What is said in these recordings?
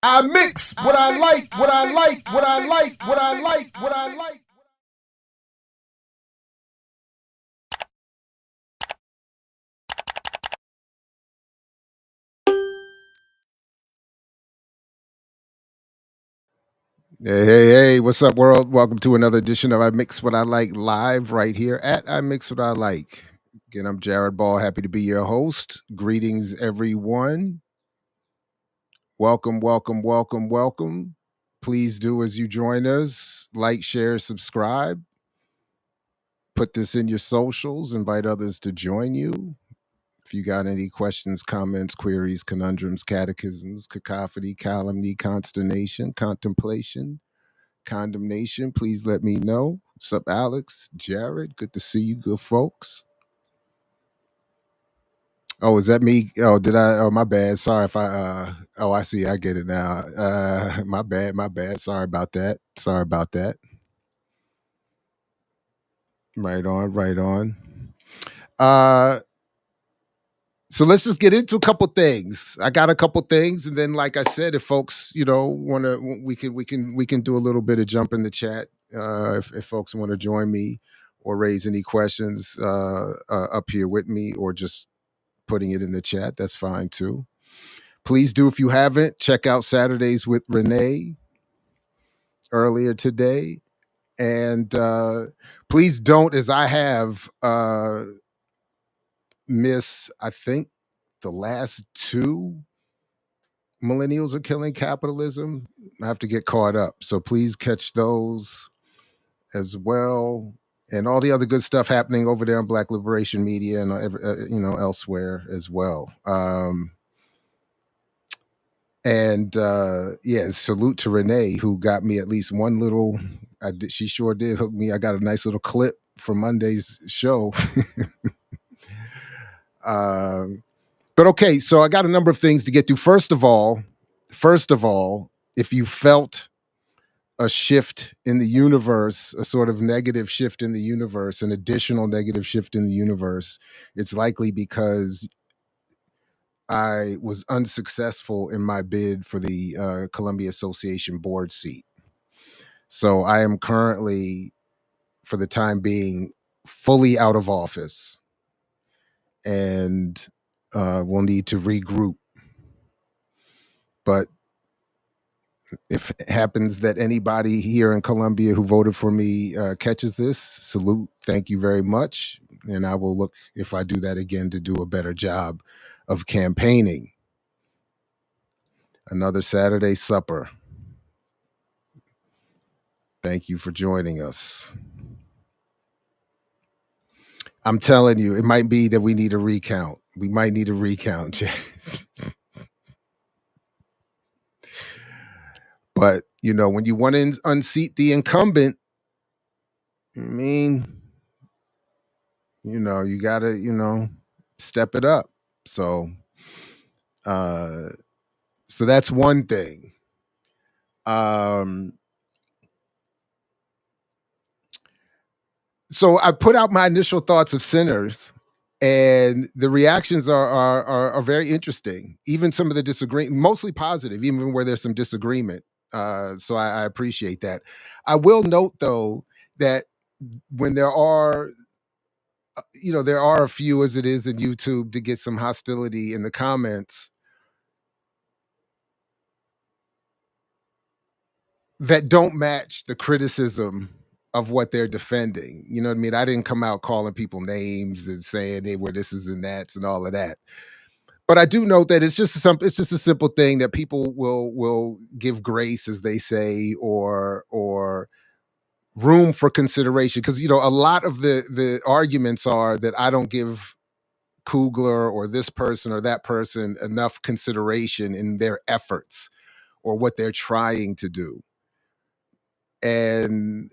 I mix what I like, what I like, what I like, what I like, what I like. Hey, what's up, world? Welcome to another edition of I Mix What I Like live right here at I Mix What I Like. Again, I'm Jared Ball, happy to be your host. Greetings, everyone. Welcome, welcome, welcome, welcome. Please do as you join us, like, share, subscribe. Put this in your socials, invite others to join you. If you got any questions, comments, queries, conundrums, catechisms, cacophony, calumny, consternation, contemplation, condemnation, please let me know. What's up, Alex? Jared, good to see you, good folks. Oh, is that me? Oh, did I? Oh, my bad. Sorry if I, oh, I see. I get it now. My bad, my bad. Sorry about that. Sorry about that. Right on, right on. So let's just get into a couple things. I got a couple things, and then, like I said, if folks, want to, we can do a little bit of jump in the chat. If folks want to join me or raise any questions up here with me, or just putting it in the chat, that's fine too. Please do, if you haven't, check out Saturdays with Renee earlier today, and please don't, as I have, miss, I think, the last two Millennials Are Killing Capitalism. I have to get caught up, so please catch those as well, and all the other good stuff happening over there on Black Liberation Media and elsewhere as well. Yeah, salute to Renee, who got me at least one little. She sure did hook me. I got a nice little clip from Monday's show. But okay, so I got a number of things to get to. First of all, if you felt a shift in the universe, a sort of negative shift in the universe, an additional negative shift in the universe, it's likely because I was unsuccessful in my bid for the Columbia Association board seat. So I am currently, for the time being, fully out of office, and we'll need to regroup. But if it happens that anybody here in Columbia who voted for me catches this, salute, thank you very much. And I will look, if I do that again, to do a better job of campaigning. Another Saturday supper. Thank you for joining us. I'm telling you, it might be that we need a recount. We might need a recount, Chase. But, when you want to unseat the incumbent, I mean, you got to, step it up. So that's one thing. So I put out my initial thoughts of Sinners, and the reactions are very interesting. Even some of the disagreement, mostly positive, even where there's some disagreement. So I appreciate that. I will note though that when there are there are a few, as it is in YouTube, to get some hostility in the comments that don't match the criticism of what they're defending. You know what I mean? I didn't come out calling people names and saying they were this is and that's and all of that. But I do note that it's just a simple thing that people will give grace, as they say, or room for consideration. Because a lot of the arguments are that I don't give Coogler or this person or that person enough consideration in their efforts or what they're trying to do. And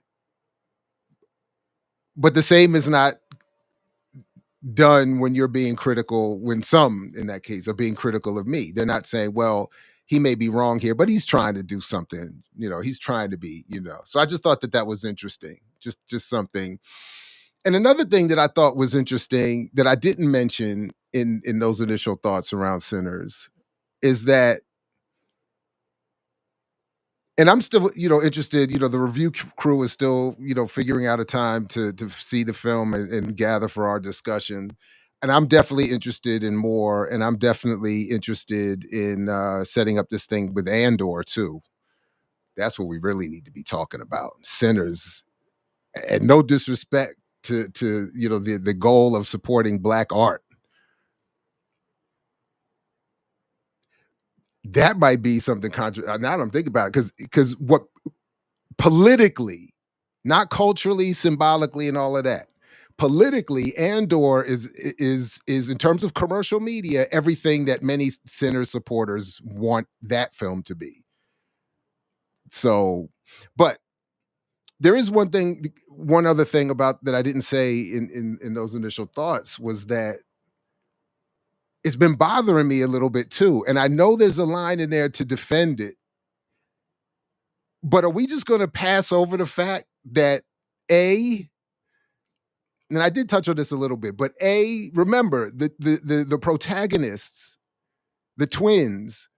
but the same is not done when you're being critical, when some in that case are being critical of me. They're not saying, well, he may be wrong here, but he's trying to do something, he's trying to be, so I just thought that was interesting, just something. And another thing that I thought was interesting that I didn't mention in those initial thoughts around Sinners is that, and I'm still, interested, the review crew is still, figuring out a time to see the film and gather for our discussion. And I'm definitely interested in more, and I'm definitely interested in setting up this thing with Andor too. That's what we really need to be talking about. Sinners, and no disrespect to the goal of supporting Black art. That might be something now that I'm thinking about it, because what politically, not culturally, symbolically, and all of that. Politically, Andor is in terms of commercial media everything that many Sinners supporters want that film to be. So, but there is one other thing about that I didn't say in those initial thoughts, was that it's been bothering me a little bit too. And I know there's a line in there to defend it, but are we just going to pass over the fact that and I did touch on this a little bit, but remember the protagonists, the twins,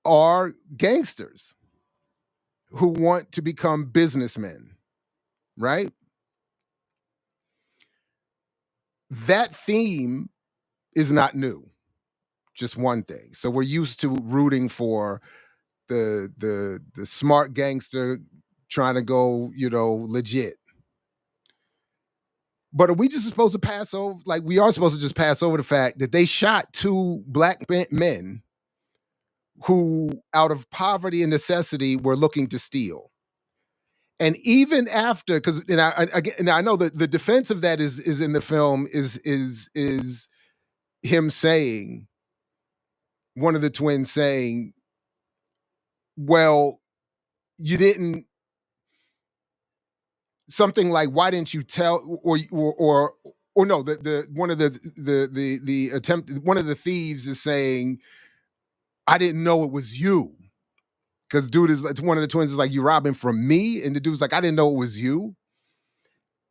are gangsters who want to become businessmen, right? That theme is not new. Just one thing. So we're used to rooting for the smart gangster trying to go, legit. But are we just supposed to pass over? Like, we are supposed to just pass over the fact that they shot two Black men who, out of poverty and necessity, were looking to steal. And even after, because I know that the defense of that is in the film is him saying, one of the twins saying, well, you didn't, something like, why didn't you tell, or no, the one of the attempt, one of the thieves is saying, I didn't know it was you. Because it's one of the twins is like, you robbing from me? And the dude's like, I didn't know it was you.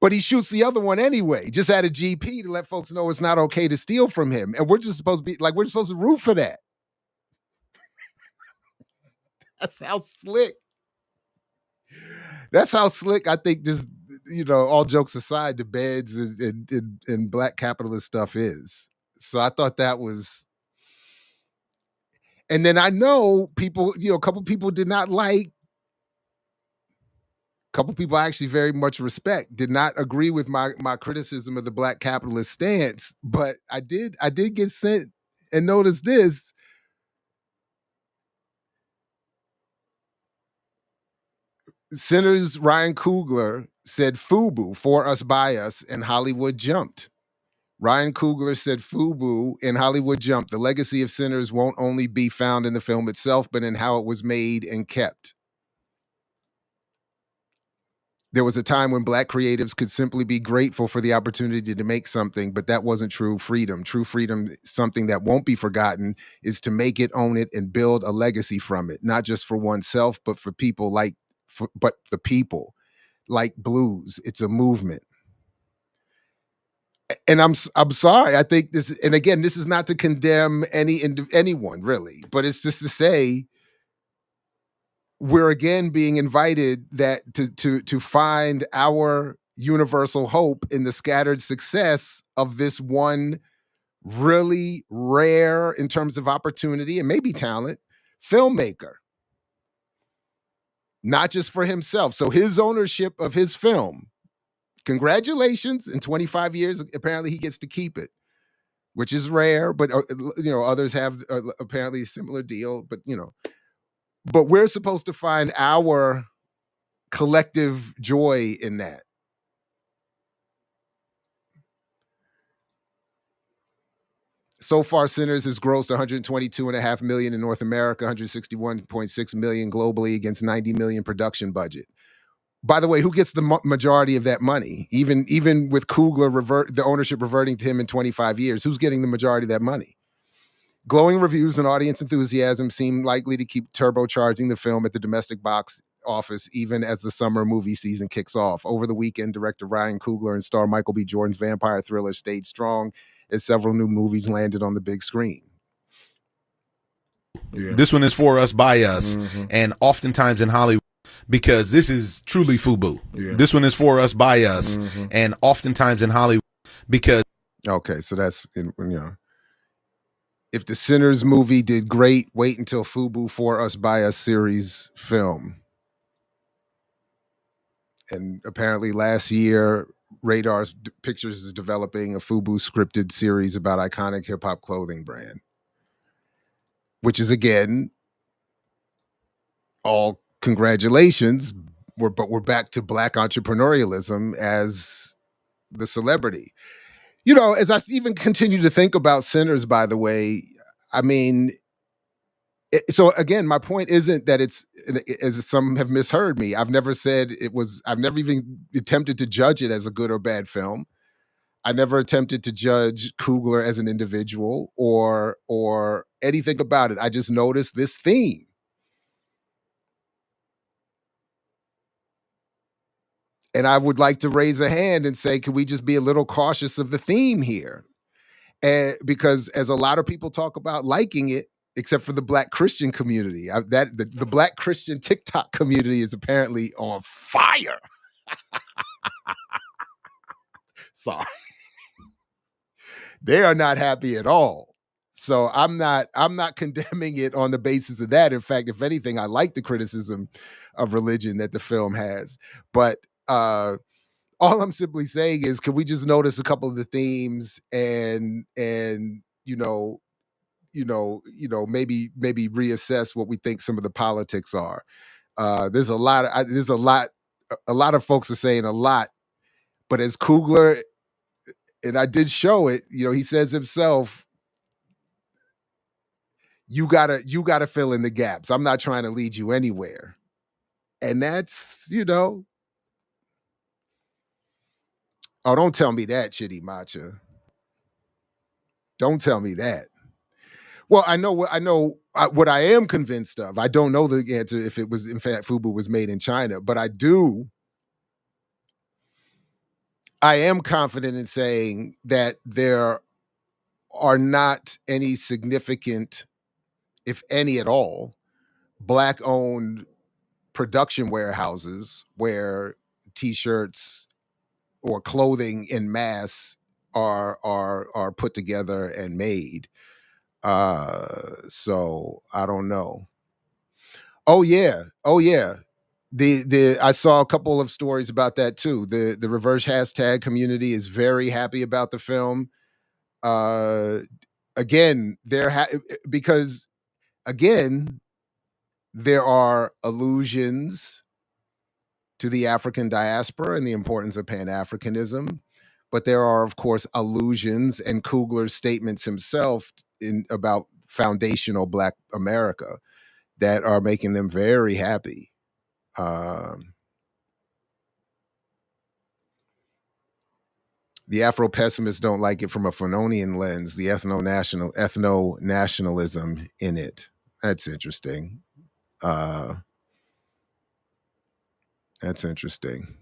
But he shoots the other one anyway, just at a GP to let folks know it's not okay to steal from him. And we're just supposed to be like, we're supposed to root for that. That's how slick. That's how slick I think this, all jokes aside, the beds and Black capitalist stuff is. So I thought that was. And then I know people, a couple people did not like. A couple people I actually very much respect did not agree with my criticism of the Black capitalist stance, but I did get sent and notice this. Sinners RyanCoogler said FUBU, for us by us, and Hollywood jumped. RyanCoogler said FUBU and Hollywood jumped. The legacy of Sinners won't only be found in the film itself, but in how it was made and kept. There was a time when Black creatives could simply be grateful for the opportunity to make something, but that wasn't true freedom. True freedom, something that won't be forgotten, is to make it, own it, and build a legacy from it, not just for oneself, but for people but the people, like blues. It's a movement. And I'm sorry. I think this, and again, this is not to condemn anyone really, but it's just to say we're again being invited that to find our universal hope in the scattered success of this one really rare in terms of opportunity and maybe talent filmmaker, not just for himself. So his ownership of his film, congratulations, in 25 years, apparently he gets to keep it, which is rare, but others have apparently a similar deal, but but we're supposed to find our collective joy in that. So far, Sinners has grossed 122.5 million in North America, 161.6 million globally against 90 million production budget. By the way, who gets the majority of that money? Even with Coogler the ownership reverting to him in 25 years, who's getting the majority of that money? Glowing reviews and audience enthusiasm seem likely to keep turbocharging the film at the domestic box office, even as the summer movie season kicks off. Over the weekend, director RyanCoogler and star Michael B. Jordan's vampire thriller stayed strong as several new movies landed on the big screen. Yeah. This one is for us, by us, and oftentimes in Hollywood, because this is truly FUBU. Yeah. This one is for us, by us, and oftentimes in Hollywood, because... Okay, so that's, if the Sinners movie did great, wait until FUBU for us, by us series film. And apparently last year, Radar Pictures is developing a FUBU scripted series about iconic hip-hop clothing brand, which is, again, all congratulations, but we're back to Black entrepreneurialism as the celebrity. As I even continue to think about Sinners, by the way, I mean, so again, my point isn't that it's, as some have misheard me, I've never said it was, I've never even attempted to judge it as a good or bad film. I never attempted to judge Coogler as an individual or anything about it. I just noticed this theme. And I would like to raise a hand and say, can we just be a little cautious of the theme here? And because as a lot of people talk about liking it, except for the Black Christian community, the Black Christian TikTok community is apparently on fire. Sorry. They are not happy at all. So I'm not condemning it on the basis of that. In fact, if anything, I like the criticism of religion that the film has. But all I'm simply saying is, can we just notice a couple of the themes and maybe reassess what we think some of the politics are. There's a lot of folks are saying a lot, but as Coogler, and I did show it, he says himself, you gotta fill in the gaps. I'm not trying to lead you anywhere. And that's, oh, don't tell me that, Chitty Matcha. Don't tell me that. Well, I know what I am convinced of. I don't know the answer if it was, in fact, FUBU was made in China, but I am confident in saying that there are not any significant, if any at all, Black-owned production warehouses where T-shirts or clothing in mass are put together and made. So I don't know. Oh yeah. I saw a couple of stories about that too. The reverse hashtag community is very happy about the film. Again, because again, there are allusions to the African diaspora and the importance of Pan-Africanism, but there are, of course, allusions and Coogler's statements himself about foundational Black America that are making them very happy. The Afro-pessimists don't like it from a Fanonian lens, the ethno-nationalism in it. That's interesting. That's interesting.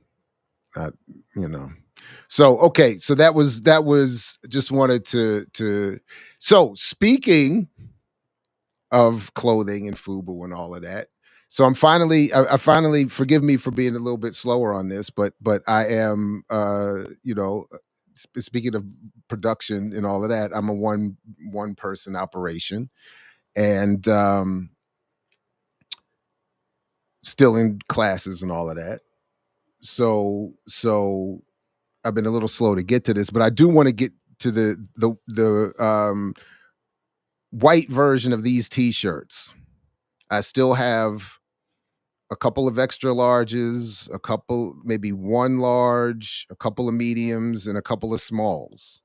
So, okay. So that was just wanted to, so speaking of clothing and FUBU and all of that. So I'm finally, I finally, forgive me for being a little bit slower on this, but I am, speaking of production and all of that, I'm a one person operation, and still in classes and all of that. So I've been a little slow to get to this, but I do want to get to the white version of these t-shirts. I still have a couple of extra larges, a couple, maybe one large, a couple of mediums, and a couple of smalls.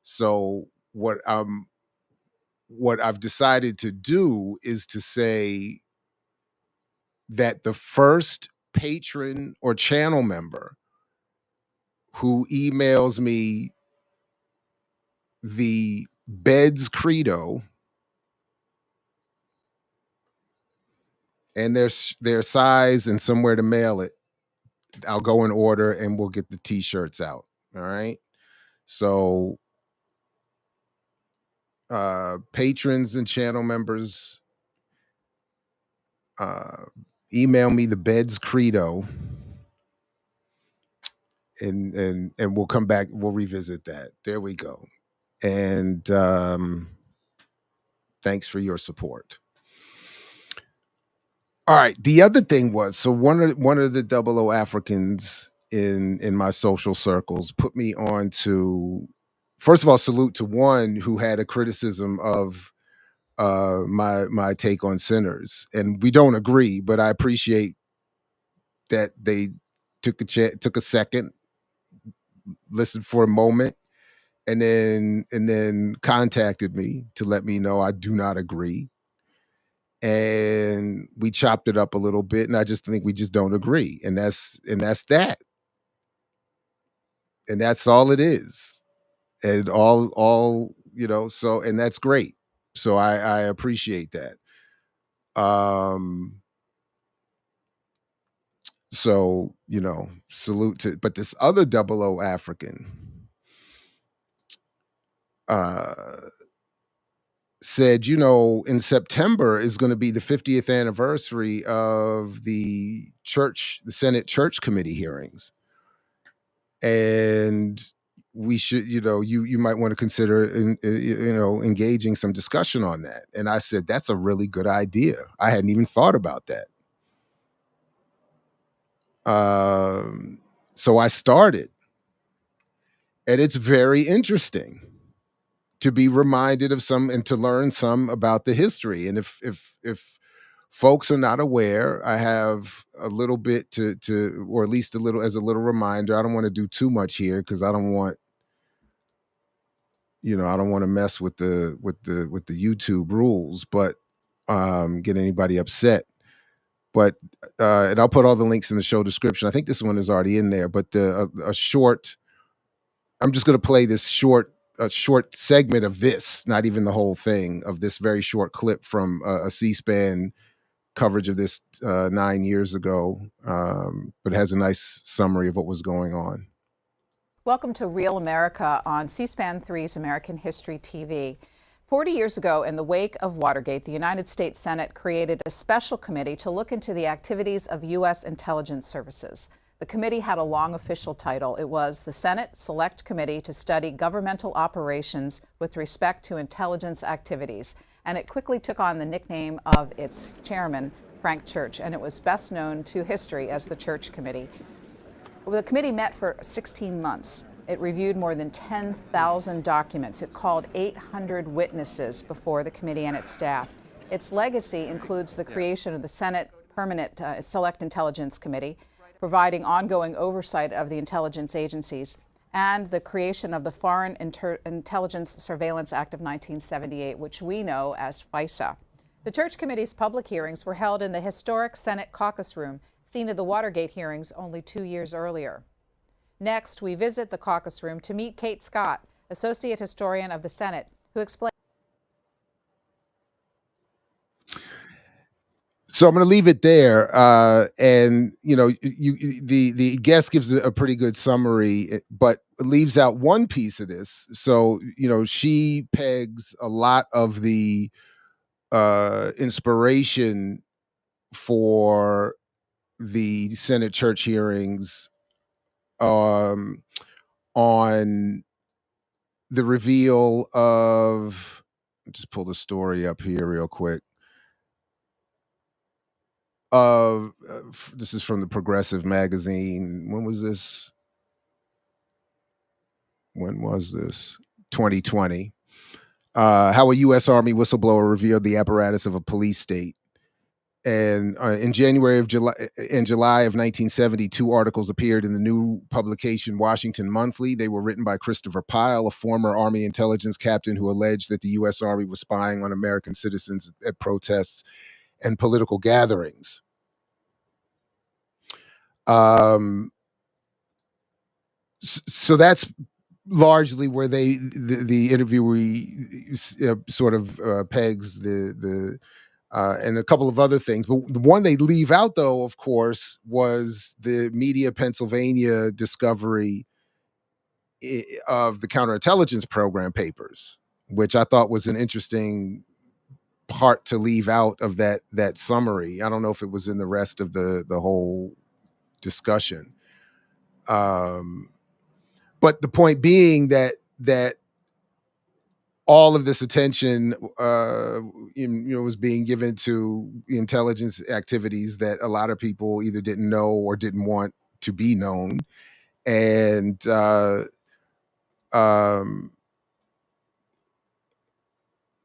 So what I've decided to do is to say that the first patron or channel member who emails me the Beds Credo and their size and somewhere to mail it, I'll go in order and we'll get the t-shirts out. All right. So patrons and channel members, email me the Beds Credo and we'll come back, we'll revisit that. There we go. And thanks for your support. All right. The other thing was, so one of the 00 Africans in my social circles put me on to, first of all, salute to one who had a criticism of my take on Sinners, and we don't agree, but I appreciate that they took a second, listened for a moment, and then contacted me to let me know I do not agree. And we chopped it up a little bit, and I just think we just don't agree, and that's that, and that's all it is, and all so, and that's great. So I appreciate that. So salute to, but this other 00 African said, in September is going to be the 50th anniversary of the Senate Church Committee hearings. And we should, you might want to consider, engaging some discussion on that. And I said, that's a really good idea. I hadn't even thought about that. So I started, and it's very interesting to be reminded of some and to learn some about the history. And if folks are not aware, I have a little bit to or at least a little as a little reminder. I don't want to do too much here because I don't want to mess with the YouTube rules, but get anybody upset. But and I'll put all the links in the show description. I think this one is already in there, but a short. I'm just going to play this a short segment of this, not even the whole thing, of this very short clip from a C-SPAN coverage of this 9 years ago, but it has a nice summary of what was going on. Welcome to Real America on C-SPAN 3's American History TV. 40 years ago, in the wake of Watergate, the United States Senate created a special committee to look into the activities of U.S. intelligence services. The committee had a long official title. It was the Senate Select Committee to Study Governmental Operations with Respect to Intelligence Activities, and it quickly took on the nickname of its chairman, Frank Church, and it was best known to history as the Church Committee. The committee met for 16 months. It reviewed more than 10,000 documents. It called 800 witnesses before the committee and its staff. Its legacy includes the creation of the Senate Permanent Select Intelligence Committee, providing ongoing oversight of the intelligence agencies, and the creation of the Foreign Intelligence Surveillance Act of 1978, which we know as FISA. The Church Committee's public hearings were held in the historic Senate caucus room, scene of the Watergate hearings only 2 years earlier. Next, we visit the caucus room to meet Kate Scott, Associate Historian of the Senate, who explains. So I'm going to leave it there, and the guest gives a pretty good summary, but leaves out one piece of this. So she pegs a lot of the inspiration for the Senate church hearings on the reveal of, just pull the story up here real quick. This is from the Progressive magazine. When was this? 2020. How a U.S. Army whistleblower revealed the apparatus of a police state. And in July of 1970, 2 articles appeared in the new publication Washington Monthly. They were written by Christopher Pyle, a former Army intelligence captain who alleged that the U.S. Army was spying on American citizens at protests and political gatherings. So that's largely where the interviewee sort of pegs the and a couple of other things. But the one they leave out, though, of course, was the Media Pennsylvania discovery of the counterintelligence program papers, which I thought was an interesting part to leave out of that summary. I don't know if it was in the rest of the whole discussion. But the point being that all of this attention, was being given to the intelligence activities that a lot of people either didn't know or didn't want to be known, and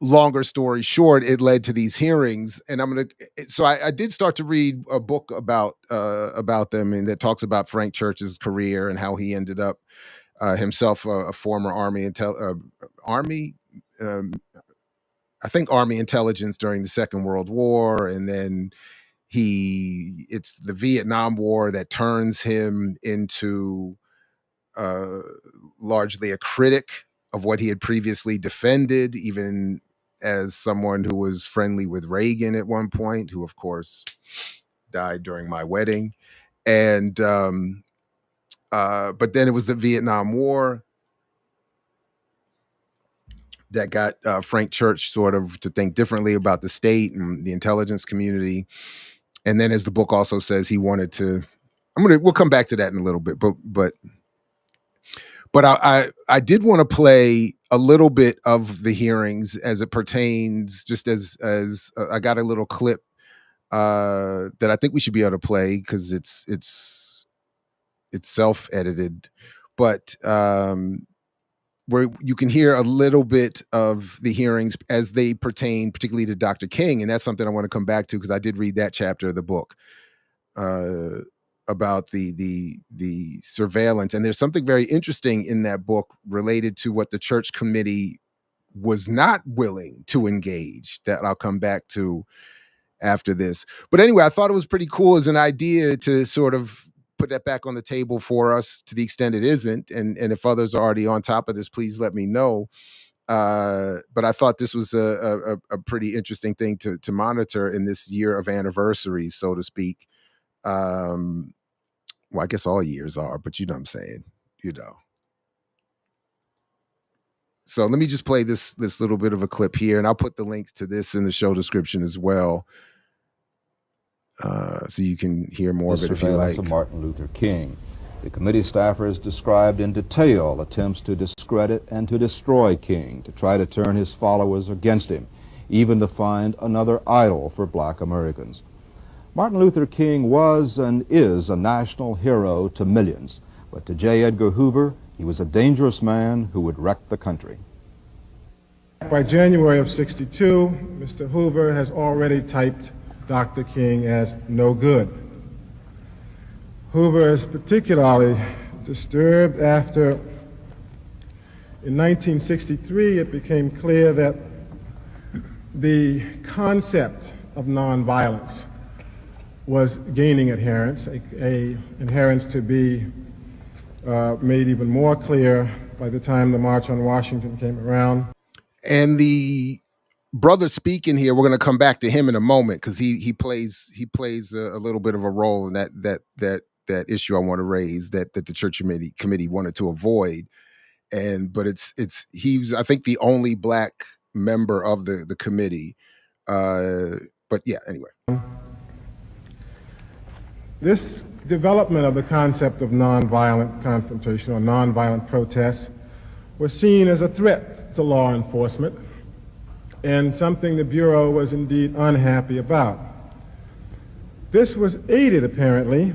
longer story short, it led to these hearings. And I did start to read a book about them, and that talks about Frank Church's career and how he ended up himself a former Army intelligence during the Second World War, and then it's the Vietnam War that turns him into largely a critic of what he had previously defended, even as someone who was friendly with Reagan at one point, who of course died during my wedding. And but then it was the Vietnam War that got Frank Church sort of to think differently about the state and the intelligence community. And then, as the book also says, he wanted to. We'll come back to that in a little bit, but I did want to play a little bit of the hearings as it pertains, just as I got a little clip that I think we should be able to play because it's self-edited, but where you can hear a little bit of the hearings as they pertain particularly to Dr. King. And that's something I want to come back to because I did read that chapter of the book about the surveillance. And there's something very interesting in that book related to what the church committee was not willing to engage, that I'll come back to after this. But anyway, I thought it was pretty cool as an idea to sort of put that back on the table for us to the extent it isn't. And if others are already on top of this, please let me know. But I thought this was a pretty interesting thing to monitor in this year of anniversaries, so to speak. Well, I guess all years are, but you know what I'm saying, So let me just play this little bit of a clip here, and I'll put the links to this in the show description as well. So you can hear more of it if you like. Of Martin Luther King. The committee staffers described in detail attempts to discredit and to destroy King, to try to turn his followers against him, even to find another idol for black Americans. Martin Luther King was and is a national hero to millions, but to J. Edgar Hoover, he was a dangerous man who would wreck the country. By January of '62, Mr. Hoover has already typed Dr. King as no good. Hoover is particularly disturbed after, in 1963, it became clear that the concept of nonviolence was gaining adherence, a adherence to be made even more clear by the time the March on Washington came around. And the brother speaking here, we're going to come back to him in a moment because he plays a little bit of a role in that issue I want to raise that the church committee wanted to avoid. But he's I think the only black member of the committee. But yeah, anyway. This development of the concept of nonviolent confrontation or nonviolent protest was seen as a threat to law enforcement and something the Bureau was indeed unhappy about. This was aided, apparently,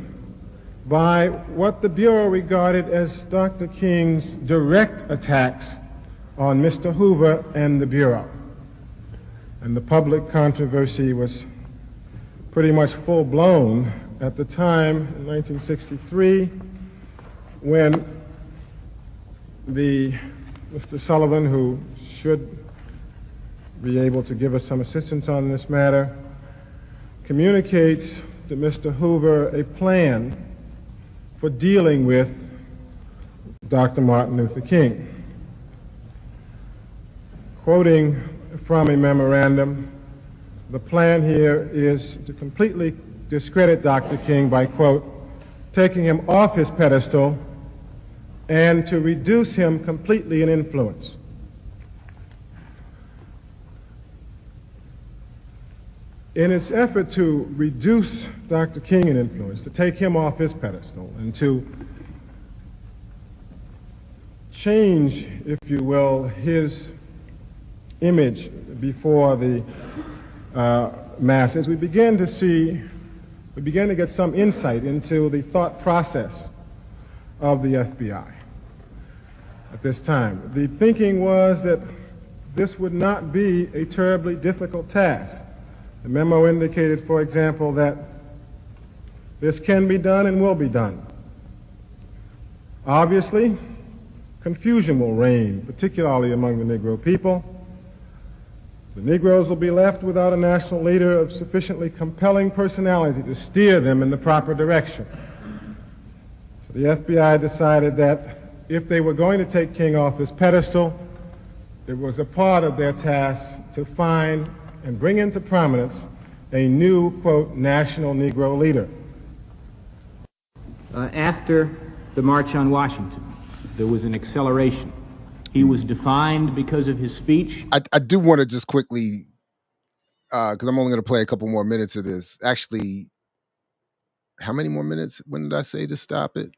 by what the Bureau regarded as Dr. King's direct attacks on Mr. Hoover and the Bureau. And the public controversy was pretty much full-blown at the time, in 1963, when Mr. Sullivan, who should be able to give us some assistance on this matter, communicates to Mr. Hoover a plan for dealing with Dr. Martin Luther King. Quoting from a memorandum, the plan here is to completely discredit Dr. King by, quote, taking him off his pedestal and to reduce him completely in influence. In its effort to reduce Dr. King in influence, to take him off his pedestal, and to change, if you will, his image before the masses, we began to get some insight into the thought process of the FBI at this time. The thinking was that this would not be a terribly difficult task. The memo indicated, for example, that this can be done and will be done. Obviously, confusion will reign, particularly among the Negro people. The Negroes will be left without a national leader of sufficiently compelling personality to steer them in the proper direction. So the FBI decided that if they were going to take King off his pedestal, it was a part of their task to find and bring into prominence a new, quote, national Negro leader. After the March on Washington, there was an acceleration. He was defined because of his speech. I do want to just quickly, because I'm only going to play a couple more minutes of this. Actually, how many more minutes? When did I say to stop it?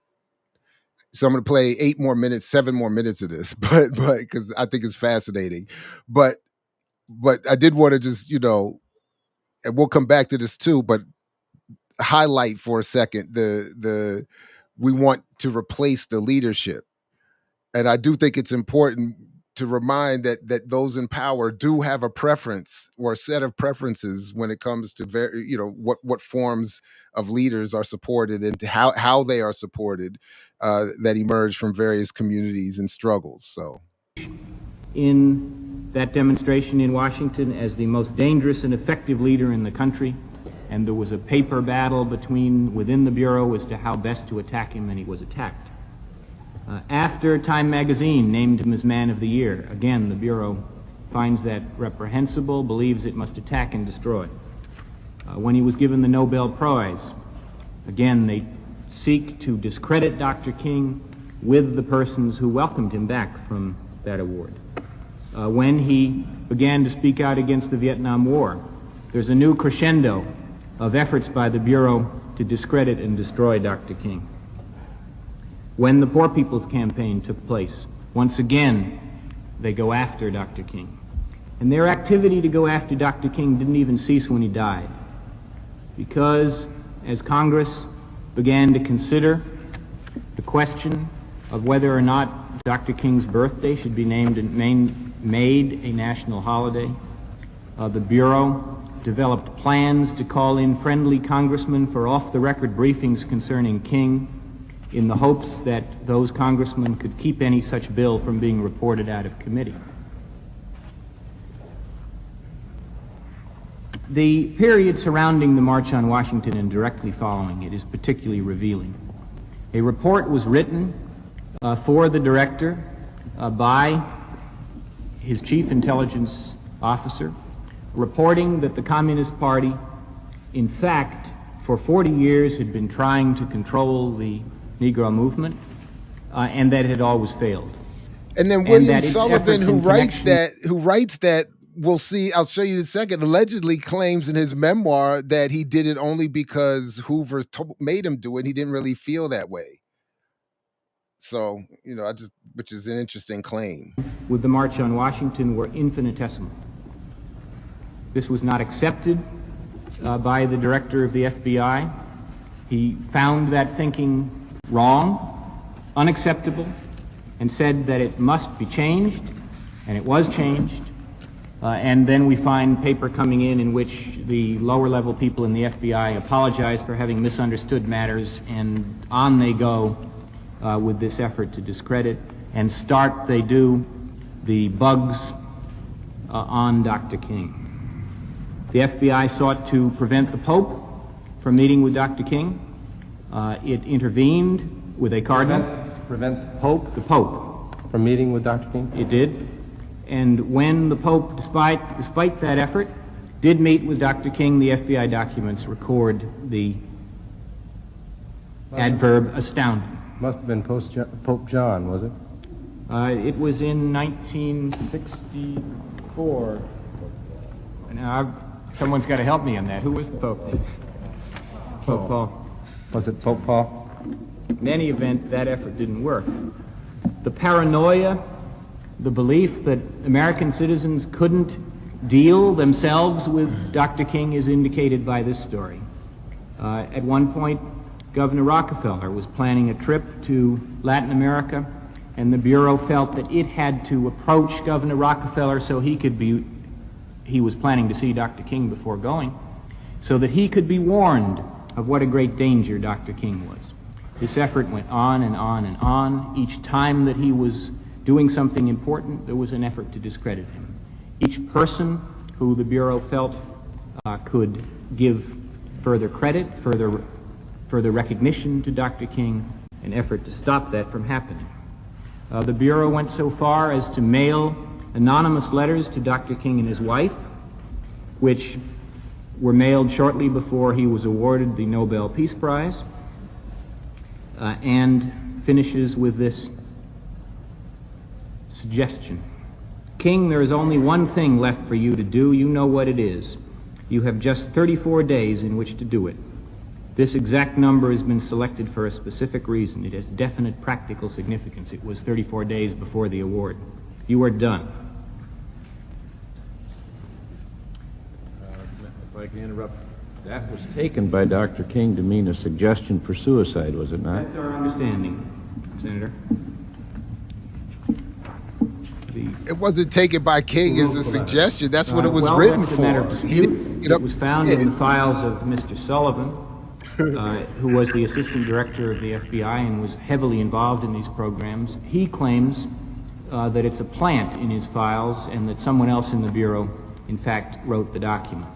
So I'm going to play 8 more minutes, 7 more minutes of this, but because I think it's fascinating. But I did want to just, and we'll come back to this too, but highlight for a second we want to replace the leadership. And I do think it's important to remind that those in power do have a preference or a set of preferences when it comes to what forms of leaders are supported and to how they are supported that emerge from various communities and struggles. So, in that demonstration in Washington as the most dangerous and effective leader in the country, and there was a paper battle within the Bureau as to how best to attack him, and he was attacked. After Time magazine named him as Man of the Year, again, the Bureau finds that reprehensible, believes it must attack and destroy. When he was given the Nobel Prize, again, they seek to discredit Dr. King with the persons who welcomed him back from that award. When he began to speak out against the Vietnam War, there's a new crescendo of efforts by the Bureau to discredit and destroy Dr. King. When the Poor People's Campaign took place, once again, they go after Dr. King. And their activity to go after Dr. King didn't even cease when he died. Because as Congress began to consider the question of whether or not Dr. King's birthday should be made a national holiday, the Bureau developed plans to call in friendly congressmen for off-the-record briefings concerning King, in the hopes that those congressmen could keep any such bill from being reported out of committee. The period surrounding the March on Washington and directly following it is particularly revealing. A report was written for the director by his chief intelligence officer, reporting that the Communist Party, in fact, for 40 years had been trying to control the Negro movement, and that had always failed. And then William Sullivan, who writes that we'll see. I'll show you in a second. Allegedly claims in his memoir that he did it only because Hoover made him do it. He didn't really feel that way. So, you know, which is an interesting claim. With the March on Washington were infinitesimal. This was not accepted by the director of the FBI. He found that thinking wrong, unacceptable, and said that it must be changed, and it was changed. And then we find paper coming in which the lower-level people in the FBI apologize for having misunderstood matters, and on they go with this effort to discredit, and start they do the bugs on Dr. King. The FBI sought to prevent the Pope from meeting with Dr. King. It intervened with a cardinal. Prevent the Pope? The Pope. From meeting with Dr. King? It did. And when the Pope, despite that effort, did meet with Dr. King, the FBI documents record the adverb astounding. Must have been Pope John, was it? It was in 1964. Now, someone's got to help me on that. Who was the Pope? Pope Paul. Was it Pope Paul? In any event, that effort didn't work. The paranoia, the belief that American citizens couldn't deal themselves with Dr. King is indicated by this story. At one point, Governor Rockefeller was planning a trip to Latin America, and the Bureau felt that it had to approach Governor Rockefeller so he was planning to see Dr. King before going, so that he could be warned of what a great danger Dr. King was. This effort went on and on and on. Each time that he was doing something important, there was an effort to discredit him. Each person who the Bureau felt could give further credit, further recognition to Dr. King, an effort to stop that from happening. The Bureau went so far as to mail anonymous letters to Dr. King and his wife, which were mailed shortly before he was awarded the Nobel Peace Prize, and finishes with this suggestion. King, there is only one thing left for you to do. You know what it is. You have just 34 days in which to do it. This exact number has been selected for a specific reason. It has definite practical significance. It was 34 days before the award. You are done. If I can interrupt, that was taken by Dr. King to mean a suggestion for suicide, was it not? That's our understanding, Senator. It wasn't taken by King as a suggestion. That's what it was written that's a for. matter of dispute. It was found in the files of Mr. Sullivan, who was the assistant director of the FBI and was heavily involved in these programs. He claims that it's a plant in his files and that someone else in the Bureau, in fact, wrote the document.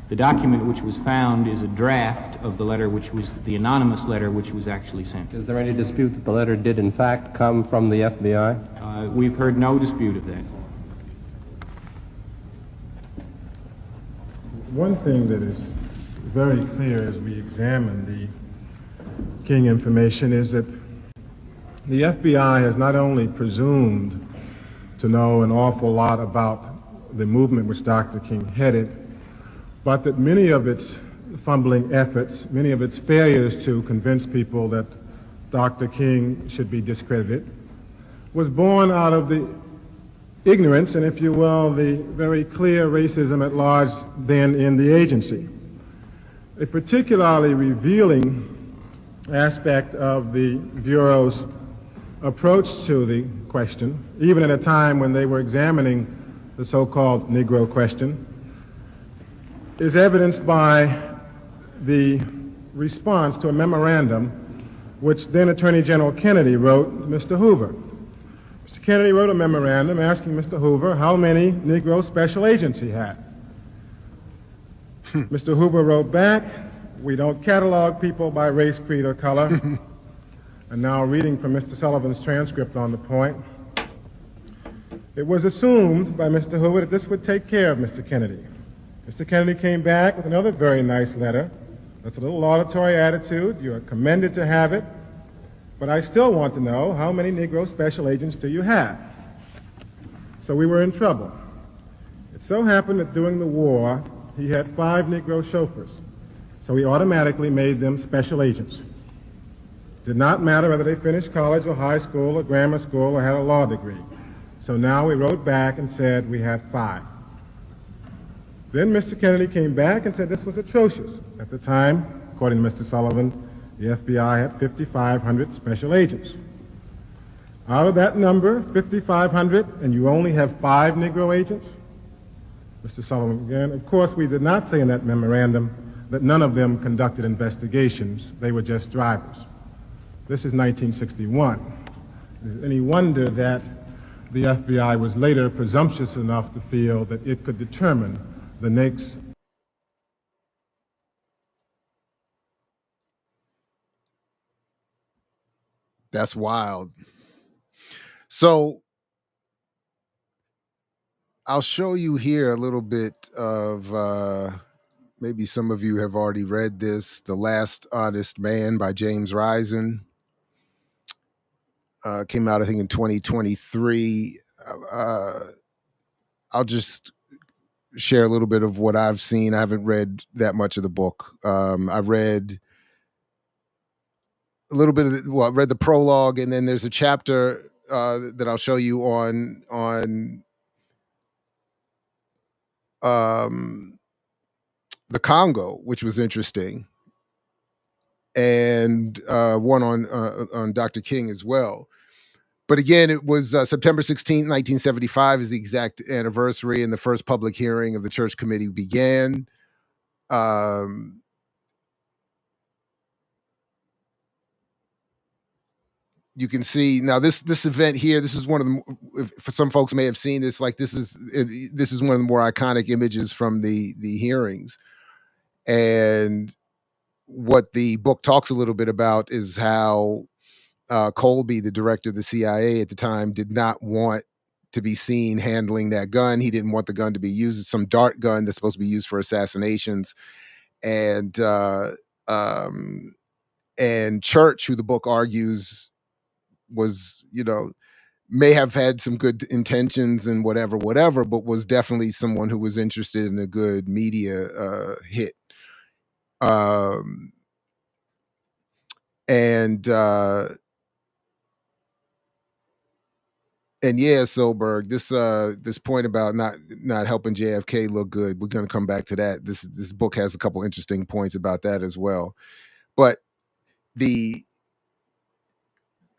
The document which was found is a draft of the letter, which was the anonymous letter which was actually sent. Is there any dispute that the letter did in fact come from the FBI? We've heard no dispute of that. One thing that is very clear as we examine the King information is that the FBI has not only presumed to know an awful lot about the movement which Dr. King headed, but that many of its fumbling efforts, many of its failures to convince people that Dr. King should be discredited, was born out of the ignorance and, if you will, the very clear racism at large then in the agency. A particularly revealing aspect of the Bureau's approach to the question, even at a time when they were examining the so-called Negro question, is evidenced by the response to a memorandum which then Attorney General Kennedy wrote to Mr. Hoover. Mr. Kennedy wrote a memorandum asking Mr. Hoover how many Negro special agents he had. Mr. Hoover wrote back, "We don't catalog people by race, creed, or color." And now reading from Mr. Sullivan's transcript on the point, it was assumed by Mr. Hoover that this would take care of Mr. Kennedy. Mr. Kennedy came back with another very nice letter. That's a little laudatory attitude. You are commended to have it. But I still want to know, how many Negro special agents do you have? So we were in trouble. It so happened that during the war, he had 5 Negro chauffeurs, so he automatically made them special agents. Did not matter whether they finished college or high school or grammar school or had a law degree. So now we wrote back and said we had 5. Then Mr. Kennedy came back and said this was atrocious. At the time, according to Mr. Sullivan, the FBI had 5,500 special agents. Out of that number, 5,500, and you only have 5 Negro agents? Mr. Sullivan again, of course we did not say in that memorandum that none of them conducted investigations. They were just drivers. This is 1961. Is it any wonder that the FBI was later presumptuous enough to feel that it could determine the next. That's wild. So I'll show you here a little bit of, maybe some of you have already read this, The Last Honest Man by James Risen. Came out, I think, in 2023. I'll just share a little bit of what I've seen. I haven't read that much of the book. I read a little bit of I read the prologue, and then there's a chapter that I'll show you on the Congo, which was interesting, and one on Dr. King as well. But again, it was September 16th, 1975 is the exact anniversary, and the first public hearing of the Church Committee began. You can see now this event here. This is one of the, for some folks may have seen this. Like this is one of the more iconic images from the hearings, and what the book talks a little bit about is how Colby, the director of the CIA at the time, did not want to be seen handling that gun. He didn't want the gun to be used. It's some dart gun that's supposed to be used for assassinations, and Church, who the book argues was, may have had some good intentions and whatever, but was definitely someone who was interested in a good media hit. And yeah, Solberg, this point about not helping JFK look good, we're going to come back to that. This book has a couple interesting points about that as well. But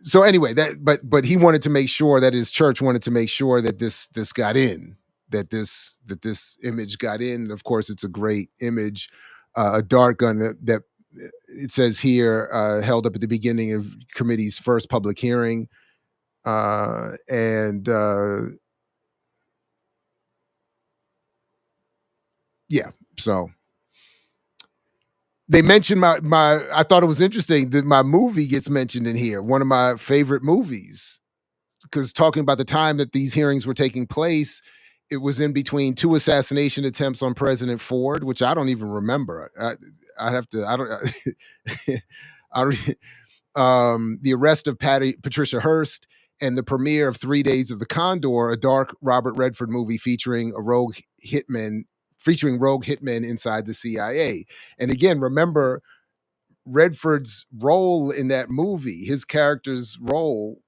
so anyway, but he wanted to make sure that his church wanted to make sure that this got in, that this image got in. And of course, it's a great image, a dart gun that it says here held up at the beginning of committee's first public hearing, and yeah, so. They mentioned my. I thought it was interesting that my movie gets mentioned in here. One of my favorite movies, because talking about the time that these hearings were taking place, it was in between 2 assassination attempts on President Ford, which I don't even remember. I have to. I don't. The arrest of Patricia Hearst, and the premiere of 3 Days of the Condor, a dark Robert Redford movie featuring rogue hitmen inside the CIA. And again, remember Redford's role in that movie, his character's role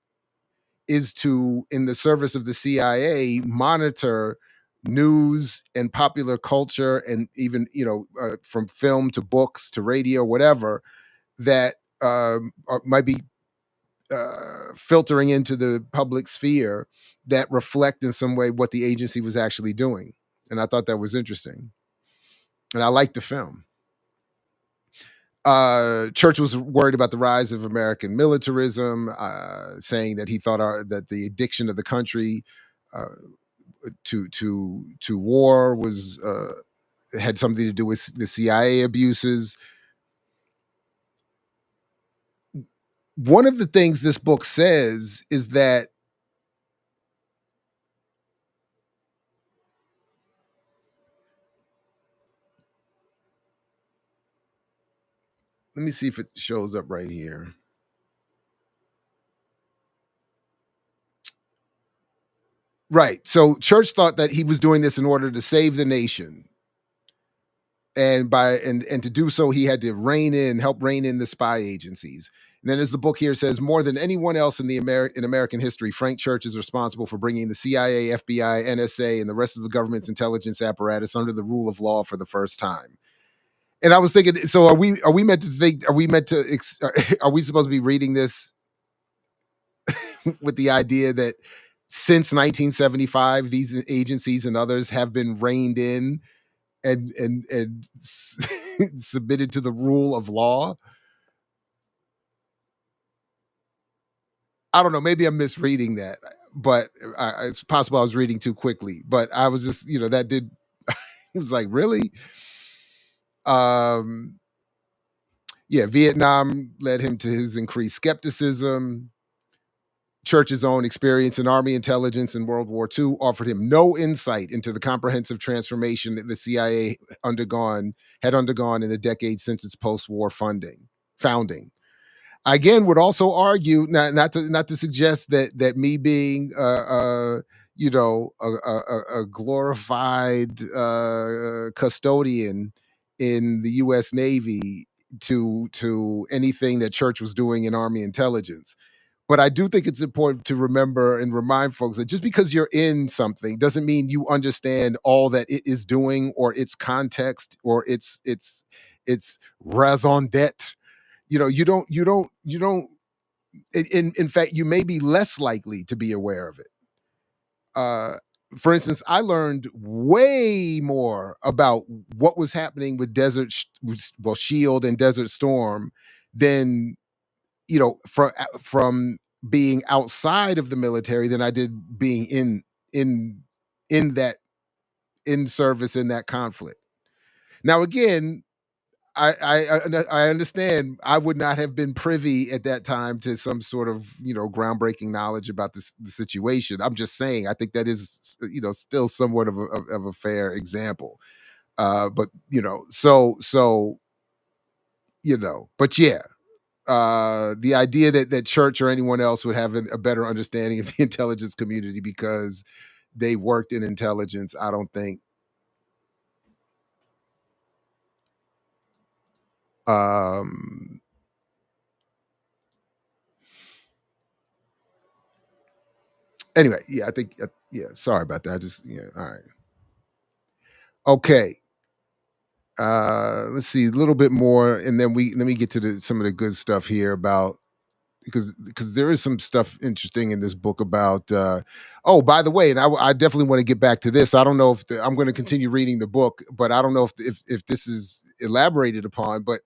is to, in the service of the CIA, monitor news and popular culture, and even, from film to books to radio, whatever, that might be filtering into the public sphere that reflect in some way what the agency was actually doing. And I thought that was interesting. And I liked the film. Church was worried about the rise of American militarism, saying that he thought that the addiction of the country to war was had something to do with the CIA abuses. One of the things this book says is that let me see if it shows up right here. Right. So Church thought that he was doing this in order to save the nation. And to do so, he had to help rein in the spy agencies. And then as the book here says, more than anyone else in American history, Frank Church is responsible for bringing the CIA, FBI, NSA, and the rest of the government's intelligence apparatus under the rule of law for the first time. And I was thinking, so are we meant to think, are we supposed to be reading this with the idea that since 1975, these agencies and others have been reined in and submitted to the rule of law? I don't know. Maybe I'm misreading that, but it's possible I was reading too quickly. But I was just, that did. It was like, really? Yeah, Vietnam led him to his increased skepticism. Church's own experience in Army intelligence in World War II offered him no insight into the comprehensive transformation that the CIA had undergone in the decades since its post-war founding. I again would also argue, not to suggest that me being a glorified custodian in the U.S. Navy to anything that Church was doing in Army intelligence. But I do think it's important to remember and remind folks that just because you're in something doesn't mean you understand all that it is doing or its context or its raison d'etre. You don't. In fact, you may be less likely to be aware of it. For instance, I learned way more about what was happening with Shield and Desert Storm than from being outside of the military than I did being in service in that conflict. Now, again, I understand I would not have been privy at that time to some sort of groundbreaking knowledge about the situation. I'm just saying I think that is still somewhat of a fair example. But but yeah. The idea that Church or anyone else would have a better understanding of the intelligence community because they worked in intelligence, I don't think. Anyway, yeah, I think, sorry about that. All right. Okay. Let's see a little bit more, and then let me get to some of the good stuff here about, because there is some stuff interesting in this book about by the way, and I definitely want to get back to this. I don't know if I'm going to continue reading the book, but I don't know if this is elaborated upon, but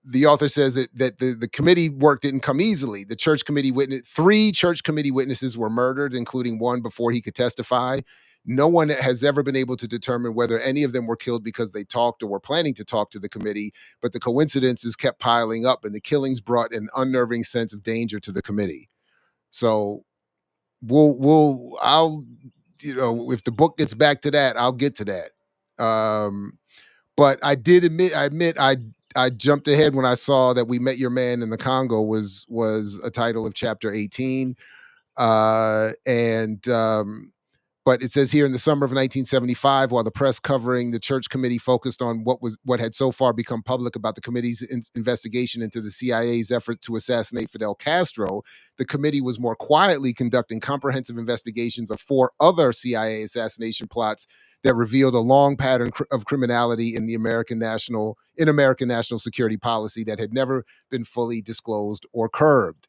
the author says that the committee work didn't come easily. The church committee three church committee witnesses were murdered, including one before he could testify. No one has ever been able to determine whether any of them were killed because they talked or were planning to talk to the committee, but the coincidences kept piling up, and the killings brought an unnerving sense of danger to the committee. So I'll if the book gets back to that, I'll get to that. But I admit I jumped ahead when I saw that We Met Your Man in the Congo was a title of chapter 18. But it says here, in the summer of 1975, while the press covering the church committee focused on what had so far become public about the committee's investigation into the CIA's effort to assassinate Fidel Castro, the committee was more quietly conducting comprehensive investigations of 4 other CIA assassination plots that revealed a long pattern of criminality in American national security policy that had never been fully disclosed or curbed.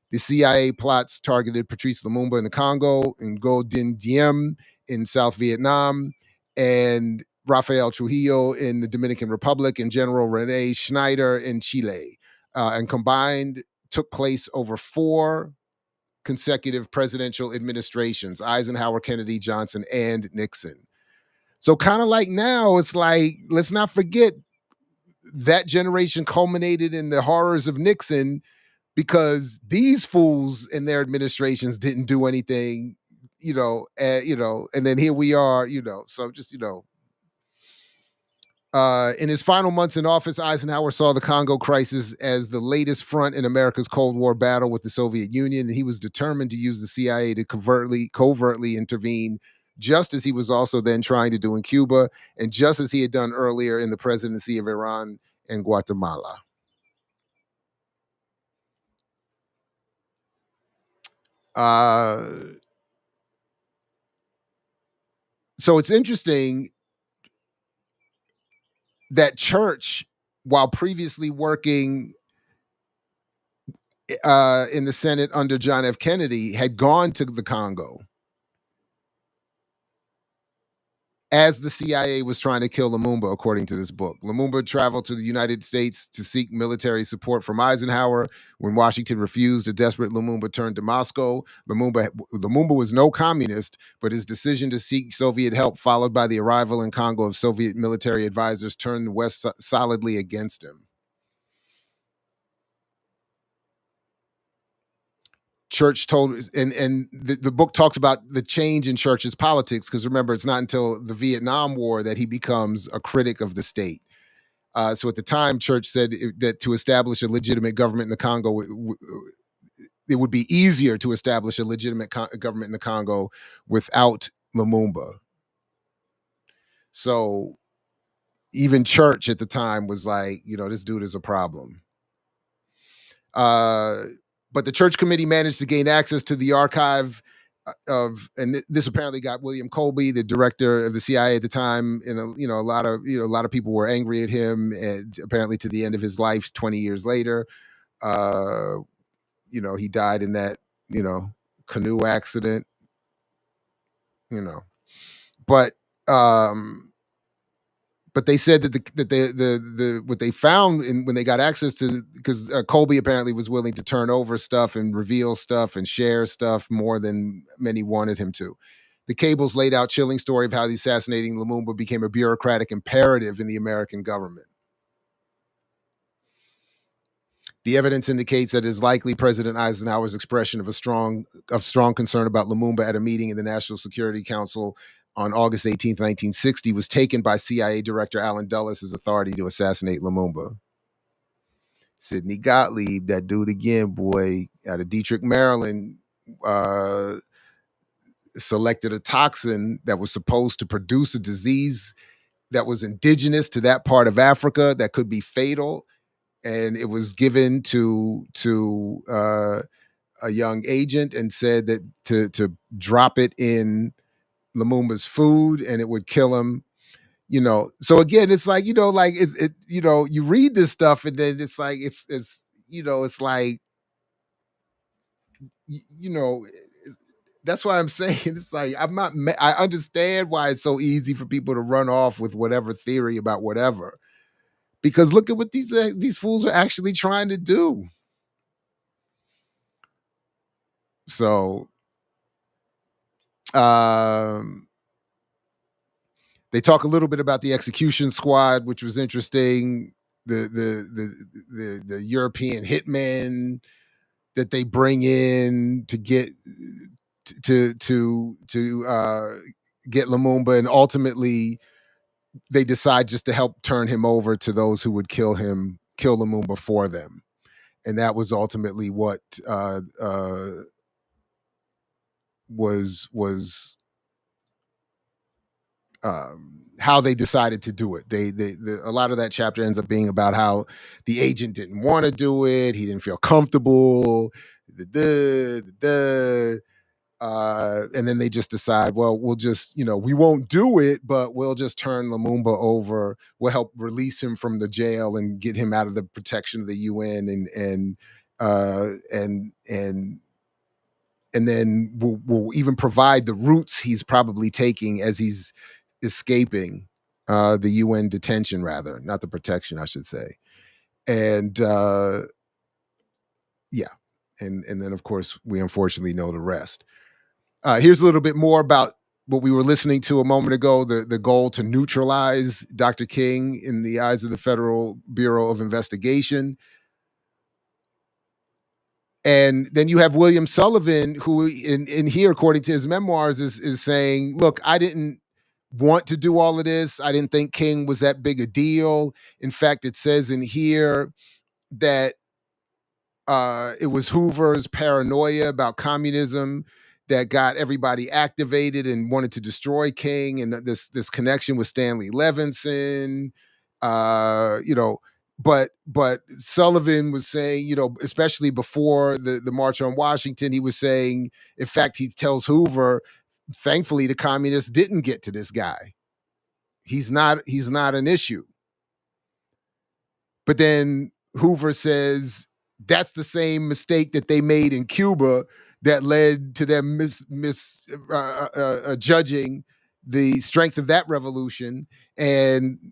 The CIA plots targeted Patrice Lumumba in the Congo, and Ngo Dinh Diem in South Vietnam, and Rafael Trujillo in the Dominican Republic, and General Rene Schneider in Chile. And combined took place over 4 consecutive presidential administrations: Eisenhower, Kennedy, Johnson, and Nixon. So kind of like now, it's like, let's not forget that generation culminated in the horrors of Nixon, because these fools in their administrations didn't do anything, and then here we are, so just, In his final months in office, Eisenhower saw the Congo crisis as the latest front in America's Cold War battle with the Soviet Union, and he was determined to use the CIA to covertly intervene, just as he was also then trying to do in Cuba, and just as he had done earlier in the presidency of Iran and Guatemala. So it's interesting that Church, while previously working in the Senate under John F. Kennedy, had gone to the Congo as the CIA was trying to kill Lumumba, according to this book. Lumumba traveled to the United States to seek military support from Eisenhower. When Washington refused, a desperate Lumumba turned to Moscow. Lumumba was no communist, but his decision to seek Soviet help, followed by the arrival in Congo of Soviet military advisors, turned the West solidly against him. Church told, and the book talks about the change in Church's politics, because remember, it's not until the Vietnam War that he becomes a critic of the state. So at the time, Church said that to establish a legitimate government in the Congo, it would be easier to establish a legitimate government in the Congo without Lumumba. So even Church at the time was like, this dude is a problem. But the Church Committee managed to gain access to the archive and this apparently got William Colby, the director of the CIA at the time, and a lot of people were angry at him, and apparently to the end of his life, 20 years later, he died in that canoe accident, but they said that what they found when they got access to, because Colby apparently was willing to turn over stuff and reveal stuff and share stuff more than many wanted him to. The cables laid out chilling story of how the assassinating Lumumba became a bureaucratic imperative in the American government. The evidence indicates that it is likely President Eisenhower's expression of strong concern about Lumumba at a meeting in the National Security Council on August 18, 1960, was taken by CIA Director Allen Dulles' authority to assassinate Lumumba. Sidney Gottlieb, that dude again, boy, out of Detrick, Maryland, selected a toxin that was supposed to produce a disease that was indigenous to that part of Africa that could be fatal. And it was given to a young agent and said that to drop it in Lumumba's food and it would kill him. So again, it's like, you read this stuff and then it's like, that's why I'm saying it's like, I understand why it's so easy for people to run off with whatever theory about whatever, because look at what these fools are actually trying to do. So, they talk a little bit about the execution squad, which was interesting. The European hitmen that they bring in to get to get Lumumba, and ultimately they decide just to help turn him over to those who would kill Lumumba for them, and that was ultimately what was how they decided to do it. A lot of that chapter ends up being about how the agent didn't want to do it. He didn't feel comfortable. And then they just decide, well, we'll just, we won't do it, but we'll just turn Lumumba over. We'll help release him from the jail and get him out of the protection of the UN, and then we'll even provide the routes he's probably taking as he's escaping the UN detention, rather, not the protection, I should say. And and then of course we unfortunately know the rest. Here's a little bit more about what we were listening to a moment ago, the goal to neutralize Dr. King in the eyes of the Federal Bureau of Investigation. And then you have William Sullivan, who in here, according to his memoirs, is saying, look, I didn't want to do all of this. I didn't think King was that big a deal. In fact, it says in here that it was Hoover's paranoia about communism that got everybody activated and wanted to destroy King, and this connection with Stanley Levinson, but Sullivan was saying, especially before the March on Washington, he was saying, in fact, he tells Hoover, thankfully the communists didn't get to this guy. He's not an issue. But then Hoover says that's the same mistake that they made in Cuba that led to them judging the strength of that revolution. And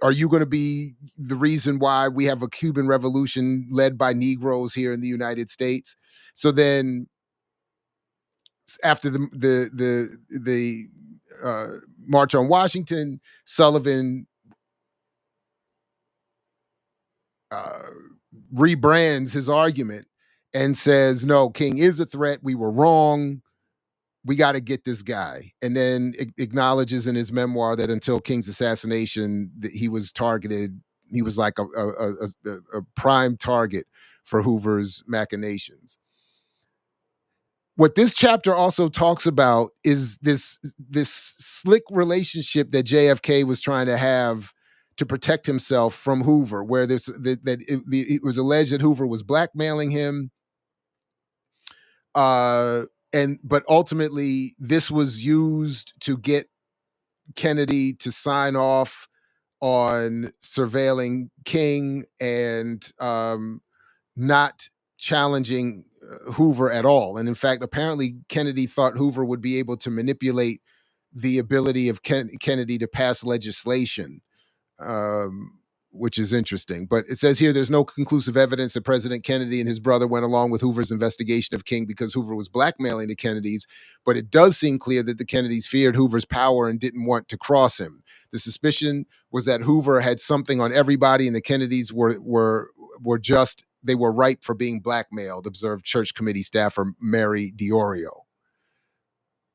are you going to be the reason why we have a Cuban revolution led by Negroes here in the United States? So then, after the March on Washington, Sullivan rebrands his argument and says, no, King is a threat. We were wrong. We got to get this guy. And then acknowledges in his memoir that until King's assassination, that he was targeted. He was like a prime target for Hoover's machinations. What this chapter also talks about is this slick relationship that JFK was trying to have to protect himself from Hoover, where it was alleged that Hoover was blackmailing him, but ultimately this was used to get Kennedy to sign off on surveilling King and not challenging Hoover at all. And in fact, apparently Kennedy thought Hoover would be able to manipulate the ability of Kennedy to pass legislation, which is interesting. But it says here, there's no conclusive evidence that President Kennedy and his brother went along with Hoover's investigation of King because Hoover was blackmailing the Kennedys. But it does seem clear that the Kennedys feared Hoover's power and didn't want to cross him. The suspicion was that Hoover had something on everybody, and the Kennedys were ripe for being blackmailed, observed Church Committee staffer Mary DiOrio.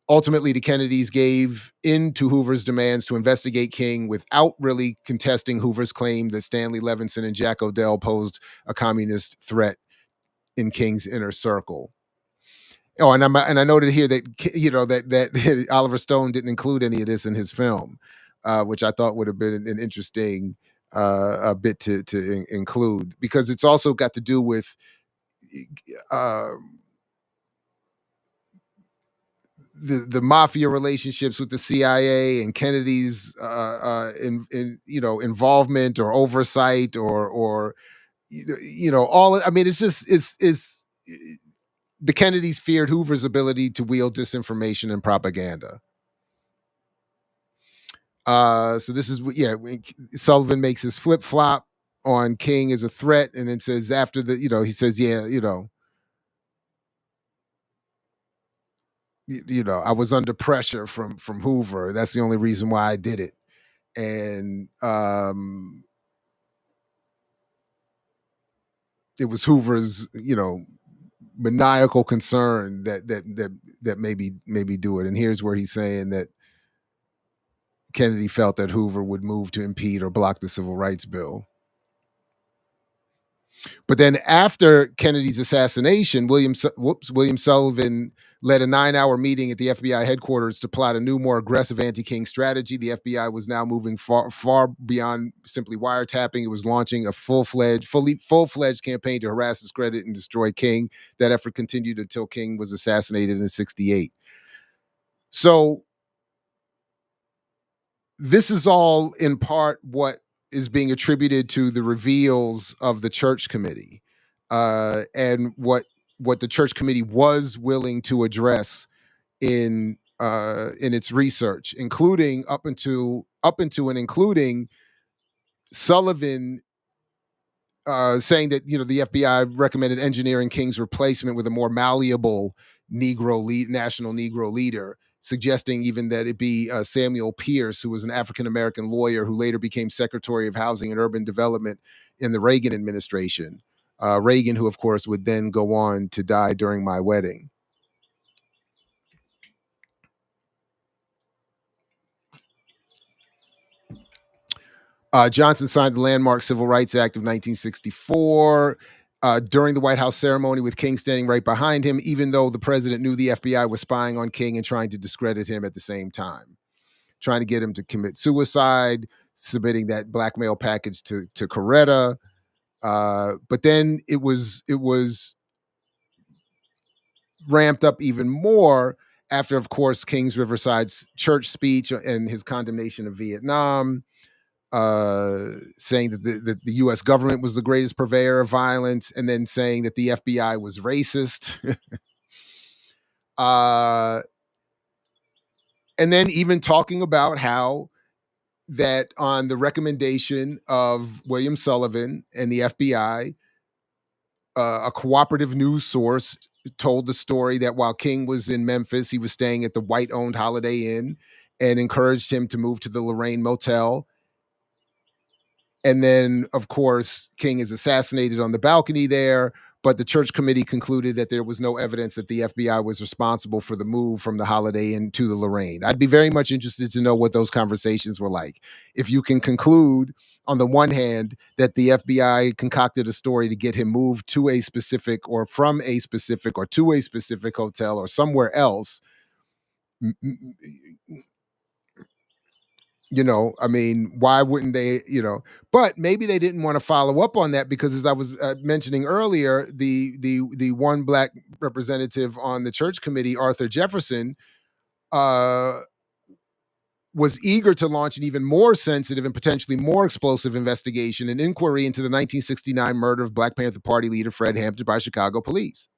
Ultimately, the Kennedys gave in to Hoover's demands to investigate King without really contesting Hoover's claim that Stanley Levinson and Jack Odell posed a communist threat in King's inner circle. Oh, and I noted here that that Oliver Stone didn't include any of this in his film, which I thought would have been an interesting a bit to include, because it's also got to do with the mafia relationships with the CIA and Kennedy's involvement or oversight or all. I mean, it's the Kennedys feared Hoover's ability to wield disinformation and propaganda. So this is Sullivan makes his flip flop on King as a threat, and then says after he says, I was under pressure from Hoover. That's the only reason why I did it. And it was Hoover's, maniacal concern that maybe do it. And here's where he's saying that Kennedy felt that Hoover would move to impede or block the Civil Rights Bill. But then after Kennedy's assassination, William Sullivan led a 9-hour meeting at the FBI headquarters to plot a new, more aggressive anti-King strategy. The FBI was now moving far beyond simply wiretapping. It was launching a full-fledged campaign to harass, discredit, and destroy King. That effort continued until King was assassinated in 1968. So this is all in part what is being attributed to the reveals of the Church Committee, and what the Church Committee was willing to address in its research, including up into and including Sullivan saying that the FBI recommended engineering King's replacement with a more malleable national Negro leader, suggesting even that it be Samuel Pierce, who was an African-American lawyer who later became Secretary of Housing and Urban Development in the Reagan administration. Reagan, who, of course, would then go on to die during my wedding. Johnson signed the landmark Civil Rights Act of 1964 during the White House ceremony with King standing right behind him, even though the president knew the FBI was spying on King and trying to discredit him at the same time, trying to get him to commit suicide, submitting that blackmail package to Coretta. But then it was ramped up even more after, of course, King's Riverside church speech and his condemnation of Vietnam, saying that the U.S. government was the greatest purveyor of violence, and then saying that the FBI was racist. And then even talking about how that on the recommendation of William Sullivan and the FBI, a cooperative news source told the story that while King was in Memphis, he was staying at the white-owned Holiday Inn and encouraged him to move to the Lorraine Motel. And then, of course, King is assassinated on the balcony there, but the church committee concluded that there was no evidence that the FBI was responsible for the move from the Holiday Inn to the Lorraine. I'd be very much interested to know what those conversations were like. If you can conclude, on the one hand, that the FBI concocted a story to get him moved to a specific or from a specific or to a specific hotel or somewhere else, you know, I mean, why wouldn't they, you know, but maybe they didn't want to follow up on that because, as I was mentioning earlier, the one black representative on the church committee, Arthur Jefferson, was eager to launch an even more sensitive and potentially more explosive investigation, an inquiry into the 1969 murder of Black Panther Party leader Fred Hampton by Chicago police.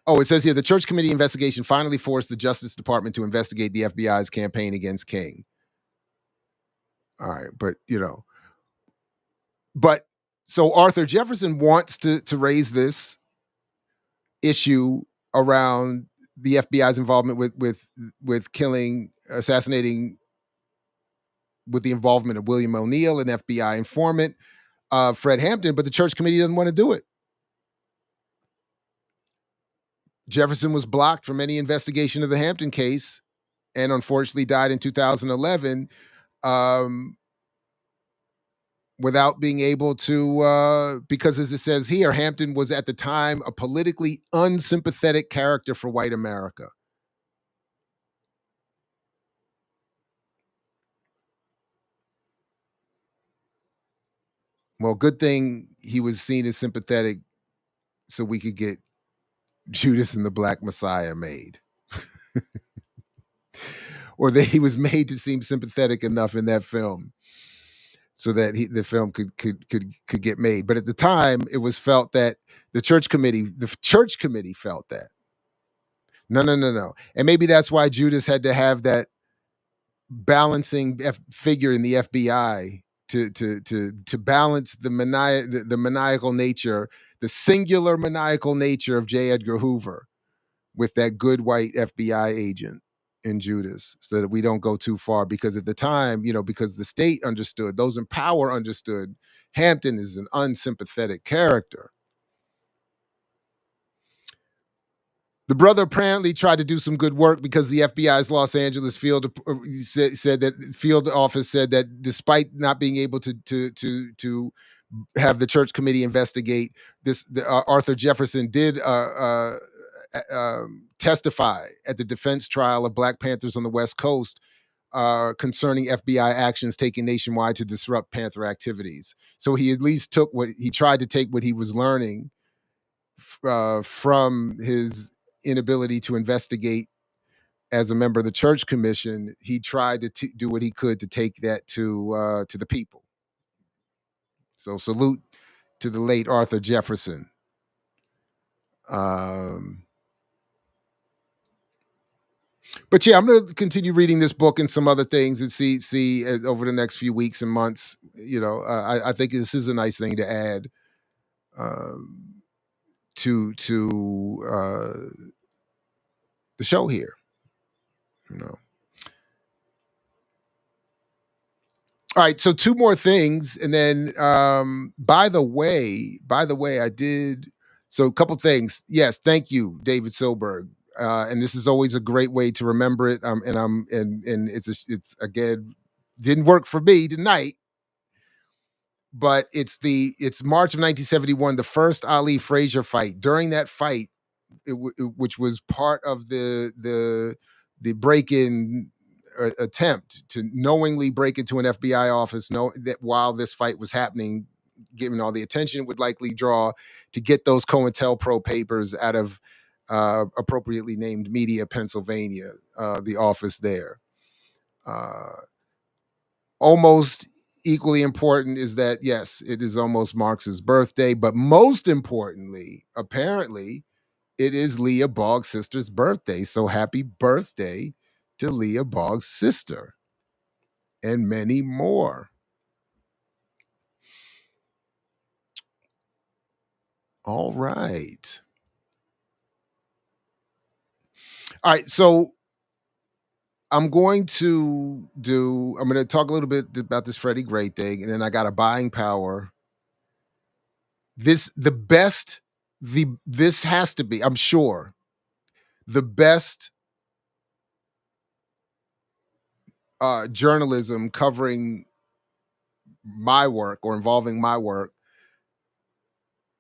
Oh, it says here, the church committee investigation finally forced the Justice Department to investigate the FBI's campaign against King. All right, but, you know, but so Arthur Jefferson wants to raise this issue around the FBI's involvement with killing, assassinating, with the involvement of William O'Neill, an FBI informant, Fred Hampton, but the church committee doesn't want to do it. Jefferson was blocked from any investigation of the Hampton case and unfortunately died in 2011 without being able to, because as it says here, Hampton was at the time a politically unsympathetic character for white America. Well, good thing he was seen as sympathetic so we could get Judas and the Black Messiah made. Or that he was made to seem sympathetic enough in that film so that the film could get made. But at the time, it was felt that the church committee felt that. No. And maybe that's why Judas had to have that balancing figure in the FBI to balance the maniacal nature, the singular maniacal nature of J. Edgar Hoover with that good white FBI agent in Judas, so that we don't go too far. Because at the time, you know, because the state understood, those in power understood, Hampton is an unsympathetic character. The brother apparently tried to do some good work because the FBI's Los Angeles field said that field office said that despite not being able to have the church committee investigate this, Arthur Jefferson did testify at the defense trial of Black Panthers on the West Coast concerning FBI actions taken nationwide to disrupt Panther activities. So he at least tried to take what he was learning from his inability to investigate as a member of the church commission. He tried to do what he could to take that to the people. So salute to the late Arthur Jefferson. But yeah, I'm going to continue reading this book and some other things and see over the next few weeks and months. You know, I think this is a nice thing to add to the show here. You know. All right, so two more things, and then by the way, I did so a couple things. Yes, thank you, David Silberg. and this is always a great way to remember it. And it's again, didn't work for me tonight, but it's March of 1971, the first Ali Frazier fight. During that fight, which was part of the break-in attempt to knowingly break into an FBI office, know that while this fight was happening, given all the attention it would likely draw, to get those COINTELPRO papers out of appropriately named Media, Pennsylvania, the office there. Almost equally important is that, yes, it is almost Marx's birthday, but most importantly, apparently, it is Leah Boggs' sister's birthday. So happy birthday to Leah Boggs' sister and many more. All right. All right. So I'm going to talk a little bit about this Freddie Gray thing, and then I got a buying power. This has to be, I'm sure, the best journalism covering my work or involving my work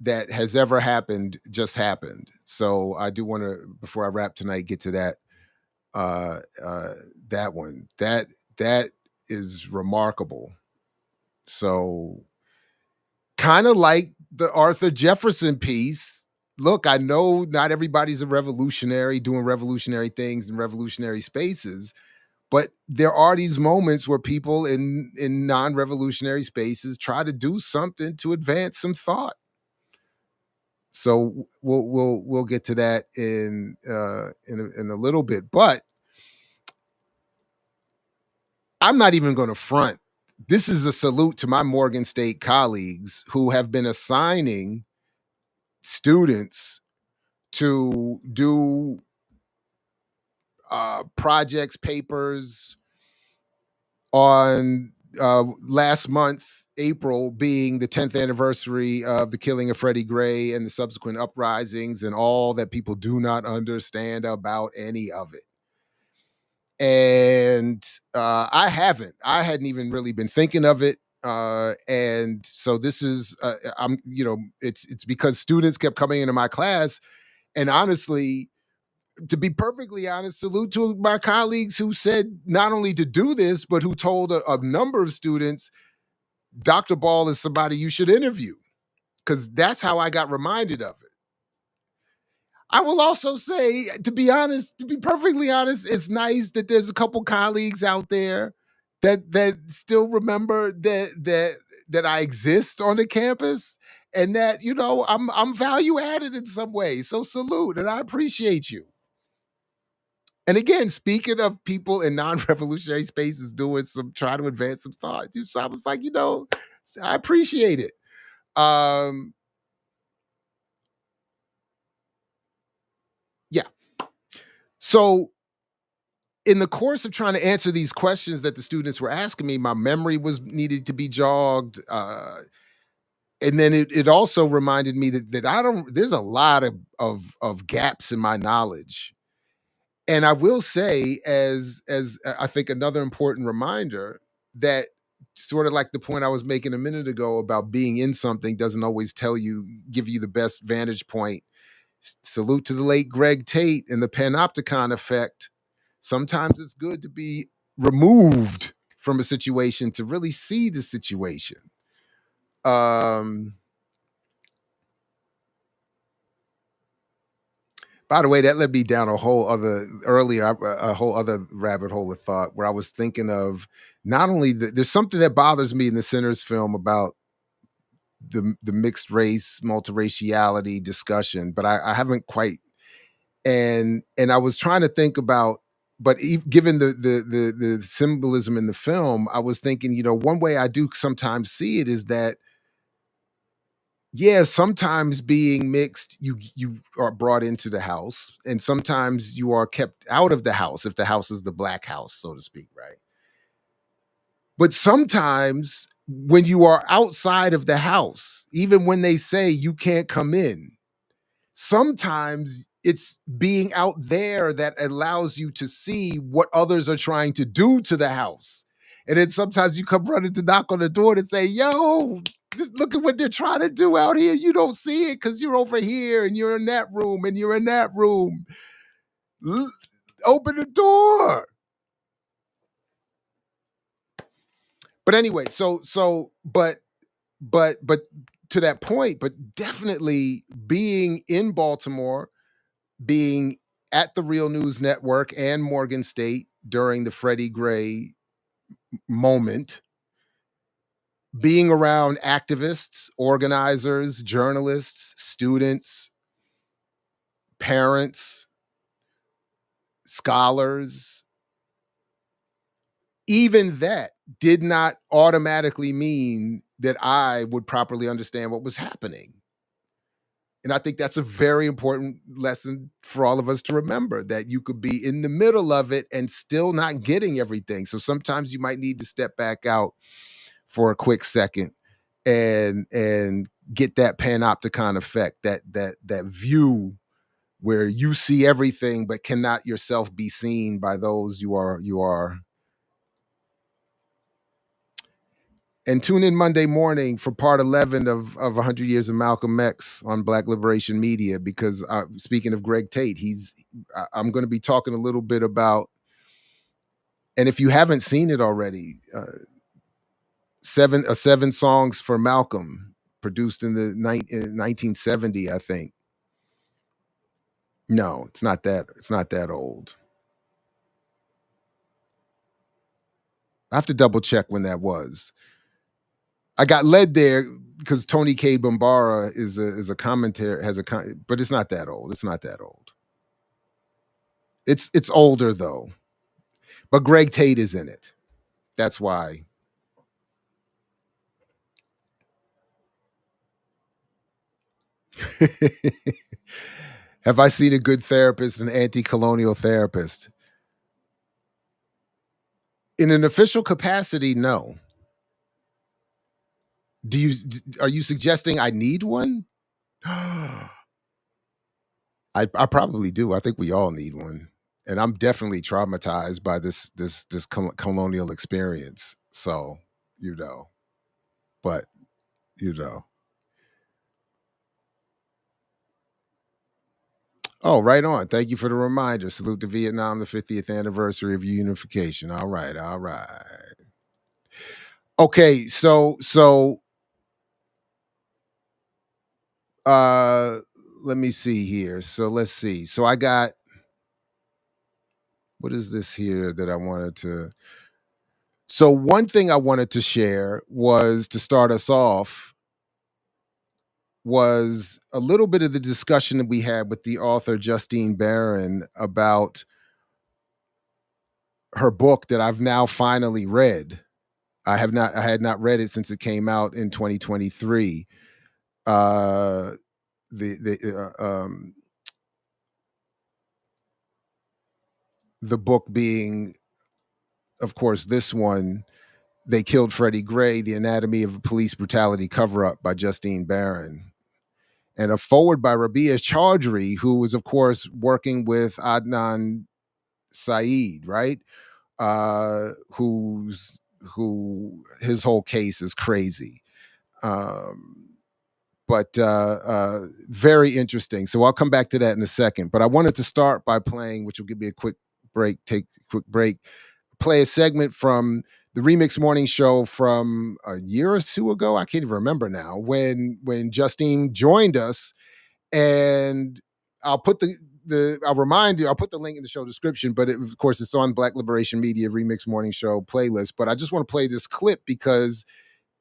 that has ever happened just happened. So I do want to, before I wrap tonight, get to that that one. That is remarkable. So kind of like the Arthur Jefferson piece. Look, I know not everybody's a revolutionary doing revolutionary things in revolutionary spaces, but there are these moments where people in non-revolutionary spaces try to do something to advance some thought. So we'll get to that in a little bit, but I'm not even going to front. This is a salute to my Morgan State colleagues who have been assigning students to do projects, papers on last month, April, being the 10th anniversary of the killing of Freddie Gray and the subsequent uprisings and all that people do not understand about any of it. And I hadn't even really been thinking of it. And so this is, it's because students kept coming into my class. And honestly, to be perfectly honest, salute to my colleagues who said not only to do this, but who told a number of students, Dr. Ball is somebody you should interview, because that's how I got reminded of it. I will also say, to be perfectly honest, it's nice that there's a couple colleagues out there that still remember that I exist on the campus and that, I'm value added in some way. So salute, and I appreciate you. And again, speaking of people in non-revolutionary spaces trying to advance some thought, so I was like, I appreciate it. Yeah. So in the course of trying to answer these questions that the students were asking me, my memory needed to be jogged. And then it also reminded me that there's a lot of gaps in my knowledge. And I will say, as I think another important reminder, that sort of like the point I was making a minute ago about being in something doesn't always give you the best vantage point. Salute to the late Greg Tate and the panopticon effect. Sometimes it's good to be removed from a situation to really see the situation. By the way, that led me down a whole other rabbit hole of thought, where I was thinking of not only there's something that bothers me in the Sinners film about the mixed race, multiraciality discussion, but I haven't quite. And I was trying to think about, but given the symbolism in the film, I was thinking, one way I do sometimes see it is that, yeah, sometimes being mixed, you are brought into the house, and sometimes you are kept out of the house if the house is the black house, so to speak, right? But sometimes when you are outside of the house, even when they say you can't come in, sometimes it's being out there that allows you to see what others are trying to do to the house. And then sometimes you come running to knock on the door and say, yo, look at what they're trying to do out here. You don't see it because you're over here and you're in that room and you're in that room. Open the door. But anyway, but to that point, but definitely being in Baltimore, being at the Real News Network and Morgan State during the Freddie Gray moment, being around activists, organizers, journalists, students, parents, scholars, even that did not automatically mean that I would properly understand what was happening. And I think that's a very important lesson for all of us to remember, that you could be in the middle of it and still not getting everything. So sometimes you might need to step back out for a quick second and get that panopticon effect, that view where you see everything but cannot yourself be seen by those you are. And tune in Monday morning for part 11 of 100 Years of Malcolm X on Black Liberation Media, because speaking of Greg Tate, I'm going to be talking a little bit about, and if you haven't seen it already, seven songs for Malcolm, produced in 1970, I think. No, it's not that old. I have to double check when that was. I got led there because Tony K. Bambara is a commentary, but it's not that old. It's not that old. It's older though. But Greg Tate is in it. That's why. Have I seen a good therapist, an anti-colonial therapist? In an official capacity, no. Are you suggesting I need one? I probably do. I think we all need one. And I'm definitely traumatized by this colonial experience. So, but Oh, right on. Thank you for the reminder. Salute to Vietnam, the 50th anniversary of unification. All right. Okay, so let me see here. So let's see. So I got, what is this here that I wanted to? So one thing I wanted to share was, to start us off, was a little bit of the discussion that we had with the author Justine Barron about her book that I've now finally read. I had not read it since it came out in 2023. The book being, of course, this one, They Killed Freddie Gray, The Anatomy of a Police Brutality Cover-Up by Justine Barron. And a forward by Rabia Chaudhry, who was, of course, working with Adnan Syed, right? Who his whole case is crazy. But very interesting. So I'll come back to that in a second. But I wanted to start by playing, which will give me a quick break, play a segment from the Remix Morning Show from a year or two ago. I can't even remember now, when Justine joined us. And I'll put I'll remind you, I'll put the link in the show description, but of course it's on Black Liberation Media Remix Morning Show playlist. But I just want to play this clip because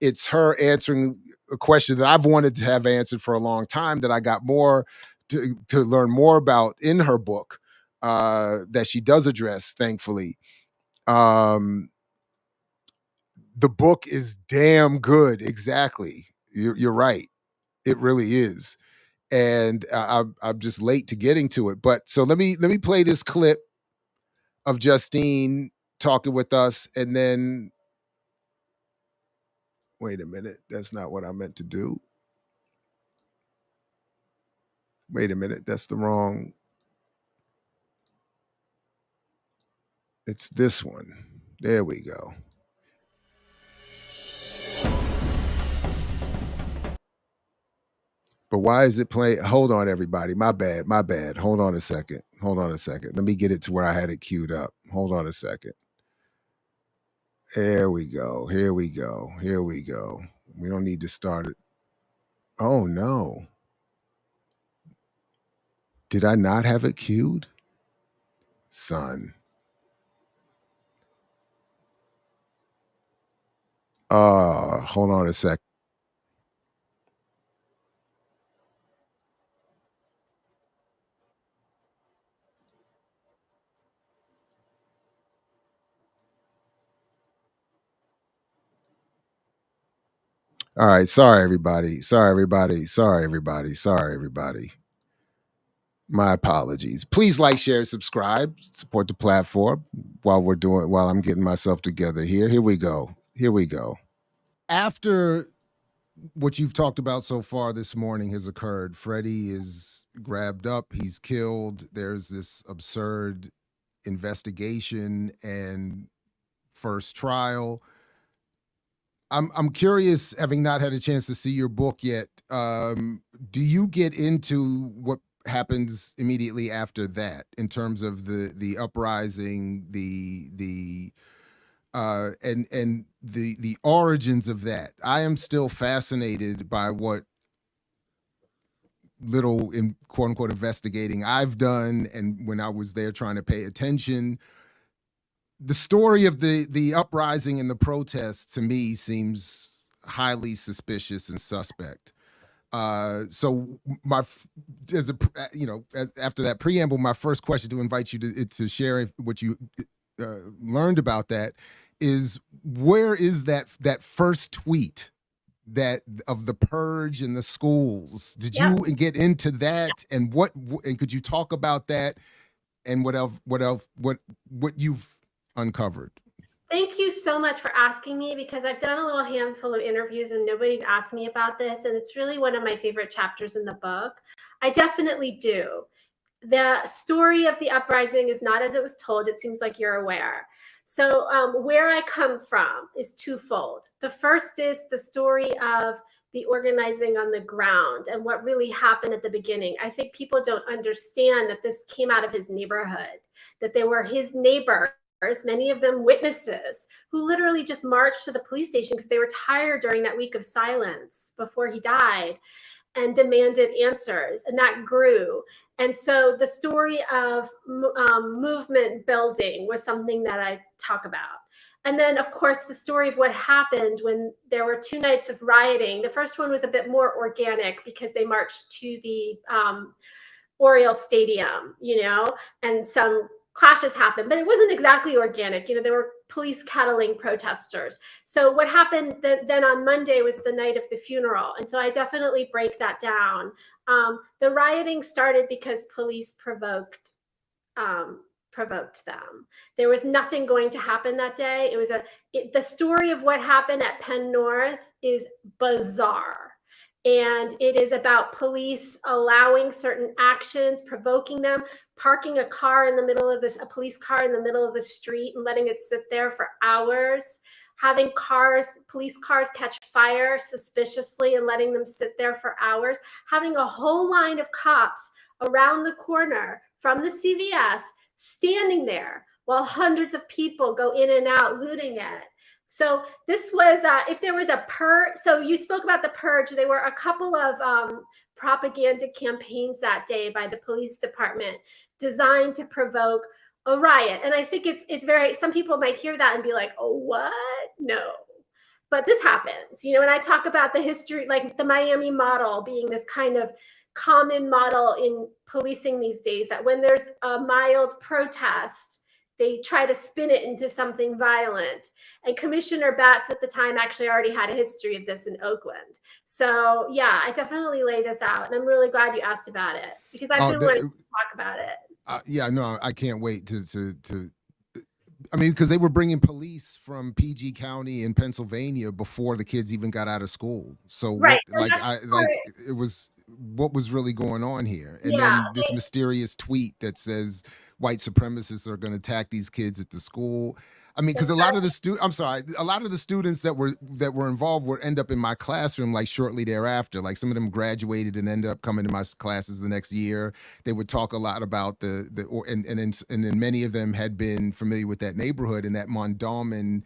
it's her answering a question that I've wanted to have answered for a long time, that I got more to learn more about in her book, that she does address, thankfully. The book is damn good. Exactly. You're right. It really is. And I'm just late to getting to it. But so let me play this clip of Justine talking with us, and then wait a minute, that's not what I meant to do. Wait a minute, that's the wrong. It's this one. There we go. But why is it playing? Hold on, everybody. My bad. Hold on a second. Let me get it to where I had it queued up. Hold on a second. There we go. Here we go. We don't need to start it. Oh, no. Did I not have it queued? Son. Hold on a sec. All right. Sorry, everybody. My apologies. Please like, share, subscribe, support the platform while I'm getting myself together here. Here we go. After what you've talked about so far this morning has occurred, Freddie is grabbed up, he's killed. There's this absurd investigation and first trial. I'm curious, having not had a chance to see your book yet, do you get into what happens immediately after that in terms of the uprising, and the origins of that? I am still fascinated by what little, in quote unquote, investigating I've done, and when I was there trying to pay attention. The story of the uprising and the protests to me seems highly suspicious and suspect. So after that preamble, my first question to invite you to share what you learned about that is, where is that first tweet that of the purge in the schools? Did you get into that, and could you talk about that, and what you've uncovered? Thank you so much for asking me, because I've done a little handful of interviews and nobody's asked me about this, and it's really one of my favorite chapters in the book. I definitely do. The story of the uprising is not as it was told. It seems like you're aware. So where I come from is twofold. The first is the story of the organizing on the ground and what really happened at the beginning. I think people don't understand that this came out of his neighborhood, that they were his neighbors, many of them witnesses, who literally just marched to the police station because they were tired during that week of silence before he died, and demanded answers, and that grew. And so the story of movement building was something that I talk about. And then, of course, the story of what happened when there were 2 nights of rioting. The first one was a bit more organic because they marched to the Oriole Stadium, and some clashes happened, but it wasn't exactly organic. There were police kettling protesters. So what happened then on Monday was the night of the funeral. And so I definitely break that down. The rioting started because police provoked them. There was nothing going to happen that day. The story of what happened at Penn North is bizarre. And it is about police allowing certain actions, provoking them, parking a police car in the middle of the street and letting it sit there for hours, having police cars catch fire suspiciously and letting them sit there for hours, having a whole line of cops around the corner from the CVS standing there while hundreds of people go in and out looting it. So this was, if there was a purge, so you spoke about the purge, there were a couple of propaganda campaigns that day by the police department designed to provoke a riot. And I think it's very, some people might hear that and be like, oh, what? No. But this happens, and I talk about the history, like the Miami model being this kind of common model in policing these days, that when there's a mild protest, they try to spin it into something violent. And Commissioner Batts at the time actually already had a history of this in Oakland. So yeah, I definitely lay this out, and I'm really glad you asked about it, because I've been wanting to talk about it. Yeah, no, I can't wait to I mean, because they were bringing police from PG County in Pennsylvania before the kids even got out of school. So right. it was, what was really going on here? And then this mysterious tweet that says, white supremacists are going to attack these kids at the school. I mean, because a lot of the students that were involved would end up in my classroom like shortly thereafter. Like some of them graduated and ended up coming to my classes the next year. They would talk a lot about and then many of them had been familiar with that neighborhood, and that Mondawmin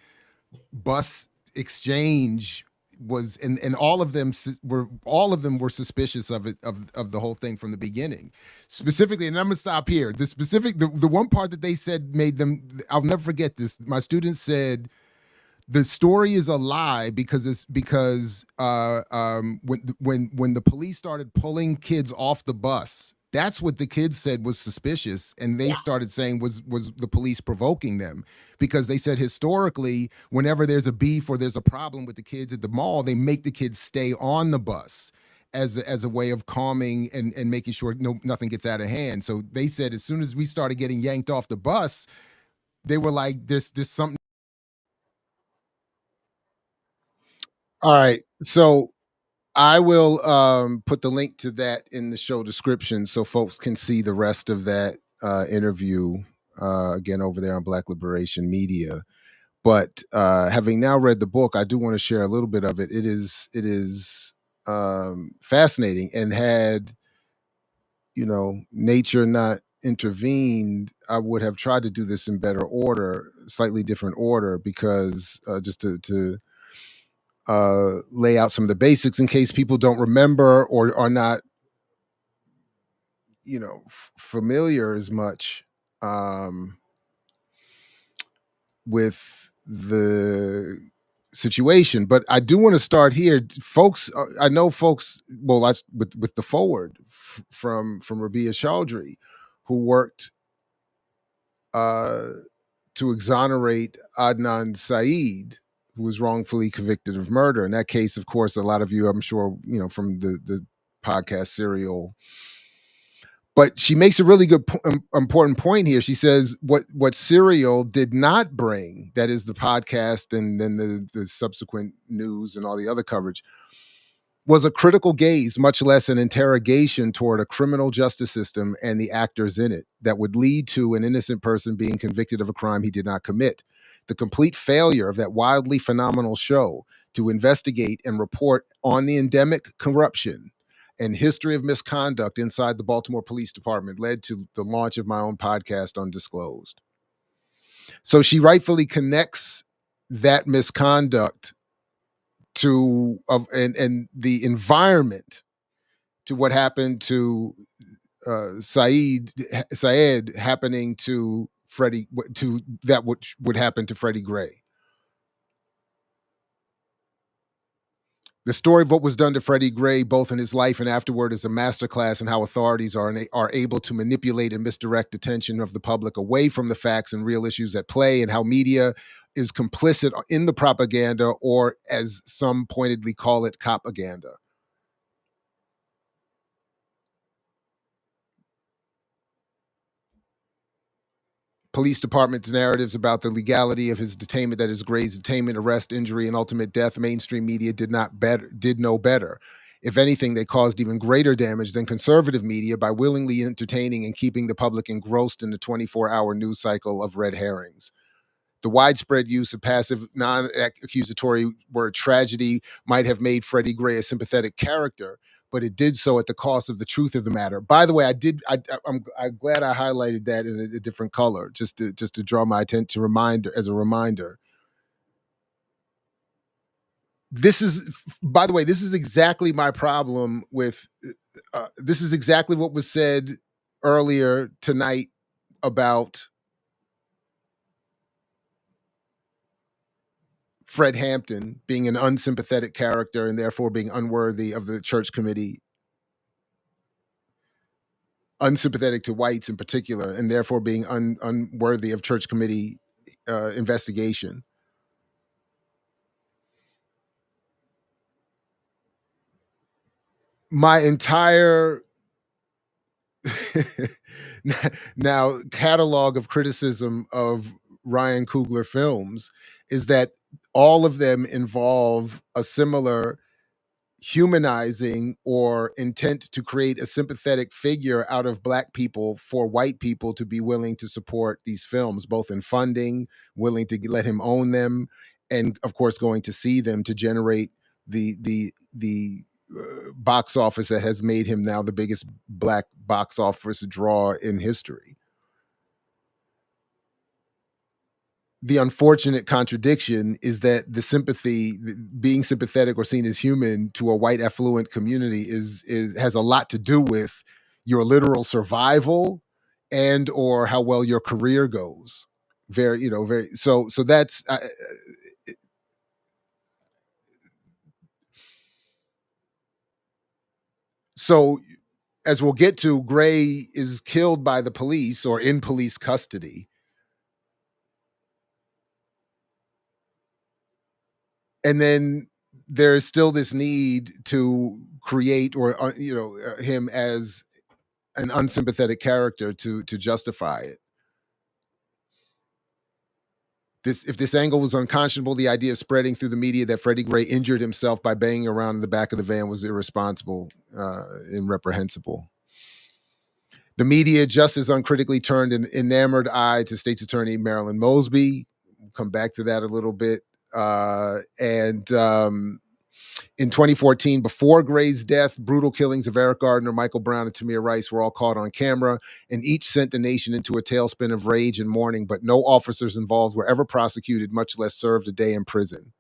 bus exchange was, and all of them were suspicious of it, of the whole thing from the beginning. Specifically, and I'm gonna stop here. The one part that they said made them, I'll never forget this. My students said the story is a lie because when the police started pulling kids off the bus, that's what the kids said was suspicious, and they started saying was the police provoking them, because they said historically, whenever there's a beef or there's a problem with the kids at the mall, they make the kids stay on the bus as a way of calming and making sure nothing gets out of hand. So they said as soon as we started getting yanked off the bus, they were like, there's something. All right, so I will put the link to that in the show description so folks can see the rest of that interview again over there on Black Liberation Media. But having now read the book, I do want to share a little bit of it. It is fascinating, and had nature not intervened, I would have tried to do this in better order, slightly different order, because just to lay out some of the basics in case people don't remember or are not, familiar as much with the situation. But I do want to start here, folks. I know folks. Well, that's with the forward from Rabia Chaudhry, who worked to exonerate Adnan Syed, who was wrongfully convicted of murder. In that case, of course, a lot of you, I'm sure, from the podcast Serial. But she makes a really good, important point here. She says what Serial did not bring, that is the podcast and then the subsequent news and all the other coverage, was a critical gaze, much less an interrogation toward a criminal justice system and the actors in it that would lead to an innocent person being convicted of a crime he did not commit. The complete failure of that wildly phenomenal show to investigate and report on the endemic corruption and history of misconduct inside the Baltimore Police Department led to the launch of my own podcast, Undisclosed. So she rightfully connects that misconduct to and the environment to what happened to Syed happening to Freddie, to that which would happen to Freddie Gray. The story of what was done to Freddie Gray, both in his life and afterward, is a masterclass in how authorities are able to manipulate and misdirect attention of the public away from the facts and real issues at play, and how media is complicit in the propaganda, or as some pointedly call it, copaganda. Police department's narratives about the legality of his detainment, that is Gray's detainment, arrest, injury, and ultimate death, mainstream media did no better. If anything, they caused even greater damage than conservative media by willingly entertaining and keeping the public engrossed in the 24-hour news cycle of red herrings. The widespread use of passive, non-accusatory word tragedy might have made Freddie Gray a sympathetic character, but it did so at the cost of the truth of the matter. By the way, I'm glad I highlighted that in a different color, just to draw my attention, as a reminder. This is, by the way, this is exactly my problem with, this is exactly what was said earlier tonight about Fred Hampton being an unsympathetic character and therefore being unworthy of the church committee, unsympathetic to whites in particular, and therefore being unworthy of church committee investigation. My entire now catalog of criticism of RyanCoogler films is that all of them involve a similar humanizing or intent to create a sympathetic figure out of Black people for white people to be willing to support these films, both in funding, willing to let him own them, and of course going to see them to generate the box office that has made him now the biggest Black box office draw in history. The unfortunate contradiction is that the sympathy, being sympathetic or seen as human to a white affluent community has a lot to do with your literal survival and or how well your career goes. So that's so as we'll get to, Gray is killed by the police or in police custody. And then there's still this need to create or him as an unsympathetic character to justify it. If this angle was unconscionable, the idea of spreading through the media that Freddie Gray injured himself by banging around in the back of the van was irresponsible and reprehensible. The media just as uncritically turned an enamored eye to State's Attorney Marilyn Mosby. We'll come back to that a little bit. In 2014, before Gray's death, brutal killings of Eric Gardner, Michael Brown, and Tamir Rice were all caught on camera, and each sent the nation into a tailspin of rage and mourning, but no officers involved were ever prosecuted, much less served a day in prison.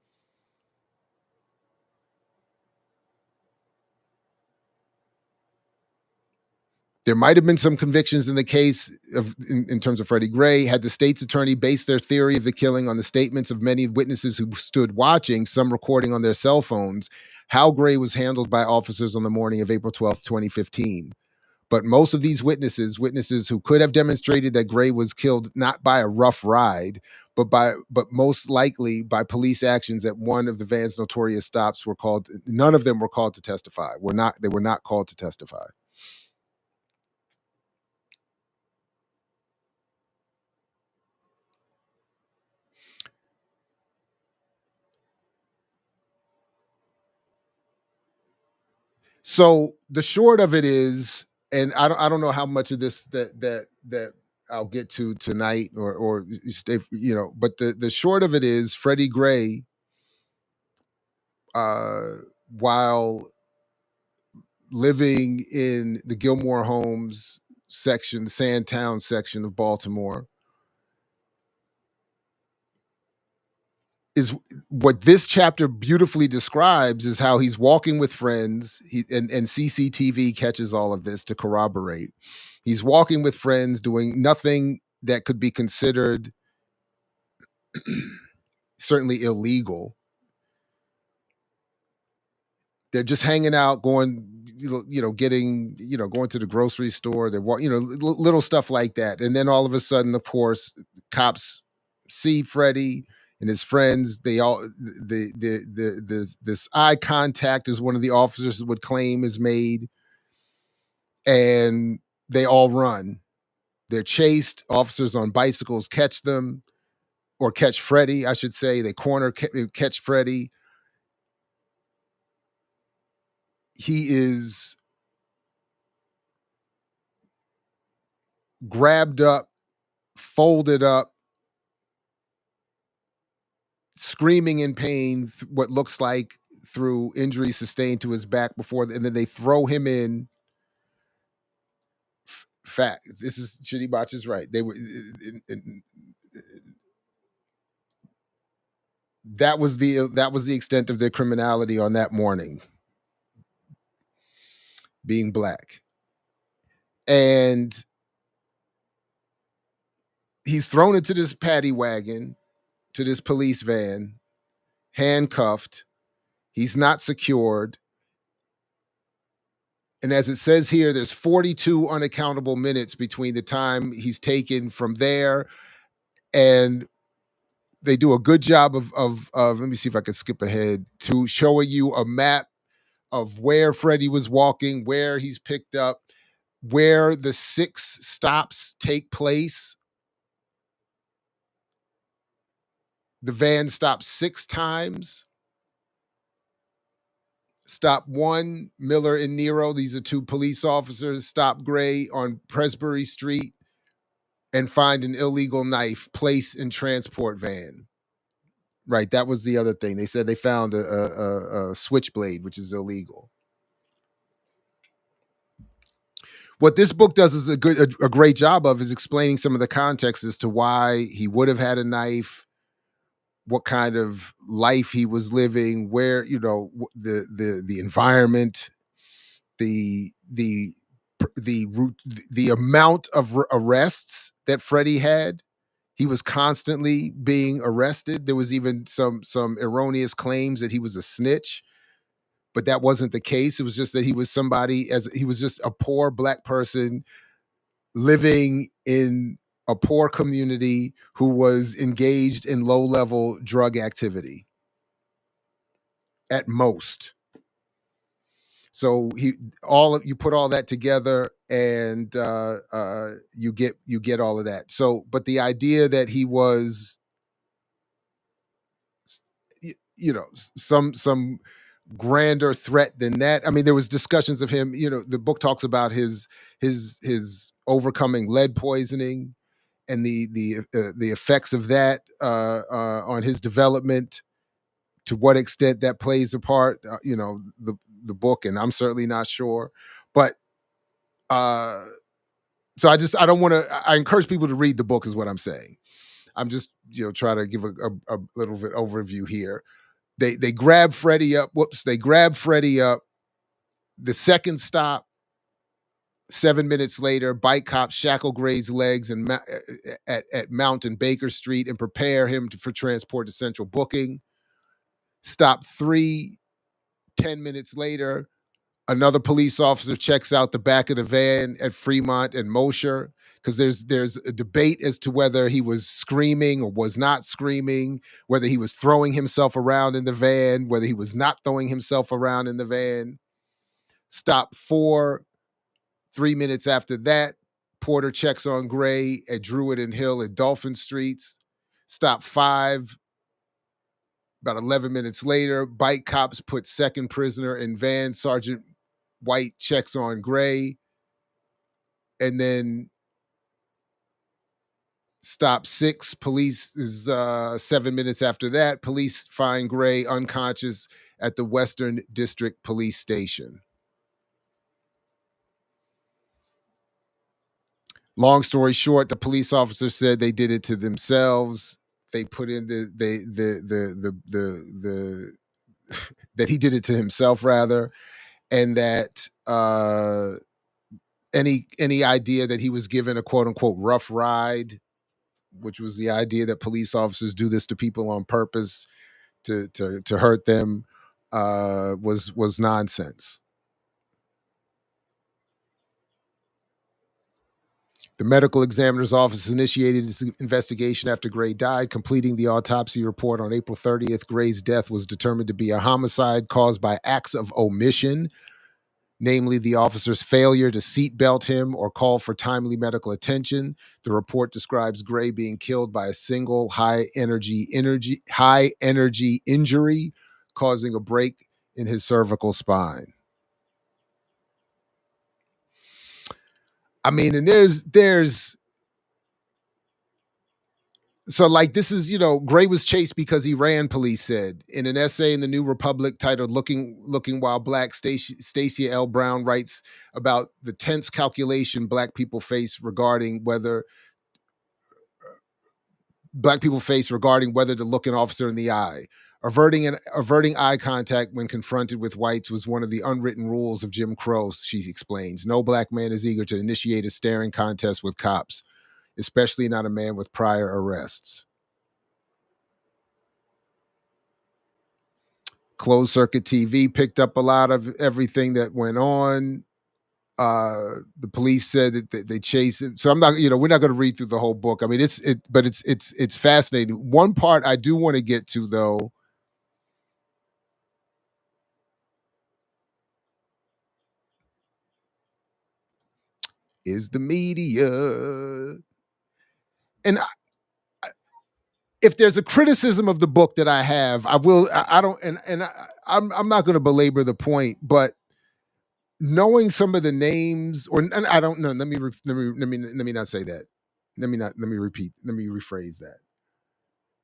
There might have been some convictions in the case in terms of Freddie Gray, had the state's attorney based their theory of the killing on the statements of many witnesses who stood watching, some recording on their cell phones, how Gray was handled by officers on the morning of April 12th, 2015. But most of these witnesses who could have demonstrated that Gray was killed not by a rough ride, but most likely by police actions at one of the van's notorious stops none of them were called to testify. They were not called to testify. So the short of it is, and I don't know how much of this that I'll get to tonight or stay, but the short of it is Freddie Gray, while living in the Gilmore Homes section, the Sandtown section of Baltimore, is what this chapter beautifully describes is how he's walking with friends. And CCTV catches all of this to corroborate. He's walking with friends doing nothing that could be considered certainly illegal. They're just hanging out, going, going to the grocery store. They're, little stuff like that. And then all of a sudden, of course, cops see Freddie and his friends. They all this eye contact, as one of the officers would claim, is made, and they all run. They're chased. Officers on bicycles catch them, or catch Freddie, I should say. They catch Freddie. He is grabbed up, folded up, screaming in pain, what looks like through injuries sustained to his back and then they throw him in. Fact, this is Chitty Botch is right. They were that was the extent of their criminality on that morning, being Black. And he's thrown into this paddy wagon, to this police van, handcuffed. He's not secured. And as it says here, there's 42 unaccountable minutes between the time he's taken from there, and they do a good job of let me see if I can skip ahead to showing you a map of where Freddie was walking, where he's picked up, where the 6 stops take place. The van stops 6 times. Stop 1, Miller and Nero. These are 2 police officers. Stop Gray on Presbury Street and find an illegal knife, place in transport van. Right, that was the other thing. They said they found a switchblade, which is illegal. What this book does is a great job of is explaining some of the context as to why he would have had a knife, what kind of life he was living, where, you know, the environment, the amount of arrests that Freddie had. He was constantly being arrested. There was even some erroneous claims that he was a snitch, but that wasn't the case. It was just that he was he was just a poor Black person living in a poor community who was engaged in low-level drug activity at most. So you put all that together and you get all of that. So, but the idea that he was, you know, some grander threat than that. I mean, there was discussions of him, you know, the book talks about his overcoming lead poisoning and the effects of that on his development, to what extent that plays a part, you know, the book, and I'm certainly not sure. But so I don't want to, I encourage people to read the book is what I'm saying. I'm just, you know, trying to give a little bit overview here. They grab Freddie up. They grab Freddie up. The second stop, 7 minutes later, bike cops shackle Gray's legs and at Mount and Baker Street and prepare him for transport to central booking. Stop 3, 10 minutes later, another police officer checks out the back of the van at Fremont and Mosher, because there's a debate as to whether he was screaming or was not screaming, whether he was throwing himself around in the van, whether he was not throwing himself around in the van. Stop 4, 3 minutes after that, Porter checks on Gray at Druid and Hill at Dolphin Streets. Stop 5, about 11 minutes later, bike cops put second prisoner in van. Sergeant White checks on Gray. And then stop 6, police is 7 minutes after that. Police find Gray unconscious at the Western District Police Station. Long story short, the police officer said they did it to themselves. They put in that he did it to himself rather, and that any idea that he was given a quote unquote rough ride, which was the idea that police officers do this to people on purpose to hurt them, was nonsense. The medical examiner's office initiated its investigation after Gray died. Completing the autopsy report on April 30th, Gray's death was determined to be a homicide caused by acts of omission, namely the officer's failure to seatbelt him or call for timely medical attention. The report describes Gray being killed by a single high energy injury, causing a break in his cervical spine. I mean, and there's so like this is, you know, Gray was chased because he ran, police said. In an essay in the New Republic titled Looking While Black, Stacia L. Brown writes about the tense calculation Black people face regarding whether to look an officer in the eye. Averting eye contact when confronted with whites was one of the unwritten rules of Jim Crow, she explains. No Black man is eager to initiate a staring contest with cops, especially not a man with prior arrests. Closed circuit TV picked up a lot of everything that went on. The police said that they chased him. So I'm not, you know, we're not going to read through the whole book. I mean, but it's fascinating. One part I do want to get to though is the media. And if there's a criticism of the book that I have, I will. I don't. And I'm not going to belabor the point, but knowing some of the names, and I don't know. Let me not say that. Let me rephrase that.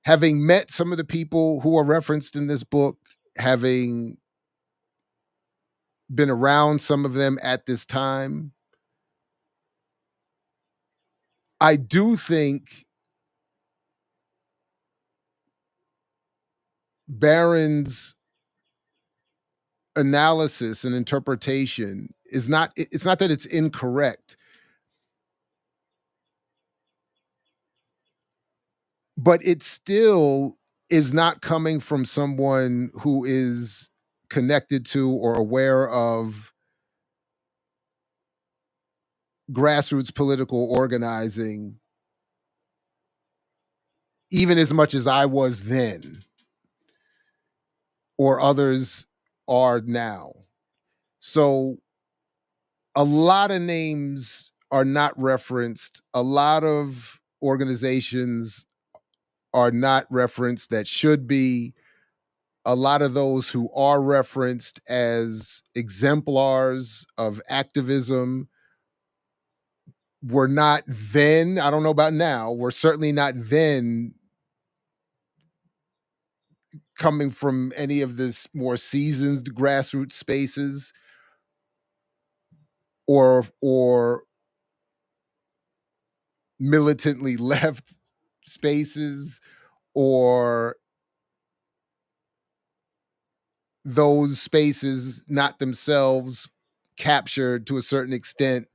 Having met some of the people who are referenced in this book, having been around some of them at this time, I do think Barron's analysis and interpretation is not, it's not that it's incorrect, but it still is not coming from someone who is connected to or aware of grassroots political organizing, even as much as I was then or others are now. So a lot of names are not referenced. A lot of organizations are not referenced that should be. A lot of those who are referenced as exemplars of activism were not then, I don't know about now, were certainly not then coming from any of this more seasoned grassroots spaces or militantly left spaces, or those spaces not themselves captured to a certain extent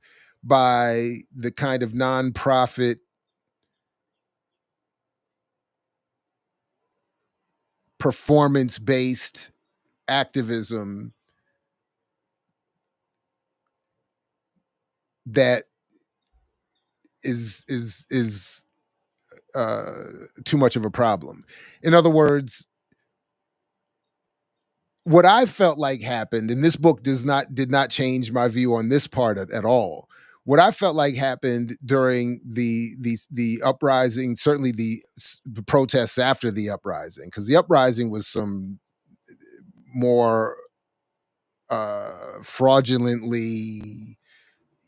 by the kind of nonprofit performance-based activism that is too much of a problem. In other words, what I felt like happened, and this book did not change my view on this part at all. What I felt like happened during the uprising, certainly the protests after the uprising, because the uprising was some more fraudulently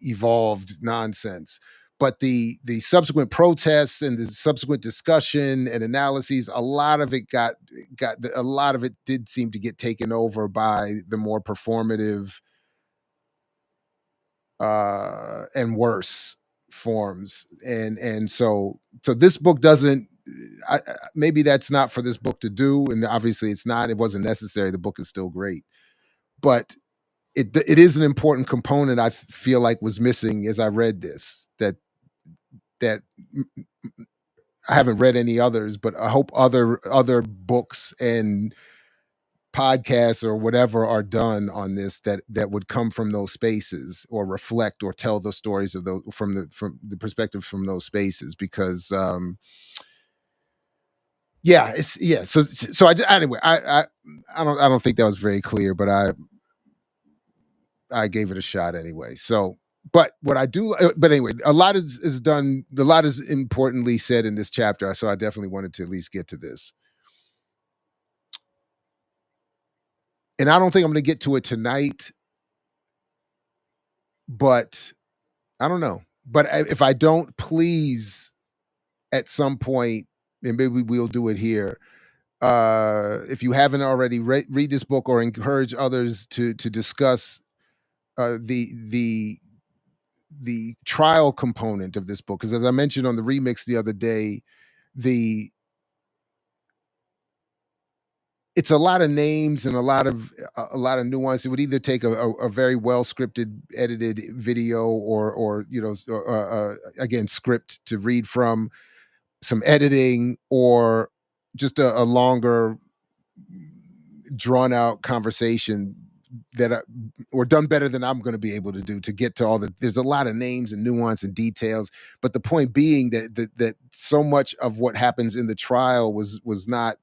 evolved nonsense. But the subsequent protests and the subsequent discussion and analyses, a lot of it did seem to get taken over by the more performative and worse forms. And so this book doesn't, maybe that's not for this book to do, and obviously it's not. It wasn't necessary. The book is still great, but it is an important component I feel like was missing as I read this, that I haven't read any others, but I hope other books and podcasts or whatever are done on this that would come from those spaces or reflect or tell the stories of those from the perspective from those spaces, because so anyway, I don't think that was very clear, but I gave it a shot anyway. So, but what I do, but anyway, a lot is done. A lot is importantly said in this chapter. So I definitely wanted to at least get to this. And I don't think I'm going to get to it tonight, but I don't know. But if I don't, please, at some point, and maybe we'll do it here. If you haven't already, read this book or encourage others to discuss the trial component of this book, because as I mentioned on the remix the other day, it's a lot of names and a lot of nuance. It would either take a very well scripted, edited video, or again, script to read from, some editing, or just a longer, drawn out conversation that or done better than I'm going to be able to do to get to all there's a lot of names and nuance and details. But the point being that so much of what happens in the trial was not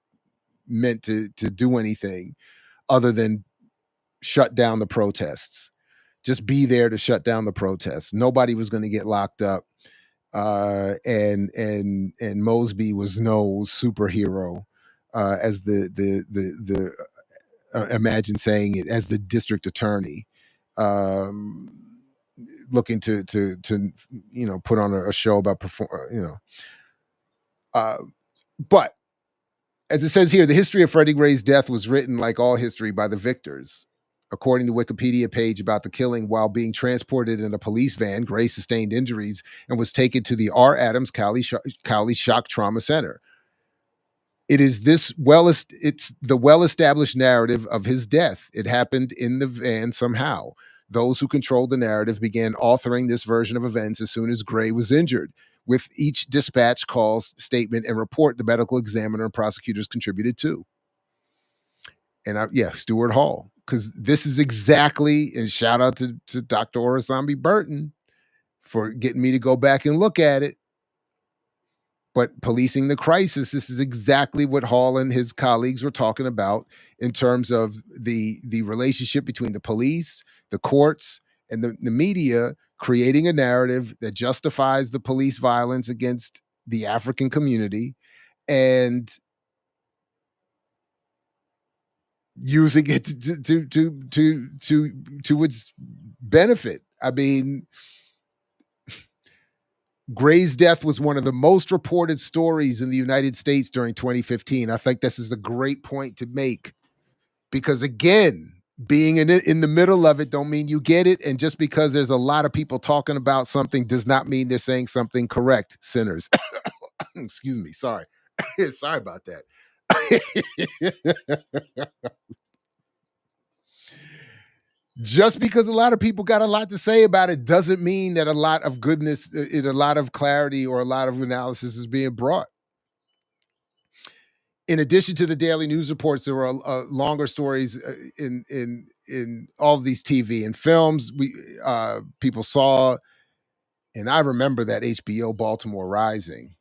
meant to do anything other than shut down the protests. Just be there to shut down the protests. Nobody was going to get locked up. And Mosby was no superhero, as the imagine saying it as the district attorney, looking to put on a show about but as it says here, the history of Freddie Gray's death was written, like all history, by the victors. According to Wikipedia page about the killing, while being transported in a police van, Gray sustained injuries and was taken to the R. Adams Cowley Shock Trauma Center. It's the well-established narrative of his death. It happened in the van somehow. Those who controlled the narrative began authoring this version of events as soon as Gray was injured. With each dispatch, call, statement, and report, the medical examiner and prosecutors contributed to. And Stuart Hall, because this is exactly, and shout out to Dr. Orasambi Burton for getting me to go back and look at it. But policing the crisis, this is exactly what Hall and his colleagues were talking about in terms of the relationship between the police, the courts, and the media, creating a narrative that justifies the police violence against the African community and using it to its benefit. I mean, Gray's death was one of the most reported stories in the United States during 2015. I think this is a great point to make because, again, being in the middle of it don't mean you get it. And just because there's a lot of people talking about something does not mean they're saying something correct, sinners. Excuse me. Sorry. Sorry about that. Just because a lot of people got a lot to say about it doesn't mean that a lot of goodness, a lot of clarity, or a lot of analysis is being brought. In addition to the daily news reports, there were longer stories in all of these TV and films people saw, and I remember that HBO Baltimore Rising.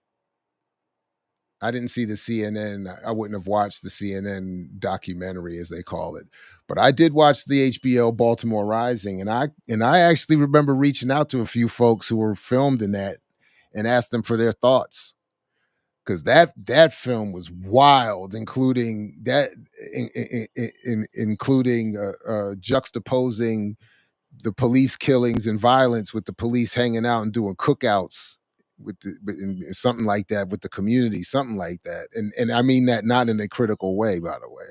I didn't see the CNN. I wouldn't have watched the CNN documentary, as they call it, but I did watch the HBO Baltimore Rising, and I actually remember reaching out to a few folks who were filmed in that and asked them for their thoughts. Because that film was wild, including juxtaposing the police killings and violence with the police hanging out and doing cookouts and something like that with the community, something like that. And I mean that not in a critical way, by the way.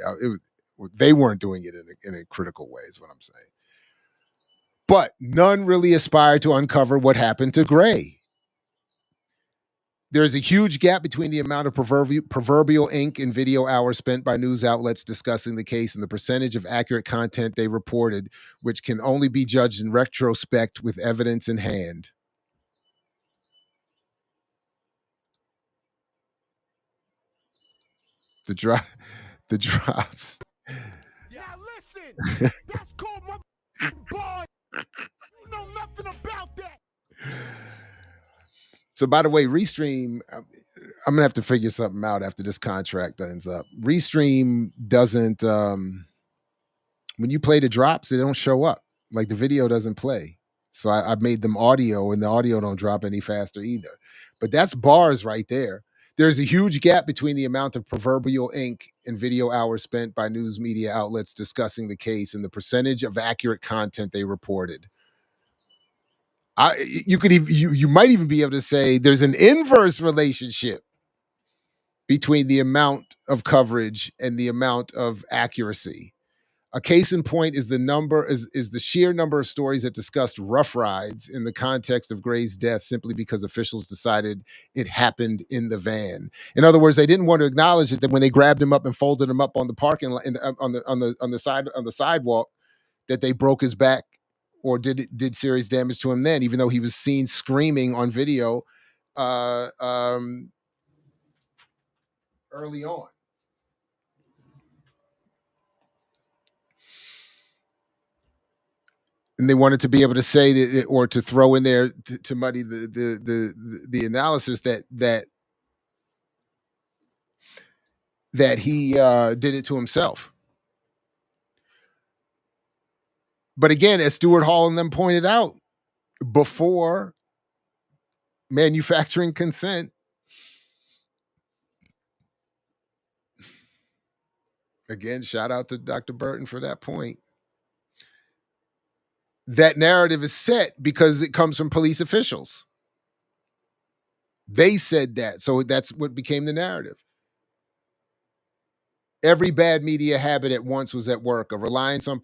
They weren't doing it in a critical way, is what I'm saying. But none really aspired to uncover what happened to Gray. There's a huge gap between the amount of proverbial ink and video hours spent by news outlets discussing the case and the percentage of accurate content they reported, which can only be judged in retrospect with evidence in hand. The drops. Now listen, that's called my boy. You know nothing about that. So, by the way, Restream, I'm going to have to figure something out after this contract ends up. Restream doesn't, when you play the drops, they don't show up. Like the video doesn't play. So I made them audio, and the audio don't drop any faster either. But that's bars right there. There's a huge gap between the amount of proverbial ink and video hours spent by news media outlets discussing the case and the percentage of accurate content they reported. You might even be able to say there's an inverse relationship between the amount of coverage and the amount of accuracy. A case in point is the sheer number of stories that discussed rough rides in the context of Gray's death simply because officials decided it happened in the van. In other words, they didn't want to acknowledge it, that when they grabbed him up and folded him up on the parking lot on the sidewalk, that they broke his back or did serious damage to him then, even though he was seen screaming on video early on. And they wanted to be able to say that, or to throw in there to muddy the analysis that he did it to himself. But again, as Stuart Hall and them pointed out, before manufacturing consent, Again, shout out to Dr. Burton for that point. That narrative is set because it comes from police officials. They said that, so that's what became the narrative. Every bad media habit at once was at work: a reliance on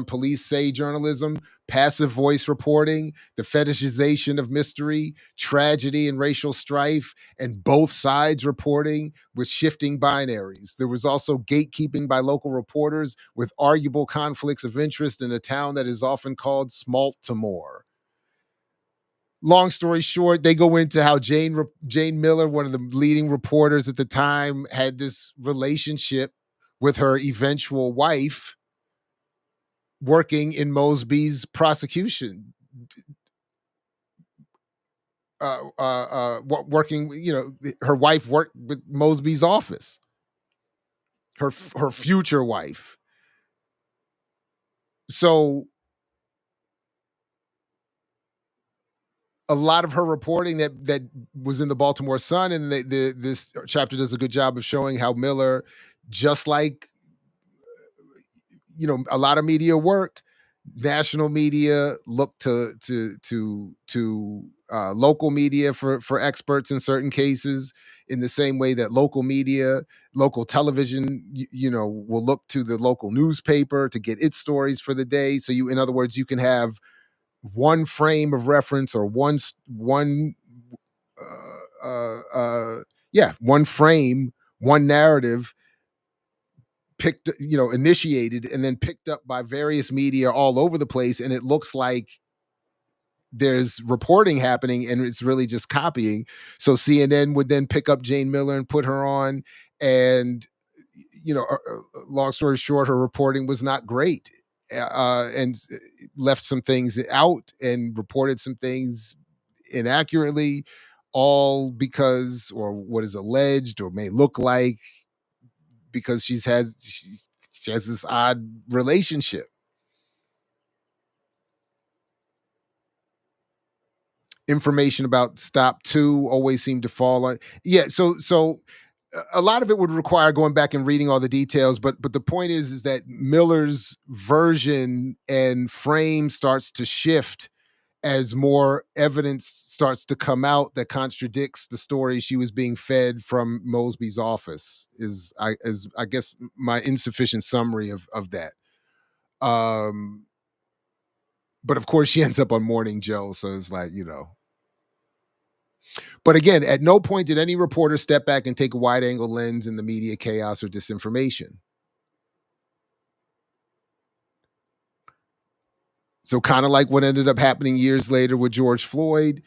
police say journalism, passive voice reporting, the fetishization of mystery, tragedy and racial strife, and both sides reporting with shifting binaries. There was also gatekeeping by local reporters with arguable conflicts of interest in a town that is often called Smaltimore. Long story short, they go into how Jane Miller, one of the leading reporters at the time, had this relationship with her eventual wife working in Mosby's prosecution. Working, her wife worked with Mosby's office, her future wife. So a lot of her reporting that was in the Baltimore Sun, and this chapter does a good job of showing how Miller, just like a lot of media work, national media look to local media for experts in certain cases, in the same way that local media, local television, will look to the local newspaper to get its stories for the day. So in other words, you can have one frame of reference, or one frame, one narrative picked, initiated and then picked up by various media all over the place, and it looks like there's reporting happening and it's really just copying. So CNN would then pick up Jane Miller and put her on, and long story short, her reporting was not great, and left some things out and reported some things inaccurately, all because, or what is alleged or may look like, because she has this odd relationship. Information about Stop 2 always seemed to fall on. Yeah, so a lot of it would require going back and reading all the details, but the point is that Miller's version and frame starts to shift as more evidence starts to come out that contradicts the story she was being fed from Mosby's office, is I guess my insufficient summary of that. But of course she ends up on Morning Joe, so it's like, But again, at no point did any reporter step back and take a wide angle lens in the media chaos or disinformation. So kind of like what ended up happening years later with George Floyd,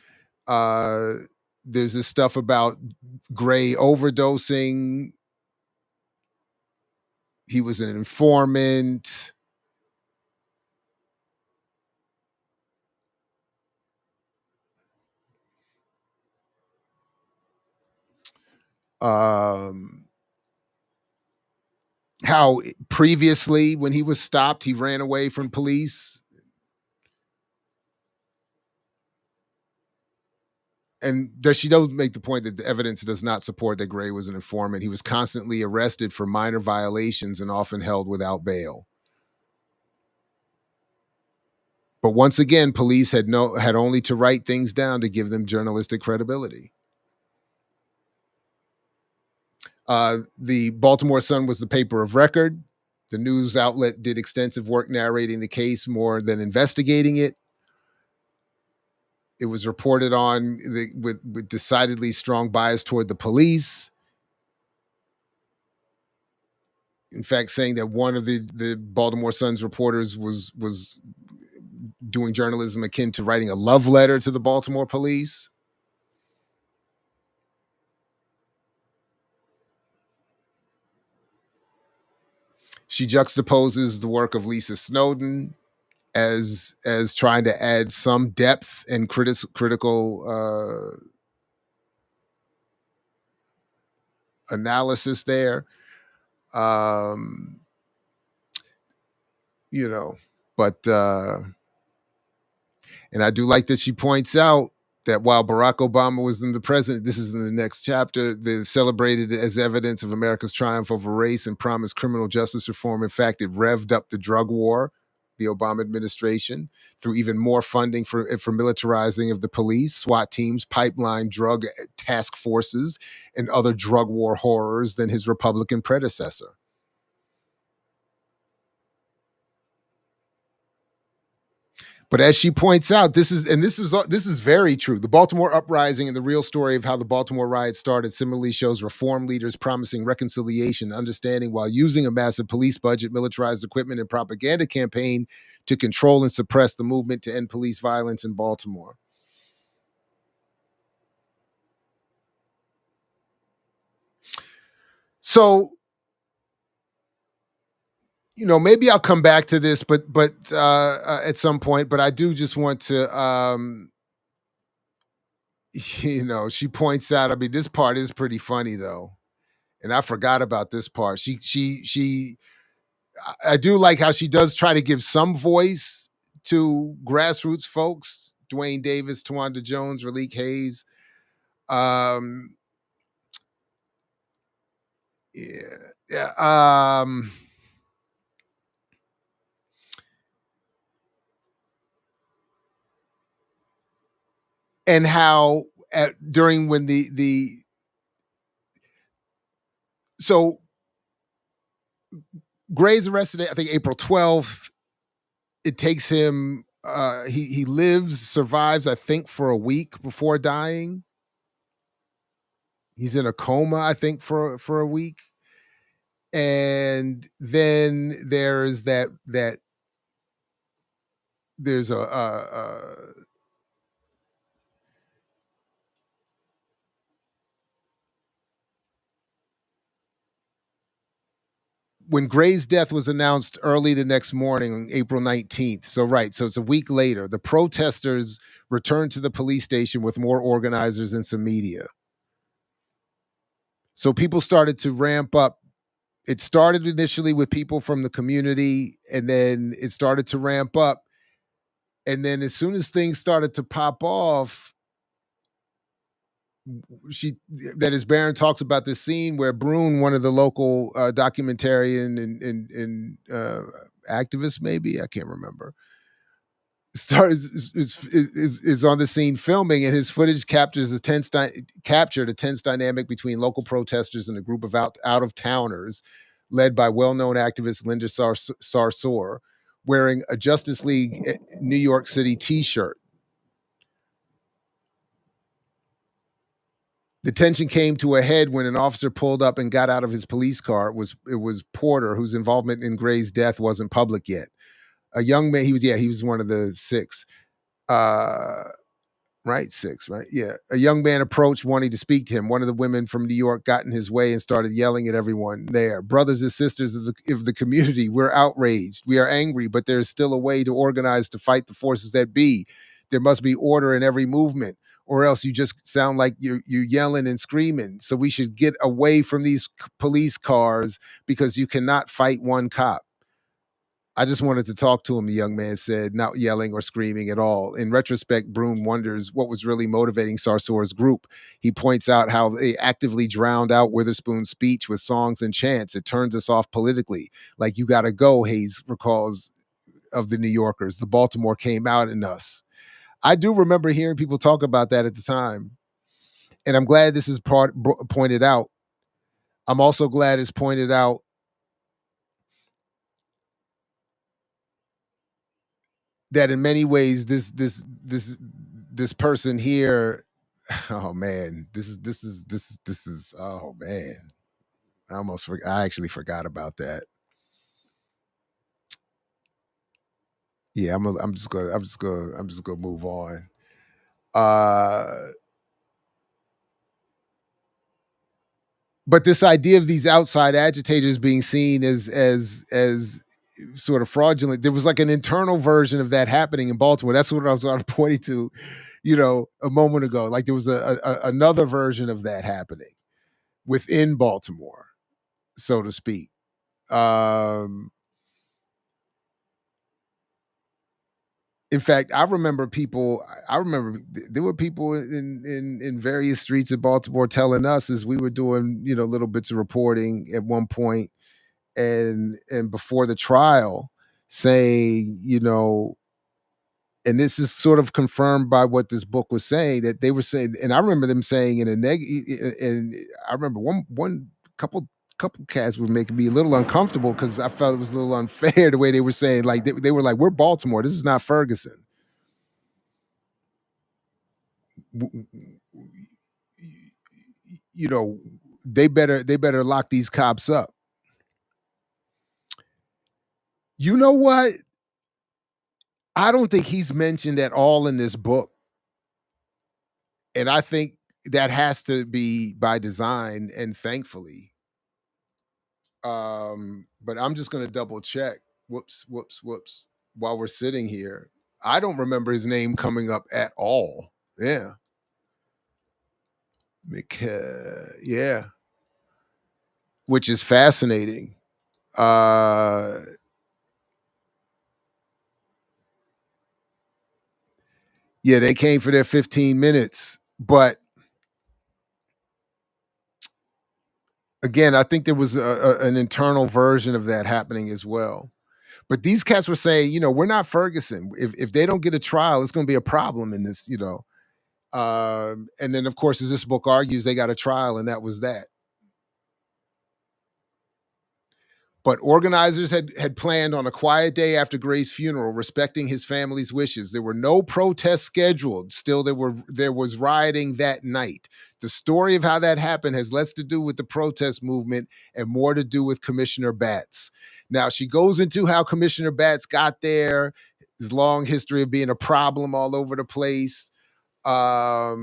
there's this stuff about Gray overdosing. He was an informant. How previously, when he was stopped, he ran away from police. And she does make the point that the evidence does not support that Gray was an informant. He was constantly arrested for minor violations and often held without bail. But once again, police had only to write things down to give them journalistic credibility. The Baltimore Sun was the paper of record. The news outlet did extensive work narrating the case more than investigating it. It was reported on with decidedly strong bias toward the police. In fact, saying that one of the Baltimore Sun's reporters was doing journalism akin to writing a love letter to the Baltimore police. She juxtaposes the work of Lisa Snowden as trying to add some depth and critical analysis there. But and I do like that she points out that while Barack Obama was the president, this is in the next chapter, they celebrated it as evidence of America's triumph over race and promised criminal justice reform. In fact, it revved up the drug war, the Obama administration, through even more funding for militarizing of the police, SWAT teams, pipeline drug task forces, and other drug war horrors than his Republican predecessor. But as she points out, this is very true. The Baltimore Uprising and the real story of how the Baltimore riots started similarly shows reform leaders promising reconciliation, understanding while using a massive police budget, militarized equipment, and propaganda campaign to control and suppress the movement to end police violence in Baltimore. So, maybe I'll come back to this, but at some point. But I do just want to. She points out, I mean, this part is pretty funny though. And I forgot about this part. I do like how she does try to give some voice to grassroots folks, Dwayne Davis, Tawanda Jones, Raleek Hayes. And how during when so Gray's arrested, I think April 12th. It takes him, he survives, I think, for a week before dying. He's in a coma, I think, for a week. And then there's there's when Gray's death was announced early the next morning, April 19th. So it's a week later. The protesters returned to the police station with more organizers and some media. So people started to ramp up. It started initially with people from the community, and then it started to ramp up. And then as soon as things started to pop off, Barron talks about this scene where Brune, one of the local documentarian and activists, maybe, I can't remember, is on the scene filming, and his footage captured a tense dynamic between local protesters and a group of out-of-towners led by well-known activist Linda Sarsour, wearing a Justice League New York City t-shirt. The tension came to a head when an officer pulled up and got out of his police car. It was Porter, whose involvement in Gray's death wasn't public yet. A young man, he was one of the six. Six, right? Yeah. A young man approached wanting to speak to him. One of the women from New York got in his way and started yelling at everyone there. Brothers and sisters of the community, we're outraged. We are angry, but there's still a way to organize to fight the forces that be. There must be order in every movement, or else you just sound like you're yelling and screaming. So we should get away from these police cars because you cannot fight one cop. I just wanted to talk to him, the young man said, not yelling or screaming at all. In retrospect, Broome wonders what was really motivating Sarsour's group. He points out how they actively drowned out Witherspoon's speech with songs and chants. It turns us off politically. Like, you gotta go, Hayes recalls of the New Yorkers. The Baltimore came out in us. I do remember hearing people talk about that at the time. And I'm glad this is pointed out. I'm also glad it's pointed out that in many ways, this person here, oh man, this is oh man, I actually forgot about that. Yeah, I'm just gonna move on. But this idea of these outside agitators being seen as sort of fraudulent, there was like an internal version of that happening in Baltimore. That's what I was pointing to, a moment ago. Like there was another version of that happening within Baltimore, so to speak. In fact, I remember there were people in various streets of Baltimore telling us as we were doing, little bits of reporting at one point and before the trial saying, and this is sort of confirmed by what this book was saying, that they were saying, and I remember them saying and I remember one couple cats were making me a little uncomfortable because I felt it was a little unfair the way they were saying, like they were like, we're Baltimore, this is not Ferguson. They better lock these cops up. You know what? I don't think he's mentioned at all in this book. And I think that has to be by design and thankfully. But I'm just going to double check. Whoops. While we're sitting here, I don't remember his name coming up at all. Yeah. Yeah. Which is fascinating. Yeah, they came for their 15 minutes. But again, I think there was an internal version of that happening as well. But these cats were saying, we're not Ferguson. If they don't get a trial, it's going to be a problem in this, and then, of course, as this book argues, they got a trial, and that was that. But organizers had planned on a quiet day after Gray's funeral, respecting his family's wishes. There were no protests scheduled. Still, there was rioting that night. The story of how that happened has less to do with the protest movement and more to do with Commissioner Batts. Now, she goes into how Commissioner Batts got there, his long history of being a problem all over the place. But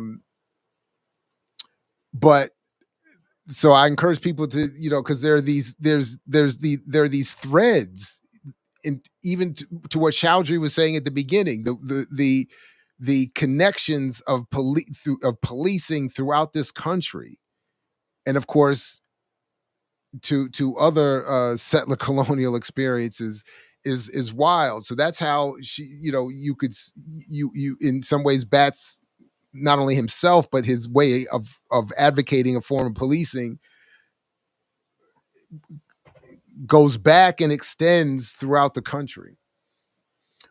so I encourage people to, because there are these threads, and even to what Chowdhury was saying at the beginning, the connections of policing throughout this country, and of course to other settler colonial experiences is wild. So that's how you in some ways Batts, not only himself, but his way of advocating a form of policing goes back and extends throughout the country.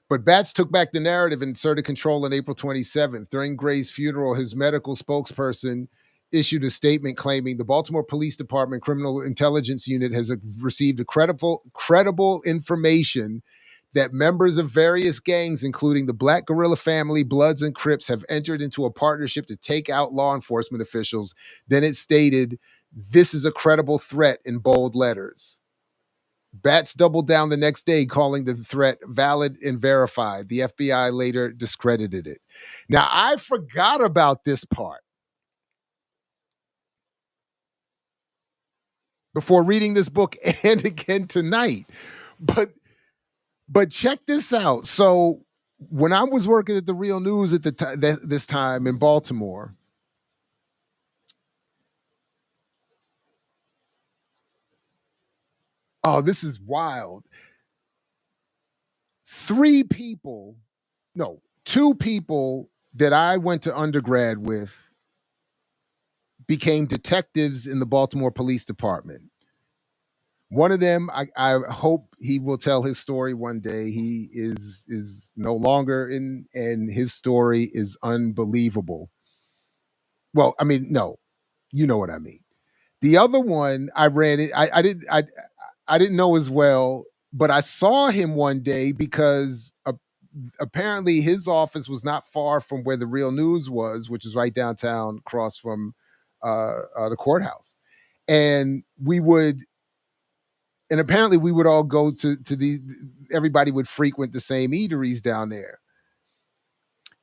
But Batts took back the narrative and asserted control on April 27th. During Gray's funeral, his medical spokesperson issued a statement claiming the Baltimore Police Department Criminal Intelligence Unit has received a credible information that members of various gangs, including the Black Guerrilla Family, Bloods, and Crips, have entered into a partnership to take out law enforcement officials. Then it stated, "This is a credible threat," in bold letters. Batts doubled down the next day, calling the threat valid and verified. The FBI later discredited it. Now, I forgot about this part before reading this book and again tonight. But check this out. So when I was working at the Real News at this time in Baltimore, oh, this is wild. Two people that I went to undergrad with became detectives in the Baltimore Police Department. One of them, I hope he will tell his story one day. He is no longer in, and his story is unbelievable. Well, I mean, no, you know what I mean. The other one, I ran it. I didn't know as well, but I saw him one day because apparently his office was not far from where the Real News was, which is right downtown, across from the courthouse. And apparently we would all go to everybody would frequent the same eateries down there.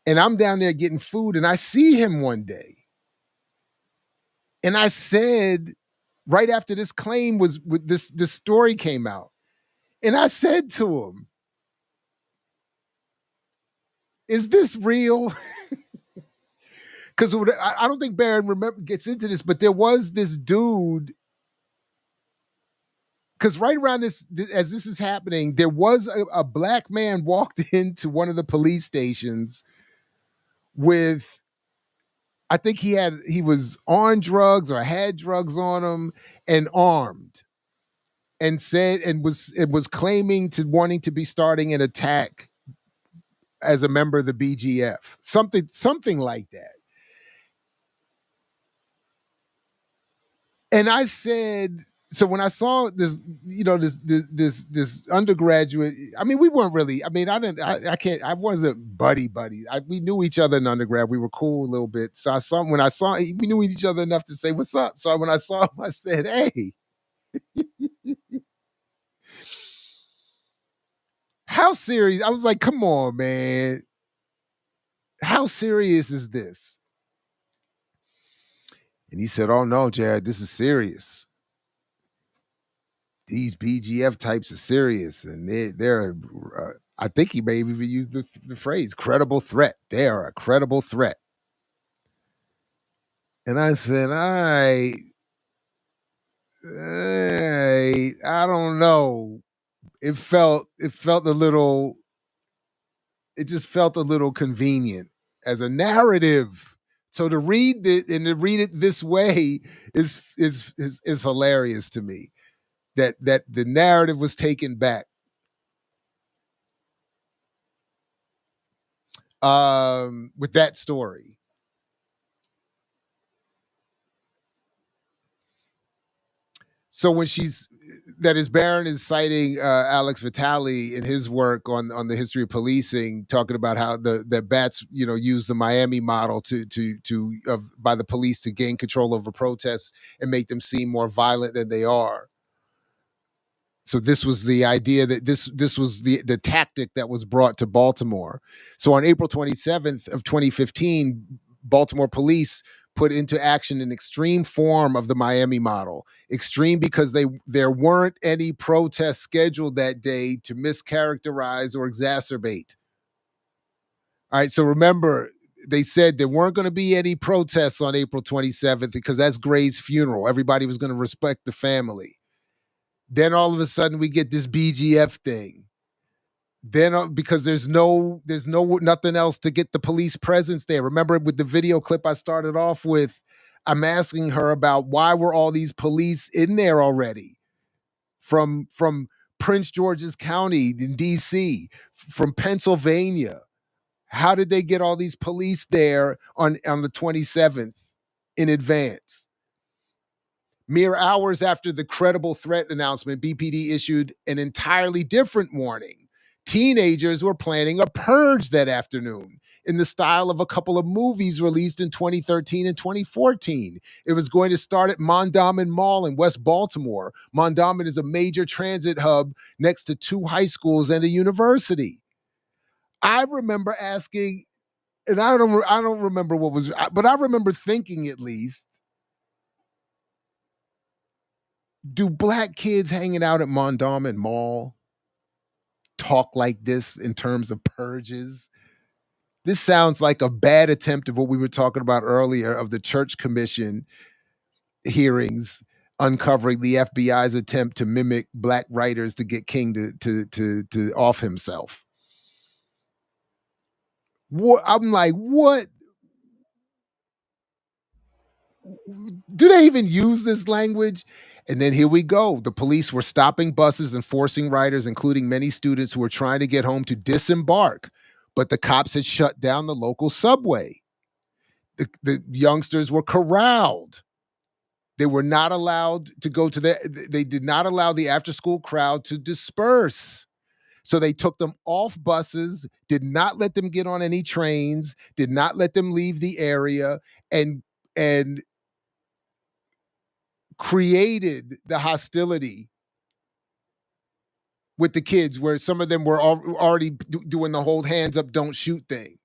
And I'm down there getting food, and I see him one day. And I said, right after this claim this story came out, and I said to him, "Is this real?" Because I don't think Barron gets into this, but there was this dude because right around this, as this is happening, there was a black man walked into one of the police stations with, I think he was on drugs or had drugs on him and armed, and said and was claiming to wanting to be starting an attack as a member of the BGF, something like that. And I said, so when I saw this, this undergraduate, I mean, we weren't really, I mean, I wasn't buddy. We knew each other in undergrad. We were cool a little bit. So we knew each other enough to say, what's up? So when I saw him, I said, hey, how serious? I was like, come on, man. How serious is this? And he said, oh no, Jared, this is serious. These BGF types are serious, and they're I think he may have even used the phrase credible threat. They are a credible threat. And I said, all right, I don't know. It just felt a little convenient as a narrative. So to read it this way is hilarious to me. That the narrative was taken back. With that story. So when Barron is citing Alex Vitale in his work on the history of policing, talking about how the bats, use the Miami model by the police to gain control over protests and make them seem more violent than they are. So this was the idea that this was the tactic that was brought to Baltimore. So on April 27th of 2015, Baltimore police put into action an extreme form of the Miami model. Extreme because there weren't any protests scheduled that day to mischaracterize or exacerbate. All right, so remember, they said there weren't going to be any protests on April 27th because that's Gray's funeral. Everybody was going to respect the family. Then all of a sudden we get this BGF thing. Then because there's nothing else to get the police presence there. Remember with the video clip I started off with, I'm asking her about why were all these police in there already from Prince George's County in DC, from Pennsylvania. How did they get all these police there on the 27th in advance? Mere hours after the credible threat announcement, BPD issued an entirely different warning. Teenagers were planning a purge that afternoon in the style of a couple of movies released in 2013 and 2014. It was going to start at Mondawmin Mall in West Baltimore. Mondawmin is a major transit hub next to 2 high schools and a university. I remember asking, and I don't remember what was, but I remember thinking at least, do black kids hanging out at Mondawmin Mall talk like this in terms of purges? This sounds like a bad attempt of what we were talking about earlier of the Church Commission hearings uncovering the FBI's attempt to mimic black writers to get King to off himself. What? I'm like, what? Do they even use this language? And then here we go. The police were stopping buses and forcing riders, including many students who were trying to get home, to disembark. But the cops had shut down the local subway. The youngsters were corralled. They were not allowed to go to they did not allow the after-school crowd to disperse. So they took them off buses, did not let them get on any trains, did not let them leave the area, and created the hostility with the kids, where some of them were already doing the hold hands up, don't shoot thing.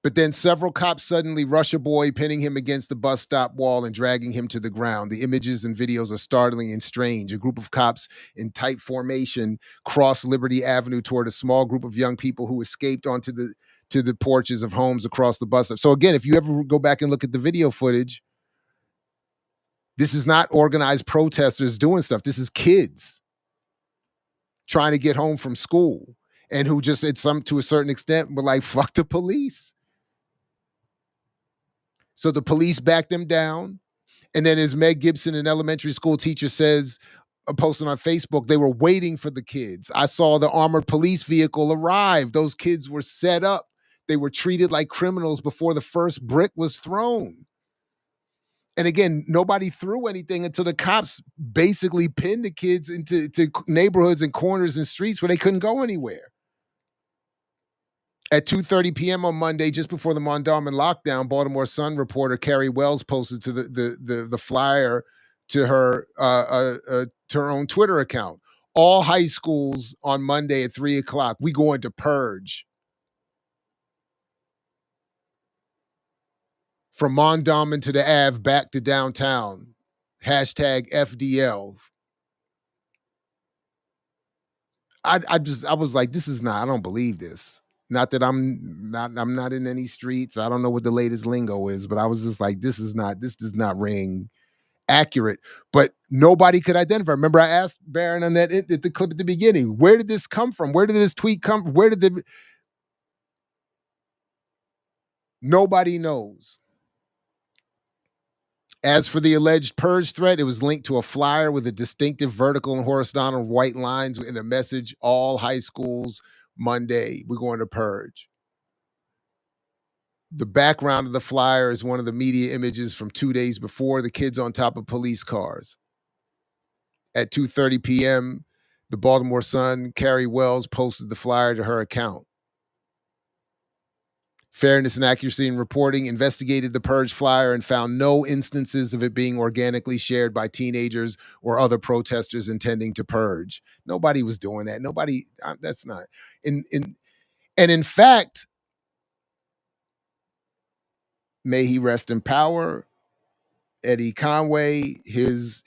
But then several cops suddenly rush a boy, pinning him against the bus stop wall and dragging him to the ground. The images and videos are startling and strange. A group of cops in tight formation crossed Liberty Avenue toward a small group of young people who escaped onto the porches of homes across the bus stop. So again, if you ever go back and look at the video footage, This is not organized protesters doing stuff. This is kids trying to get home from school and who just to a certain extent were like, fuck the police. So the police backed them down. And then as Meg Gibson, an elementary school teacher, says, posting on Facebook, they were waiting for the kids. I saw the armored police vehicle arrive. Those kids were set up. They were treated like criminals before the first brick was thrown. And again, nobody threw anything until the cops basically pinned the kids into neighborhoods and corners and streets where they couldn't go anywhere. At 2:30 p.m. on Monday, just before the Mondawmin lockdown, Baltimore Sun reporter Carrie Wells posted to the flyer to her own Twitter account. All high schools on Monday at 3 o'clock, we going to purge. From Mondawmin to the Ave, back to downtown. Hashtag FDL. I was like, this is not, I don't believe this. Not that I'm not in any streets. I don't know what the latest lingo is, but I was just like, this does not ring accurate. But nobody could identify. Remember, I asked Barron on that at the clip at the beginning, where did this come from? Where did this tweet come from? Nobody knows. As for the alleged purge threat, it was linked to a flyer with a distinctive vertical and horizontal white lines and a message, all high schools, Monday, we're going to purge. The background of the flyer is one of the media images from 2 days before, the kids on top of police cars. At 2:30 p.m., the Baltimore Sun, Carrie Wells, posted the flyer to her account. Fairness and Accuracy in Reporting investigated the purge flyer and found no instances of it being organically shared by teenagers or other protesters intending to purge. Nobody was doing that. Nobody, that's not. And in fact, may he rest in power, Eddie Conway, his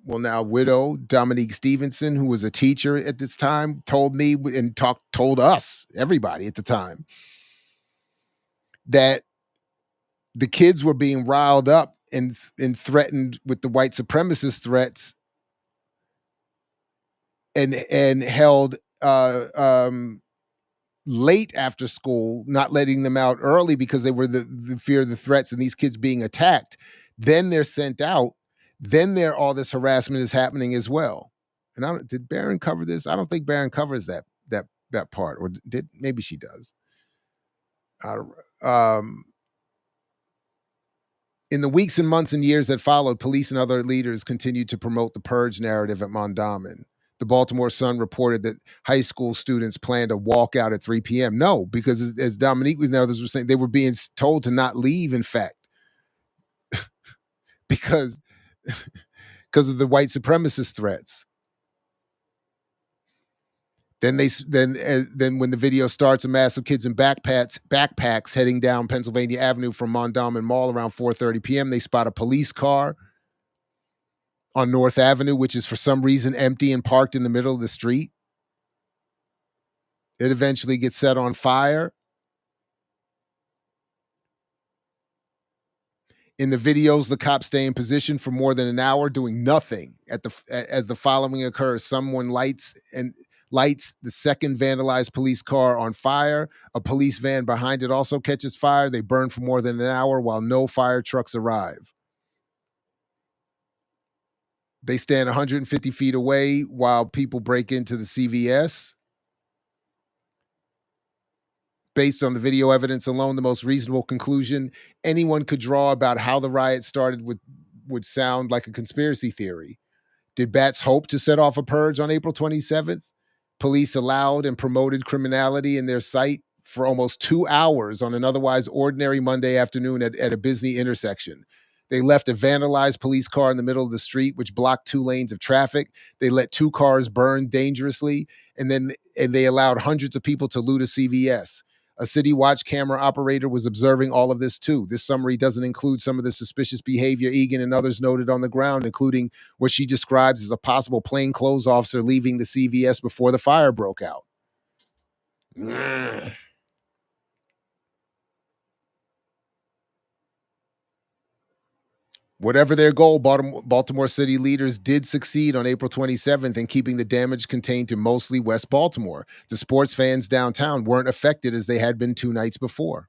well, now widow, Dominique Stevenson, who was a teacher at this time, told me and told us, everybody at the time, that the kids were being riled up and threatened with the white supremacist threats and held late after school, not letting them out early because they were the fear of the threats and these kids being attacked. Then they're sent out. Then all this harassment is happening as well. And did Barron cover this? I don't think Barron covers that part, or did maybe she does. In the weeks and months and years that followed, police and other leaders continued to promote the purge narrative at Mondawmin. The Baltimore Sun reported that high school students planned to walk out at 3 p.m. No, because as Dominique and others were saying, they were being told to not leave, in fact, because of the white supremacist threats. Then when the video starts, a mass of kids in backpacks heading down Pennsylvania Avenue from Mondawmin Mall around 4:30 p.m. They spot a police car on North Avenue, which is for some reason empty and parked in the middle of the street. It eventually gets set on fire. In the videos, the cops stay in position for more than an hour doing nothing. As the following occurs, someone lights the second vandalized police car on fire. A police van behind it also catches fire. They burn for more than an hour while no fire trucks arrive. They stand 150 feet away while people break into the CVS. Based on the video evidence alone, the most reasonable conclusion anyone could draw about how the riot started would sound like a conspiracy theory. Did Bats hope to set off a purge on April 27th? Police allowed and promoted criminality in their sight for almost 2 hours on an otherwise ordinary Monday afternoon at a busy intersection. They left a vandalized police car in the middle of the street, which blocked 2 lanes of traffic. They let 2 cars burn dangerously, and they allowed hundreds of people to loot a CVS. A city watch camera operator was observing all of this too. This summary doesn't include some of the suspicious behavior Egan and others noted on the ground, including what she describes as a possible plainclothes officer leaving the CVS before the fire broke out. Whatever their goal, Baltimore City leaders did succeed on April 27th in keeping the damage contained to mostly West Baltimore. The sports fans downtown weren't affected as they had been 2 nights before.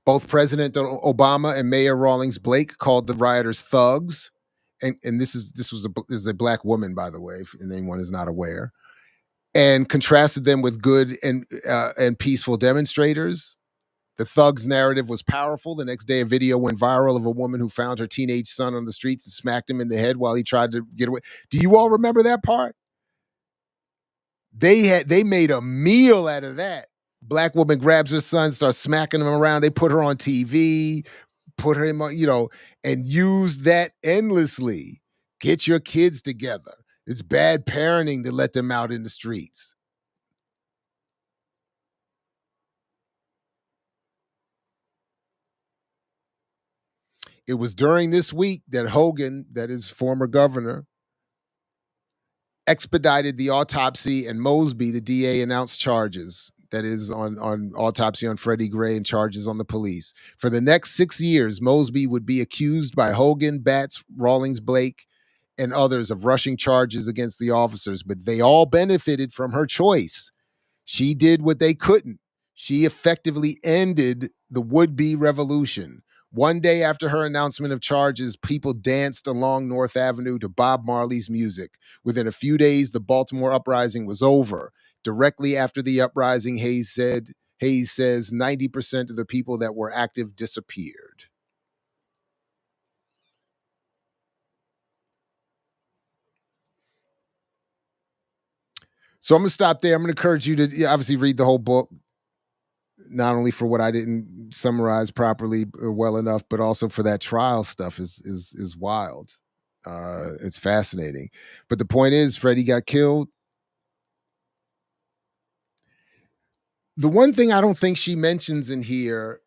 Both President Obama and Mayor Rawlings Blake called the rioters thugs. And this is a black woman, by the way, if anyone is not aware, and contrasted them with good and peaceful demonstrators. The thugs narrative was powerful. The next day, a video went viral of a woman who found her teenage son on the streets and smacked him in the head while he tried to get away. Do you all remember that part? They made a meal out of that. Black woman grabs her son, starts smacking him around. They put her on TV, put him on, and used that endlessly. Get your kids together. It's bad parenting to let them out in the streets. It was during this week that Hogan, that is former governor, expedited the autopsy, and Mosby, the DA, announced charges. That is on autopsy on Freddie Gray and charges on the police. For the next 6 years, Mosby would be accused by Hogan, Batts, Rawlings Blake, and others of rushing charges against the officers, but they all benefited from her choice. She did what they couldn't. She effectively ended the would-be revolution. One day after her announcement of charges, people danced along North Avenue to Bob Marley's music. Within a few days, the Baltimore Uprising was over. Directly after the uprising, Hayes says 90% of the people that were active disappeared. So I'm going to stop there. I'm going to encourage you to obviously read the whole book, not only for what I didn't summarize properly well enough, but also for that trial stuff is wild. It's fascinating. But the point is, Freddie got killed. The one thing I don't think she mentions in here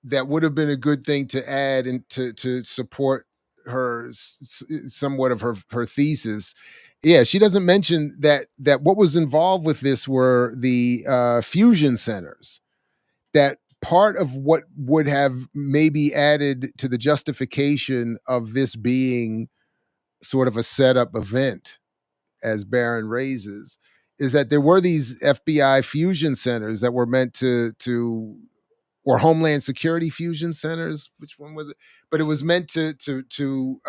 that would have been a good thing to add and to support her somewhat of her thesis. Yeah, she doesn't mention that what was involved with this were the fusion centers. That part of what would have maybe added to the justification of this being sort of a setup event, as Barron raises, is that there were these FBI fusion centers that were meant to or Homeland Security fusion centers. Which one was it? But it was meant to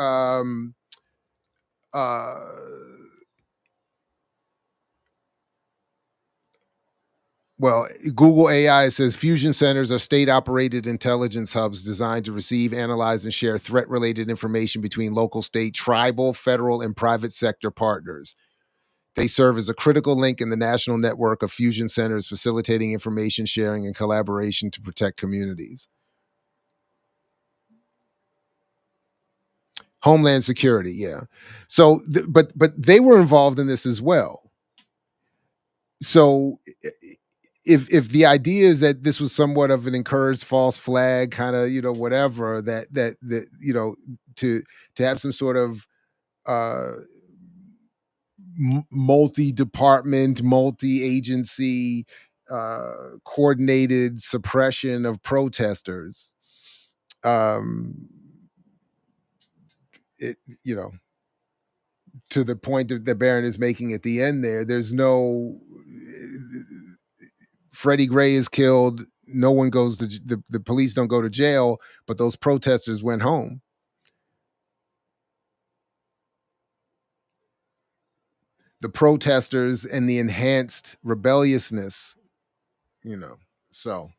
well, Google AI says fusion centers are state-operated intelligence hubs designed to receive, analyze, and share threat-related information between local, state, tribal, federal, and private sector partners. They serve as a critical link in the national network of fusion centers, facilitating information sharing and collaboration to protect communities. Homeland Security, yeah. So, but they were involved in this as well. So, if the idea is that this was somewhat of an encouraged false flag, kind of whatever that to have some sort of multi-department, multi-agency coordinated suppression of protesters, to the point that Barron is making at the end there, there's no Freddie Gray is killed. No one goes to the police don't go to jail, but those protesters went home. The protesters and the enhanced rebelliousness, so.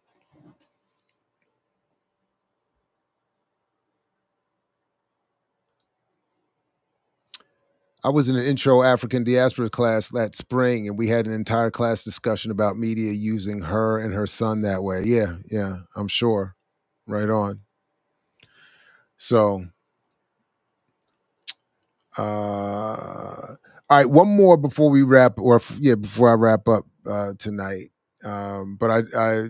I was in an intro African diaspora class that spring, and we had an entire class discussion about media using her and her son that way. Yeah, I'm sure. Right on. So, all right, one more before we wrap, before I wrap up tonight. But I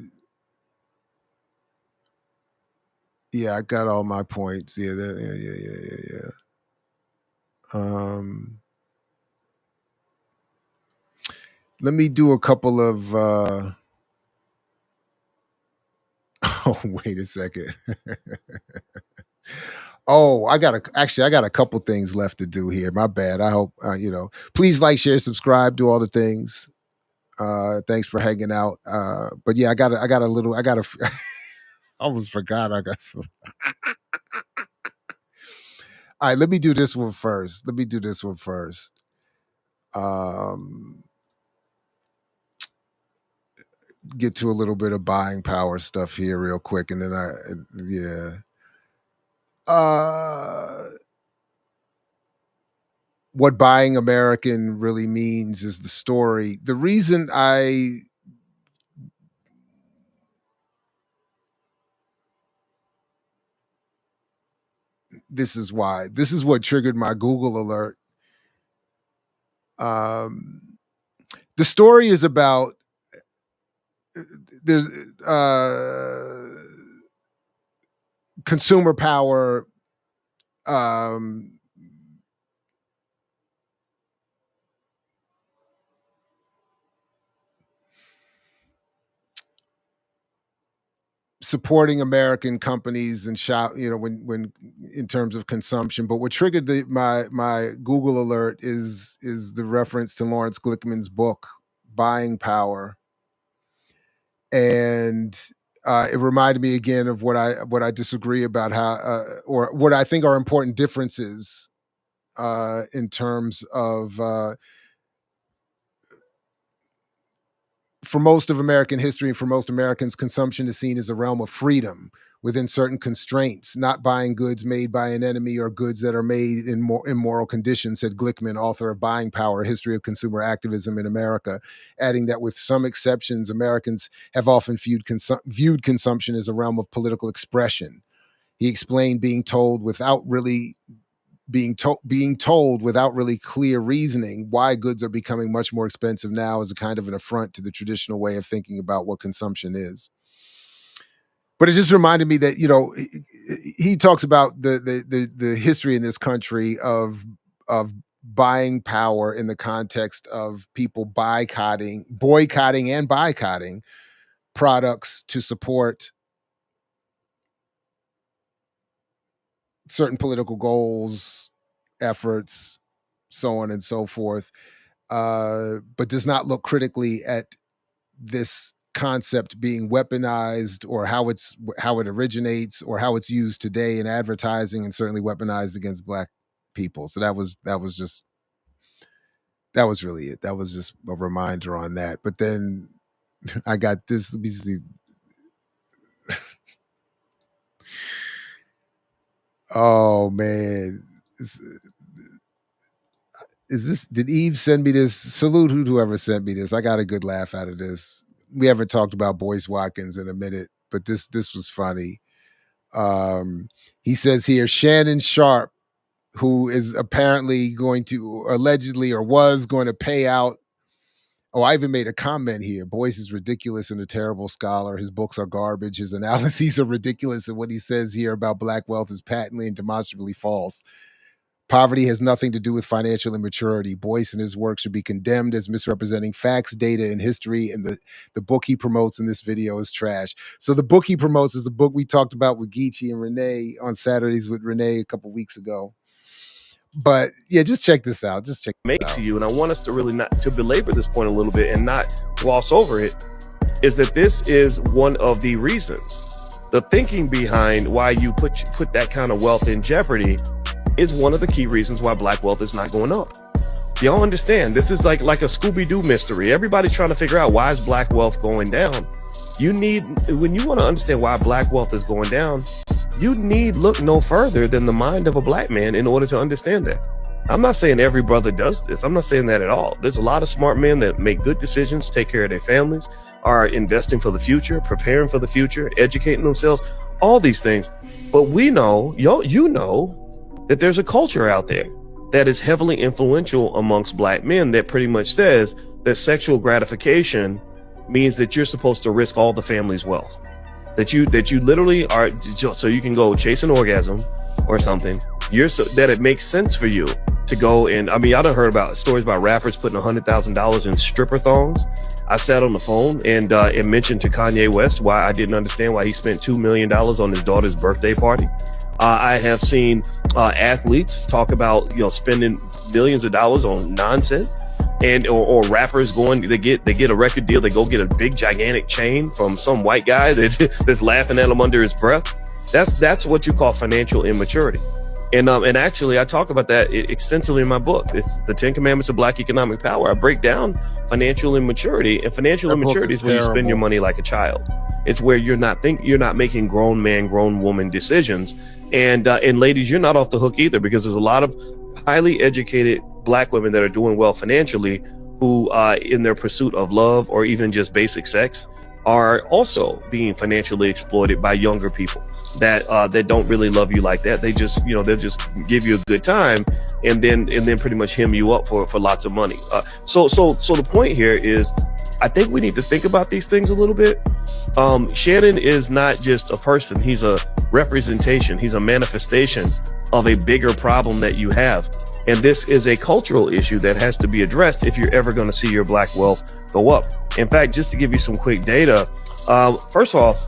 got all my points. Yeah. Let me do a couple of. Oh, wait a second. Oh, I got a couple things left to do here. My bad. I hope please like, share, subscribe, do all the things. Thanks for hanging out. But yeah, I almost forgot. All right, let me do this one first. Get to a little bit of buying power stuff here real quick, and then what buying American really means is the story. The reason this is what triggered my Google alert. The story is about there's consumer power, supporting American companies and shop, when in terms of consumption. But what triggered my Google alert is the reference to Lawrence Glickman's book, Buying Power. And it reminded me again of what I disagree about, how or what I think are important differences in terms of for most of American history and for most Americans, consumption is seen as a realm of freedom within certain constraints, not buying goods made by an enemy or goods that are made in immoral conditions, said Glickman, author of Buying Power, A History of Consumer Activism in America, adding that with some exceptions, Americans have often viewed consumption as a realm of political expression. He explained being told without really clear reasoning why goods are becoming much more expensive now as a kind of an affront to the traditional way of thinking about what consumption is. But it just reminded me that, he talks about the history in this country of buying power in the context of people boycotting and boycotting products to support certain political goals, efforts, so on and so forth, but does not look critically at this concept being weaponized, or how it originates, or how it's used today in advertising, and certainly weaponized against Black people. So that was really it. That was just a reminder on that. But then I got this. Let me see. Oh man. Did Eve send me this? Salute whoever sent me this. I got a good laugh out of this. We haven't talked about Boyce-Watkins in a minute, but this was funny. He says here, Shannon Sharp, who is apparently going to, allegedly, or was going to pay out. Oh, I even made a comment here. Boyce is ridiculous and a terrible scholar. His books are garbage. His analyses are ridiculous. And what he says here about Black wealth is patently and demonstrably false. Poverty has nothing to do with financial immaturity. Boyce and his work should be condemned as misrepresenting facts, data, and history, and the book he promotes in this video is trash. So the book he promotes is a book we talked about with Geechee and Renee on Saturdays with Renee a couple weeks ago. But yeah, just check this out. To you, and I want us to really not to belabor this point a little bit and not gloss over it, is that this is one of the reasons. The thinking behind why you put that kind of wealth in jeopardy is one of the key reasons why Black wealth is not going up. Y'all understand? This is like a Scooby-Doo mystery. Everybody's trying to figure out, why is Black wealth going down? When you want to understand why Black wealth is going down, you need look no further than the mind of a Black man in order to understand that. I'm not saying every brother does this. I'm not saying that at all. There's a lot of smart men that make good decisions, take care of their families, are investing for the future, preparing for the future, educating themselves, all these things. But we know, you know, that there's a culture out there that is heavily influential amongst Black men that pretty much says that sexual gratification means that you're supposed to risk all the family's wealth. That you literally are, so you can go chase an orgasm or something. That it makes sense for you to go and, I mean, I done heard about stories about rappers putting $100,000 in stripper thongs. I sat on the phone and mentioned to Kanye West why I didn't understand why he spent $2 million on his daughter's birthday party. I have seen athletes talk about spending millions of dollars on nonsense, and or rappers they get a record deal, they go get a big gigantic chain from some white guy that's laughing at them under his breath. That's what you call financial immaturity. And actually, I talk about that extensively in my book. It's the 10 Commandments of Black Economic Power. I break down financial immaturity, and financial immaturity is when you spend your money like a child. It's where you're not making grown man, grown woman decisions. And ladies, you're not off the hook either, because there's a lot of highly educated Black women that are doing well financially who, in their pursuit of love or even just basic sex, are also being financially exploited by younger people that don't really love you like that. They just, they'll just give you a good time and then pretty much hem you up for lots of money. So the point here is, I think we need to think about these things a little bit. Shannon is not just a person. He's a representation. He's a manifestation of a bigger problem that you have. And this is a cultural issue that has to be addressed if you're ever going to see your Black wealth go up. In fact, just to give you some quick data, first off,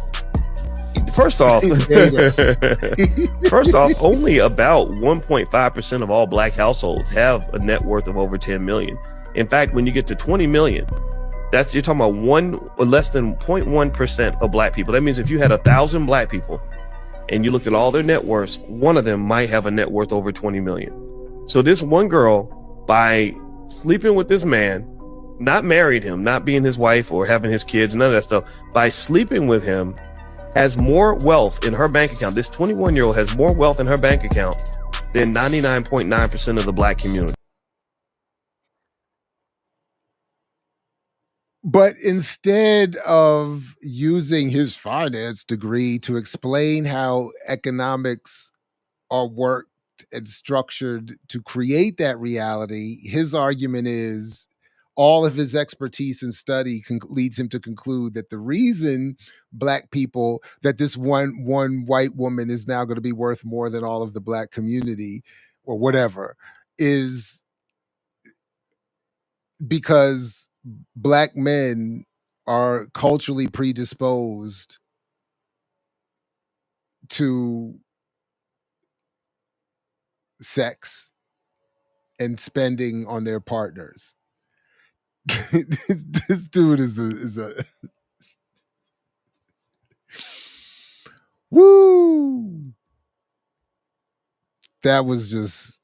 only about 1.5% of all Black households have a net worth of over 10 million. In fact, when you get to 20 million, you're talking about less than 0.1% of Black people. That means if you had 1,000 Black people and you looked at all their net worths, one of them might have a net worth over 20 million. So this one girl, by sleeping with this man, not married him, not being his wife or having his kids, none of that stuff, by sleeping with him, has more wealth in her bank account. This 21-year-old has more wealth in her bank account than 99.9% of the Black community. But instead of using his finance degree to explain how economics are worked and structured to create that reality, his argument is all of his expertise and study leads him to conclude that the reason Black people, that this one white woman is now going to be worth more than all of the Black community or whatever, is because Black men are culturally predisposed to sex and spending on their partners. This dude is a woo. That was just,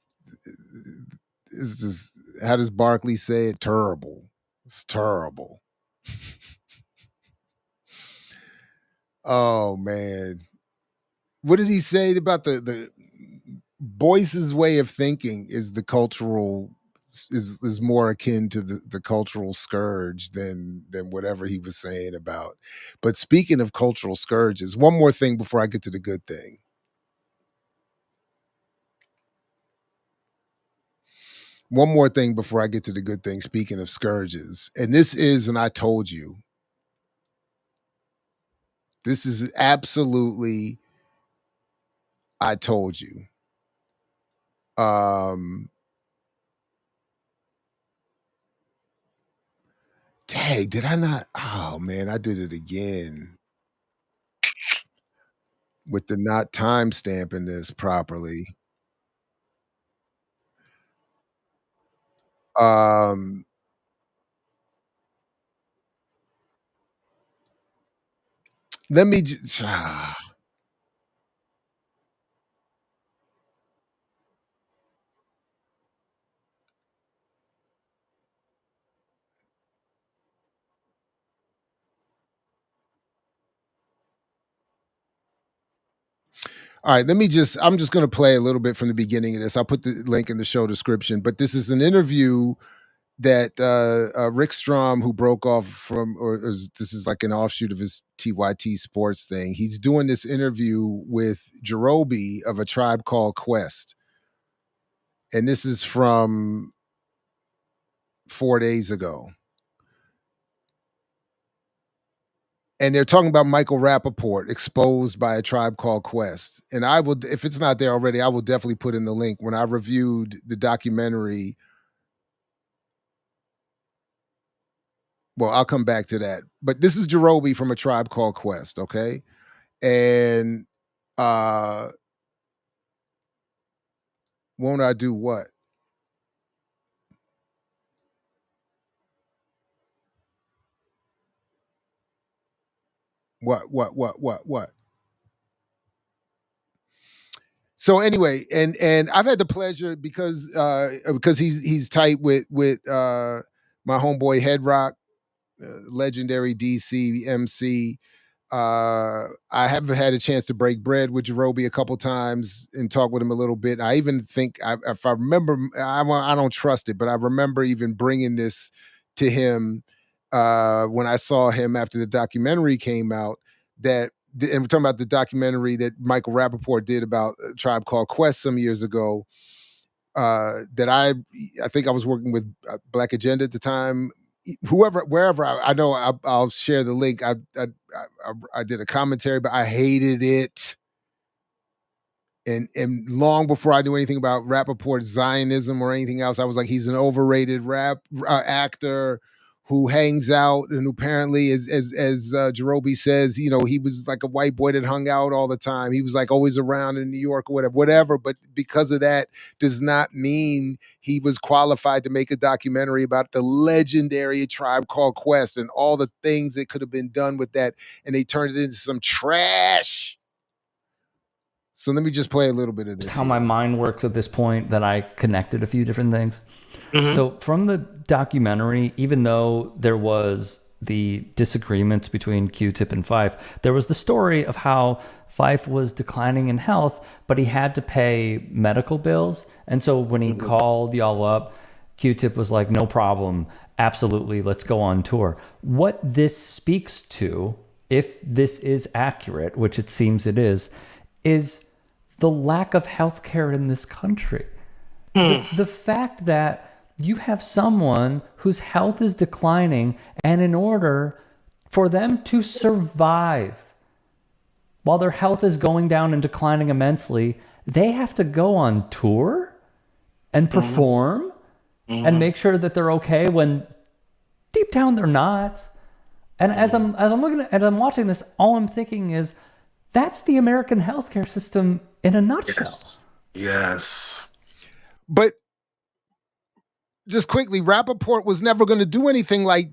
it's just, how does Barkley say it? Terrible. It's terrible. Oh man. What did he say about the Boyce's way of thinking is the cultural is more akin to the cultural scourge than whatever he was saying about. But speaking of cultural scourges, one more thing before I get to the good thing. One more thing before I get to the good thing, speaking of scourges. And this is, and I told you, this is absolutely, I told you. Dang, did I not? Oh man, I did it again. With the not time stamping this properly. Let me just, all right, I'm just going to play a little bit from the beginning of this. I'll put the link in the show description, but this is an interview that Rick Strom, who broke off from, this is like an offshoot of his TYT sports thing. He's doing this interview with Jerobi of A Tribe Called Quest. And this is from 4 days ago. And they're talking about Michael Rappaport exposed by A Tribe Called Quest. And I will, if it's not there already, I will definitely put in the link. When I reviewed the documentary, well, I'll come back to that. But this is Jerobi from A Tribe Called Quest, okay? And Won't I do what? What? So anyway, and I've had the pleasure because he's tight with my homeboy Head Rock, legendary DC MC. I have had a chance to break bread with Jarobi a couple times and talk with him a little bit. I even think, if I remember, I don't trust it, but I remember even bringing this to him when I saw him after the documentary came out. And we're talking about the documentary that Michael Rappaport did about a Tribe Called Quest some years ago. That I think I was working with Black Agenda at the time. Wherever I know, I'll share the link. I did a commentary, but I hated it. And long before I knew anything about Rappaport's Zionism or anything else, I was like, he's an overrated actor who hangs out, and apparently, as Jarobi says, he was like a white boy that hung out all the time. He was like always around in New York or whatever. But because of that, does not mean he was qualified to make a documentary about the legendary Tribe Called Quest and all the things that could have been done with that, and they turned it into some trash. So let me just play a little bit of this. How my mind works at this point, that I connected a few different things. Mm-hmm. So from the documentary, even though there was the disagreements between Q-Tip and Fife, there was the story of how Fife was declining in health, but he had to pay medical bills. And so when he called y'all up, Q-Tip was like, no problem, absolutely, let's go on tour. What this speaks to, if this is accurate, which it seems it is the lack of healthcare in this country. The fact that you have someone whose health is declining, and in order for them to survive while their health is going down and declining immensely, they have to go on tour and perform and make sure that they're okay when deep down they're not. And as I'm looking at, as I'm watching this, all I'm thinking is, that's the American healthcare system in a nutshell. Yes. But just quickly, Rappaport was never going to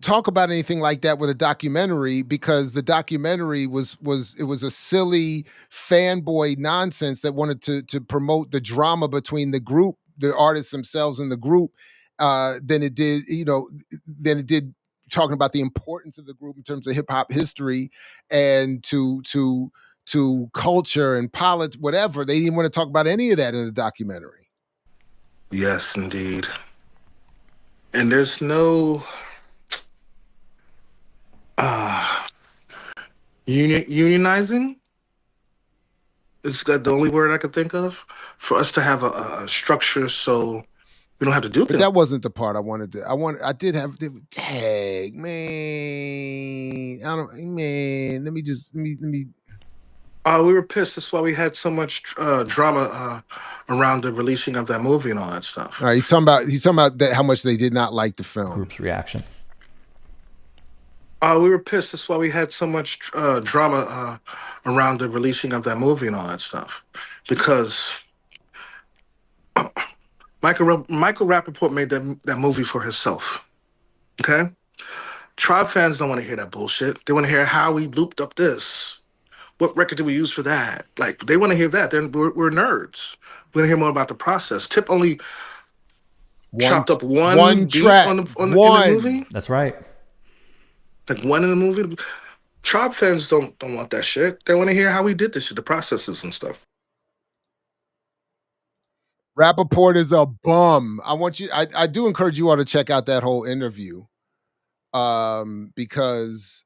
talk about anything like that with a documentary, because the documentary was a silly fanboy nonsense that wanted to promote the drama between the group, the artists themselves and the group, than it did talking about the importance of the group in terms of hip hop history and to culture and politics, whatever. They didn't want to talk about any of that in the documentary. Yes, indeed. And there's no unionizing. Is that the only word I could think of for us to have a structure so we don't have to do that? But that wasn't the part I wanted to. I did have. Dang, man. Let me. We were pissed. That's why we had so much drama around the releasing of that movie and all that stuff. All right, he's talking about that, how much they did not like the film. Group's reaction. We were pissed. That's why we had so much drama around the releasing of that movie and all that stuff. Because Michael Rappaport made that movie for himself. Okay? Tribe fans don't want to hear that bullshit. They want to hear how we looped up this. What record did we use for that? Like, they want to hear that. We're nerds. We want to hear more about the process. Tip only chopped up one track in the movie. That's right. Like one in the movie. Tribe fans don't want that shit. They want to hear how we did this shit, the processes and stuff. Rappaport is a bum. I do encourage you all to check out that whole interview, because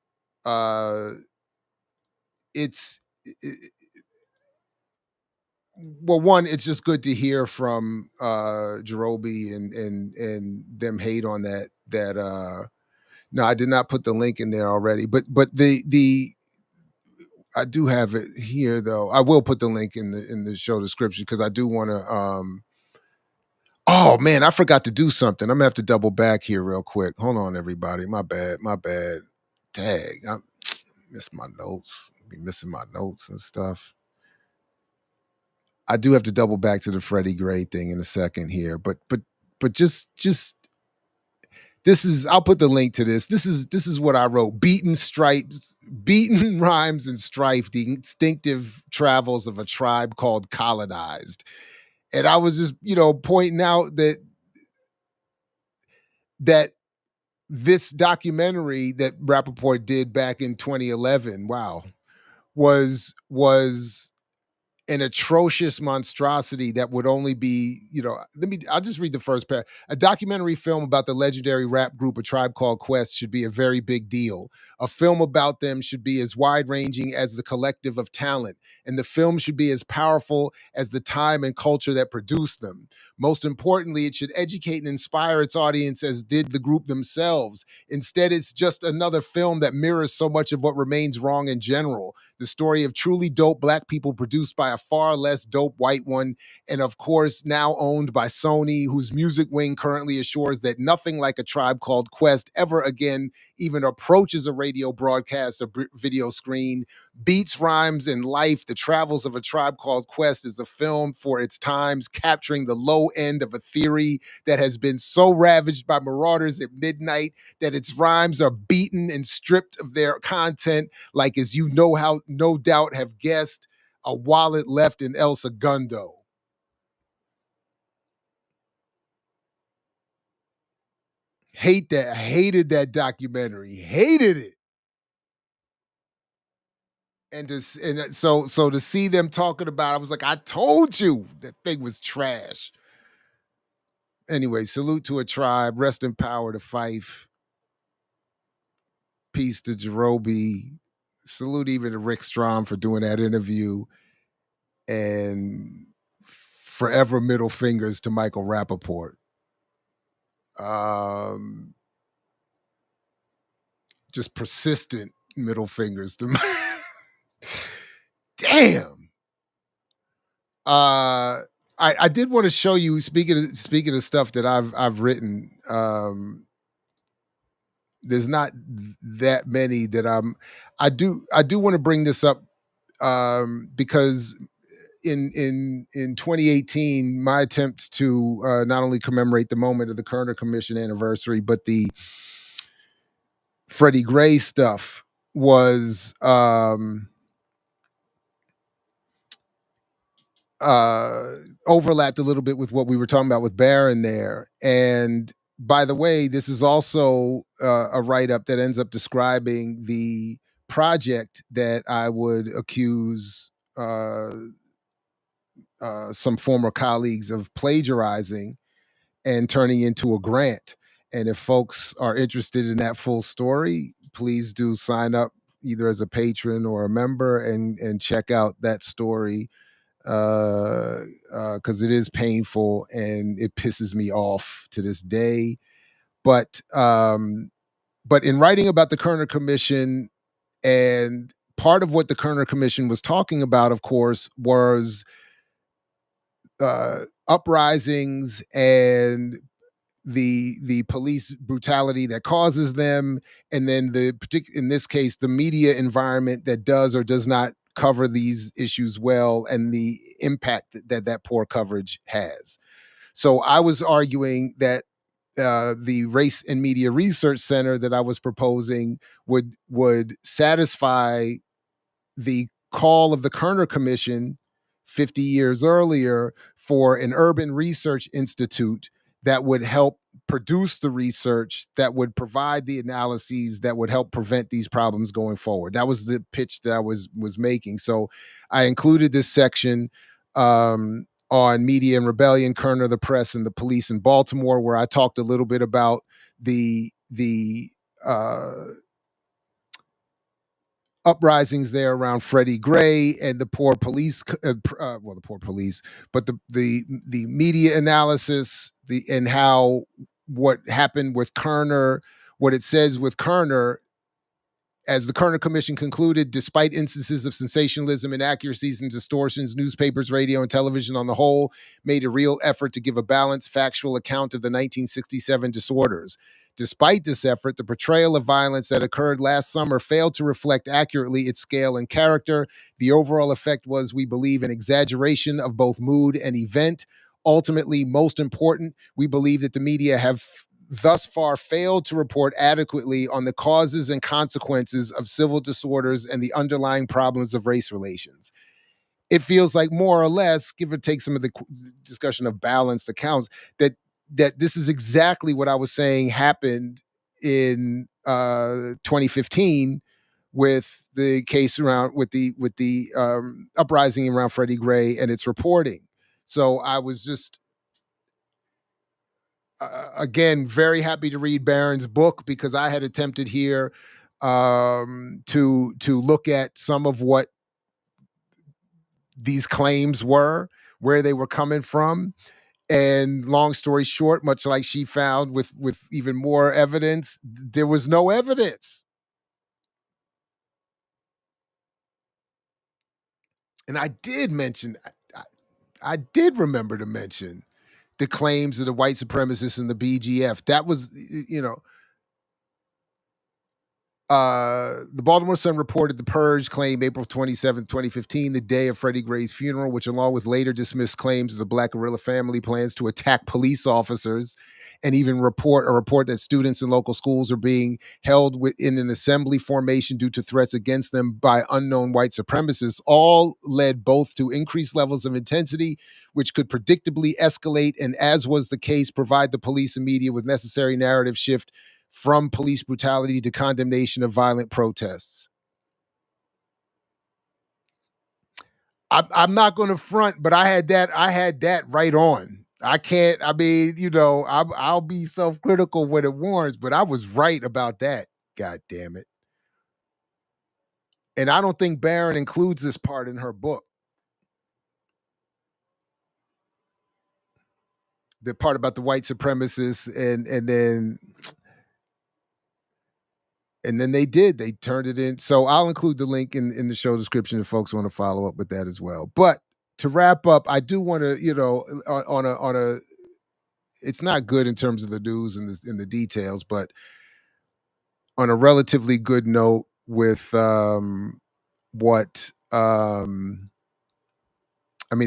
one, it's just good to hear from Jarobi and them hate on that. No, I did not put the link in there already, but the I do have it here though. I will put the link in the show description, because I do want to. Oh man, I forgot to do something. I'm gonna have to double back here real quick. Hold on, everybody. My bad. Tag. I missed my notes. Be missing my notes and stuff. I do have to double back to the Freddie Gray thing in a second here, but just this is, I'll put the link to this. This is what I wrote. Beaten Rhymes and Strife, the Instinctive Travels of a Tribe Called Colonized. And I was just, pointing out that this documentary that Rappaport did back in 2011, wow, was an atrocious monstrosity that would only be, I'll just read the first paragraph. A documentary film about the legendary rap group A Tribe Called Quest should be a very big deal. A film about them should be as wide-ranging as the collective of talent, and the film should be as powerful as the time and culture that produced them. Most importantly, it should educate and inspire its audience as did the group themselves. Instead, it's just another film that mirrors so much of what remains wrong in general. The story of truly dope Black people produced by a far less dope white one, and of course now owned by Sony, whose music wing currently assures that nothing like A Tribe Called Quest ever again even approaches a radio broadcast or video screen. Beats, Rhymes, and Life, The Travels of A Tribe Called Quest is a film for its times, capturing the low end of a theory that has been so ravaged by marauders at midnight that its rhymes are beaten and stripped of their content, like, as you know how no doubt have guessed, a wallet left in El Segundo. Hate that. I hated that documentary. Hated it. And so to see them talking about, I was like, I told you that thing was trash. Anyway, salute to A Tribe. Rest in power to Fife. Peace to Jerobi. Salute even to Rick Strom for doing that interview. And forever middle fingers to Michael Rappaport. Just persistent middle fingers to Damn. I did want to show you, speaking of stuff that I've written. There's not that many that I do want to bring this up because in 2018, my attempt to not only commemorate the moment of the Kerner Commission anniversary, but the Freddie Gray stuff was overlapped a little bit with what we were talking about with Barron there. And by the way, this is also a write-up that ends up describing the project that I would accuse some former colleagues of plagiarizing and turning into a grant. And if folks are interested in that full story, please do sign up either as a patron or a member and check out that story, because it is painful and it pisses me off to this day. But in writing about the Kerner Commission, and part of what the Kerner Commission was talking about, of course, was uprisings and the police brutality that causes them, and then in this case, the media environment that does or does not cover these issues well, and the impact that poor coverage has. So I was arguing that the Race and Media Research Center that I was proposing would satisfy the call of the Kerner Commission 50 years earlier for an urban research institute that would help produce the research, that would provide the analyses that would help prevent these problems going forward. That was the pitch that I was making. So I included this section on Media and Rebellion, Kerner, the Press, and the Police in Baltimore, where I talked a little bit about the uprisings there around Freddie Gray and the poor police, the poor police, but the media analysis, and how what happened with Kerner, what it says with Kerner, as the Kerner Commission concluded, despite instances of sensationalism, inaccuracies, and distortions, newspapers, radio, and television on the whole made a real effort to give a balanced, factual account of the 1967 disorders. Despite this effort, the portrayal of violence that occurred last summer failed to reflect accurately its scale and character. The overall effect was, we believe, an exaggeration of both mood and event. Ultimately, most important, we believe that the media have thus far failed to report adequately on the causes and consequences of civil disorders and the underlying problems of race relations. It feels like, more or less, give or take some of the discussion of balanced accounts, that this is exactly what I was saying happened in 2015 with the case around with the uprising around Freddie Gray and its reporting. So I was just again very happy to read Barron's book, because I had attempted here to look at some of what these claims were, where they were coming from. And long story short, much like she found with even more evidence, there was no evidence. And I did mention, I did remember to mention the claims of the white supremacists and the BGF. That was, the Baltimore Sun reported the Purge claim April 27, 2015, the day of Freddie Gray's funeral, which, along with later dismissed claims of the Black guerrilla family plans to attack police officers, and even a report that students in local schools are being held in an assembly formation due to threats against them by unknown white supremacists, all led both to increased levels of intensity, which could predictably escalate, and, as was the case, provide the police and media with necessary narrative shift from police brutality to condemnation of violent protests. I'm not going to front, but I had that right on. I can't, I mean, I'll be self-critical when it warrants, but I was right about that. God damn it. And I don't think Barron includes this part in her book. The part about the white supremacists and then they turned it in. So I'll include the link in the show description if folks want to follow up with that as well. But to wrap up, I do want to, on a, it's not good in terms of the news and the details, but on a relatively good note with what, I mean,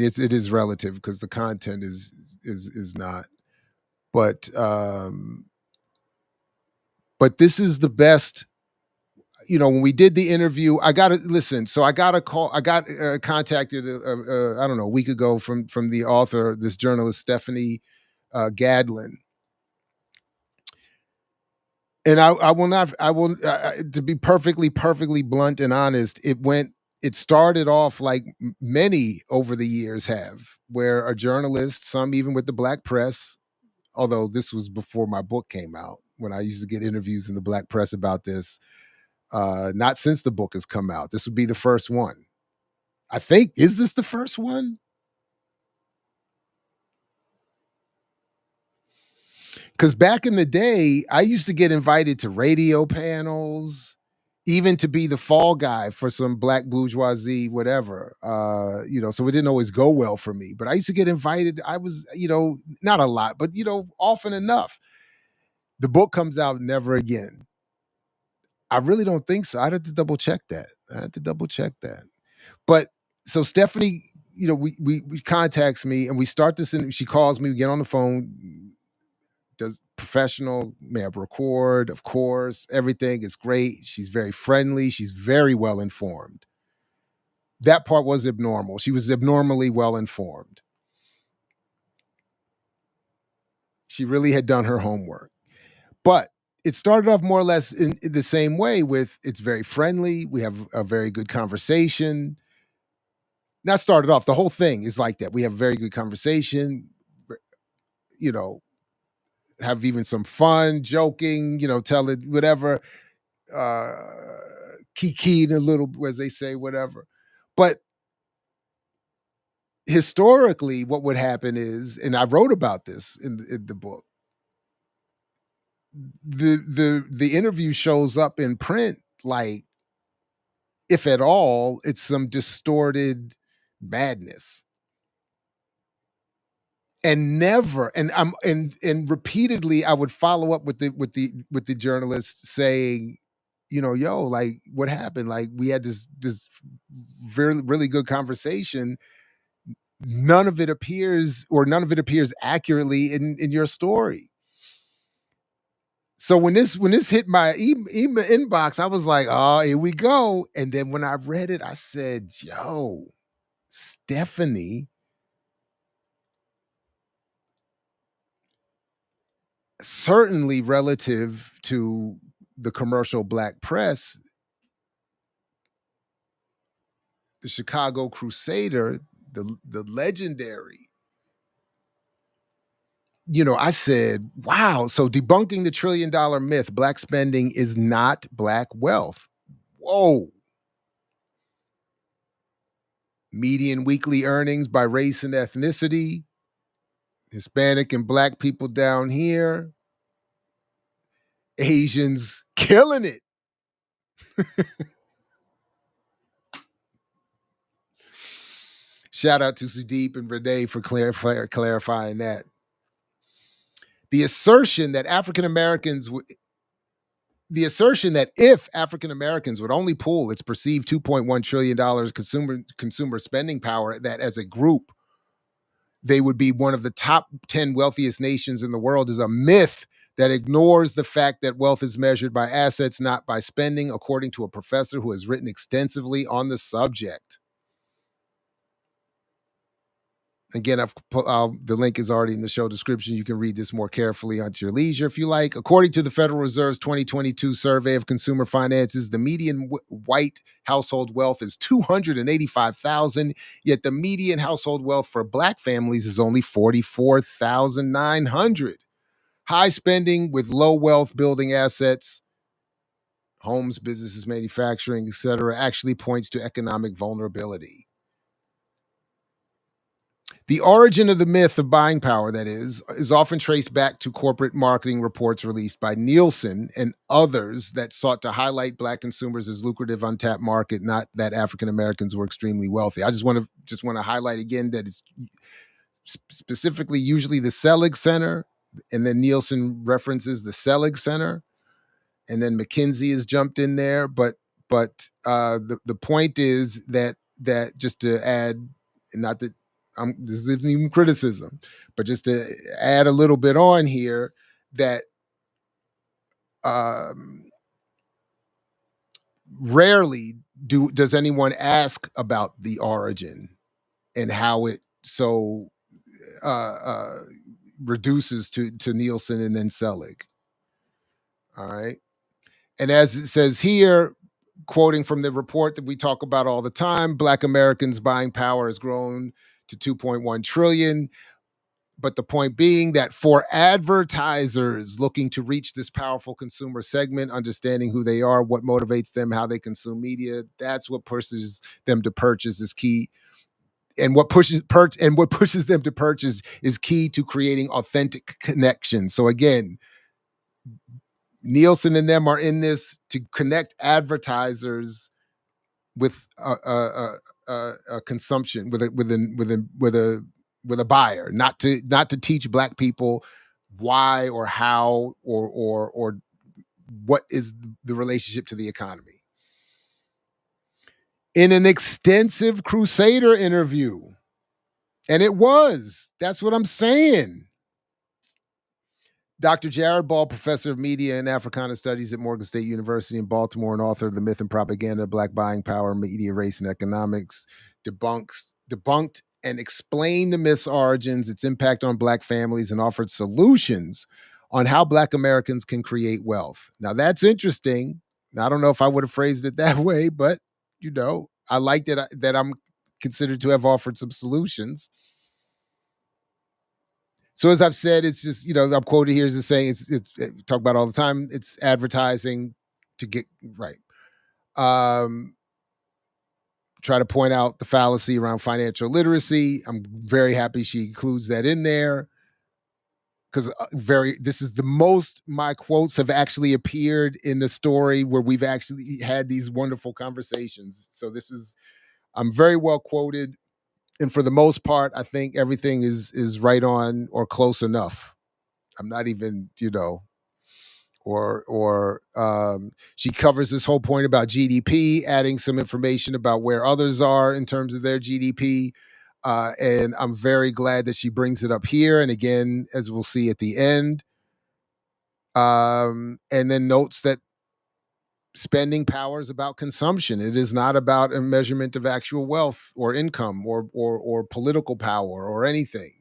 it is relative because the content is not, but this is the best. When we did the interview, I got to listen. So I got a call. I got contacted, I don't know, a week ago from the author, this journalist, Stephanie Gadlin. And I will to be perfectly blunt and honest, it started off like many over the years have, where a journalist, some even with the black press, although this was before my book came out, when I used to get interviews in the black press about this. Not since the book has come out. This would be the first one. I think, is this the first one? Because back in the day, I used to get invited to radio panels, even to be the fall guy for some black bourgeoisie, whatever. So it didn't always go well for me. But I used to get invited. I was, not a lot, but, often enough. The book comes out, never again. I really don't think so. I'd have to double check that. But so Stephanie, we contacts me and we start this, and she calls me, we get on the phone, does professional, may have record, of course, everything is great. She's very friendly. She's very well informed. That part was abnormal. She was abnormally well informed. She really had done her homework. But it started off more or less in the same way, with it's very friendly. We have a very good conversation. Not started off, the whole thing is like that. We have a very good conversation, have even some fun, joking, tell it, whatever, kikiing a little, as they say, whatever. But historically, what would happen is, and I wrote about this in the book, the interview shows up in print like, if at all, it's some distorted madness. And never, and repeatedly, I would follow up with the journalist saying, yo, like, what happened? Like, we had this very, really good conversation. None of it appears accurately in your story. So when this hit my email inbox, I was like, oh, here we go. And then when I read it, I said, yo, Stephanie, certainly relative to the commercial black press, the Chicago Crusader, the legendary, I said, wow. So debunking the $1 trillion myth, black spending is not black wealth. Whoa. Median weekly earnings by race and ethnicity, Hispanic and black people down here, Asians killing it. Shout out to Sudeep and Renee for clarifying that. The assertion that if African Americans would only pool its perceived $2.1 trillion consumer spending power, that as a group they would be one of the top 10 wealthiest nations in the world, is a myth that ignores the fact that wealth is measured by assets, not by spending, according to a professor who has written extensively on the subject. Again, the link is already in the show description. You can read this more carefully at your leisure if you like. According to the Federal Reserve's 2022 survey of consumer finances, the median white household wealth is $285,000, yet the median household wealth for black families is only $44,900. High spending with low wealth building assets, homes, businesses, manufacturing, etc., actually points to economic vulnerability. The origin of the myth of buying power, that is often traced back to corporate marketing reports released by Nielsen and others that sought to highlight black consumers as lucrative, untapped market, not that African Americans were extremely wealthy. I just want to highlight again that it's specifically usually the Selig Center, and then Nielsen references the Selig Center, and then McKinsey has jumped in there. But the point is that just to add, not that this isn't even criticism, but just to add a little bit on here, that rarely does anyone ask about the origin and how it so reduces to Nielsen and then Selig. All right. And as it says here, quoting from the report that we talk about all the time, Black Americans' buying power has grown to 2.1 trillion. But the point being that for advertisers looking to reach this powerful consumer segment, understanding who they are, what motivates them, how they consume media, that's what pushes them to purchase is key. And what pushes them to purchase is key to creating authentic connections. So again, Nielsen and them are in this to connect advertisers with a consumption, with a buyer, not to teach black people why or how or what is the relationship to the economy. In an extensive Crusader interview, and that's what I'm saying. Dr. Jared Ball, professor of media and Africana studies at Morgan State University in Baltimore and author of The Myth and Propaganda of Black Buying Power, Media, Race, and Economics, debunked and explained the myth's origins, its impact on black families, and offered solutions on how black Americans can create wealth. Now, that's interesting. Now, I don't know if I would have phrased it that way, but, I like that I'm considered to have offered some solutions. So as I've said, it's just, I'm quoted here as saying, it's talk about all the time, it's advertising to get right. Try to point out the fallacy around financial literacy. I'm very happy she includes that in there, because this is the most my quotes have actually appeared in the story where we've actually had these wonderful conversations. So I'm very well quoted. And for the most part, I think everything is right on or close enough. I'm not even, she covers this whole point about GDP, adding some information about where others are in terms of their GDP. And I'm very glad that she brings it up here. And again, as we'll see at the end, and then notes that spending power is about consumption. It is not about a measurement of actual wealth or income or political power or anything.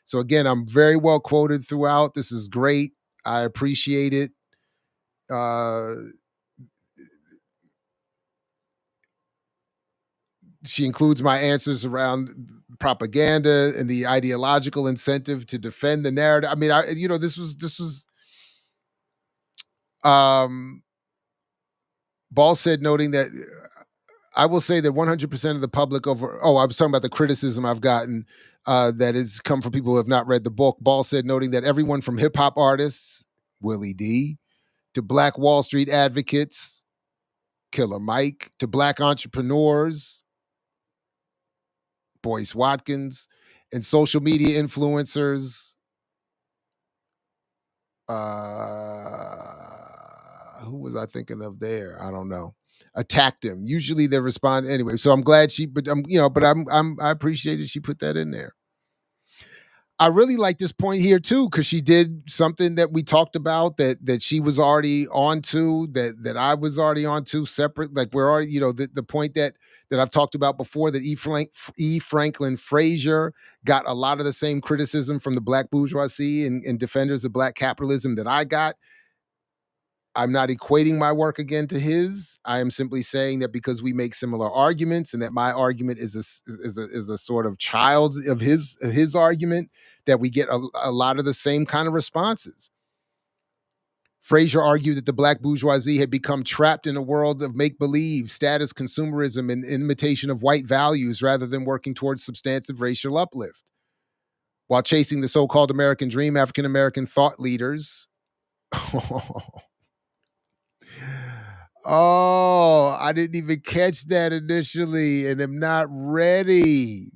So again, I'm very well quoted throughout. This is great. I appreciate it. She includes my answers around propaganda and the ideological incentive to defend the narrative. I mean, this was Ball said, noting that I will say that 100% of the public I was talking about the criticism I've gotten that has come from people who have not read the book. Ball said, noting that everyone from hip hop artists, Willie D, to Black Wall Street advocates, Killer Mike, to Black entrepreneurs, BoyceWatkins, and social media influencers, who was I thinking of there? I don't know. Attacked him. Usually they respond anyway. So I'm glad I appreciated she put that in there. I really like this point here too, because she did something that we talked about that she was already onto, that I was already onto separate. Like we're already, the point that I've talked about before, that E. Franklin Frazier got a lot of the same criticism from the Black bourgeoisie and defenders of Black capitalism that I got. I'm not equating my work again to his. I am simply saying that because we make similar arguments, and that my argument is a sort of child of his argument, that we get a lot of the same kind of responses. Frazier argued that the Black bourgeoisie had become trapped in a world of make-believe, status consumerism, and imitation of white values rather than working towards substantive racial uplift. While chasing the so-called American dream, African-American thought leaders Oh, I didn't even catch that initially, and am not ready.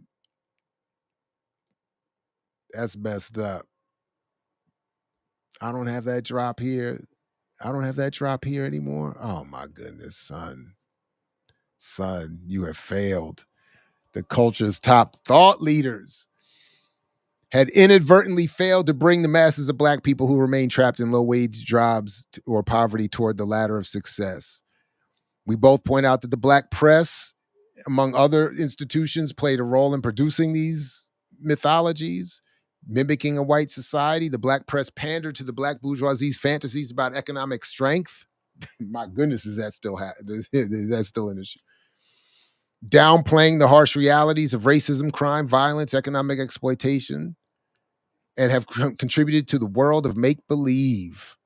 That's messed up. I don't have that drop here. I don't have that drop here anymore. Oh my goodness, son. Son, you have failed. The culture's top thought leaders had inadvertently failed to bring the masses of Black people who remain trapped in low-wage jobs or poverty toward the ladder of success. We both point out that the Black press, among other institutions, played a role in producing these mythologies, mimicking a white society. The Black press pandered to the Black bourgeoisie's fantasies about economic strength. My goodness, is that still an issue? Downplaying the harsh realities of racism, crime, violence, economic exploitation, and have contributed to the world of make-believe.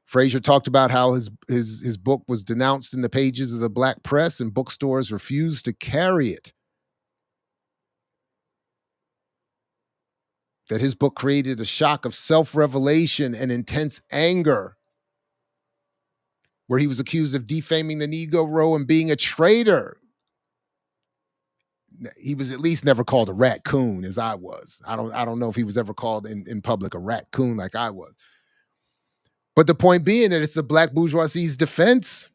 Frazier talked about how his book was denounced in the pages of the Black press and bookstores refused to carry it. That his book created a shock of self-revelation and intense anger, where he was accused of defaming the Negro and being a traitor. He was at least never called a raccoon as I was. I don't know if he was ever called in public a raccoon like I was. But the point being that it's the Black bourgeoisie's defense.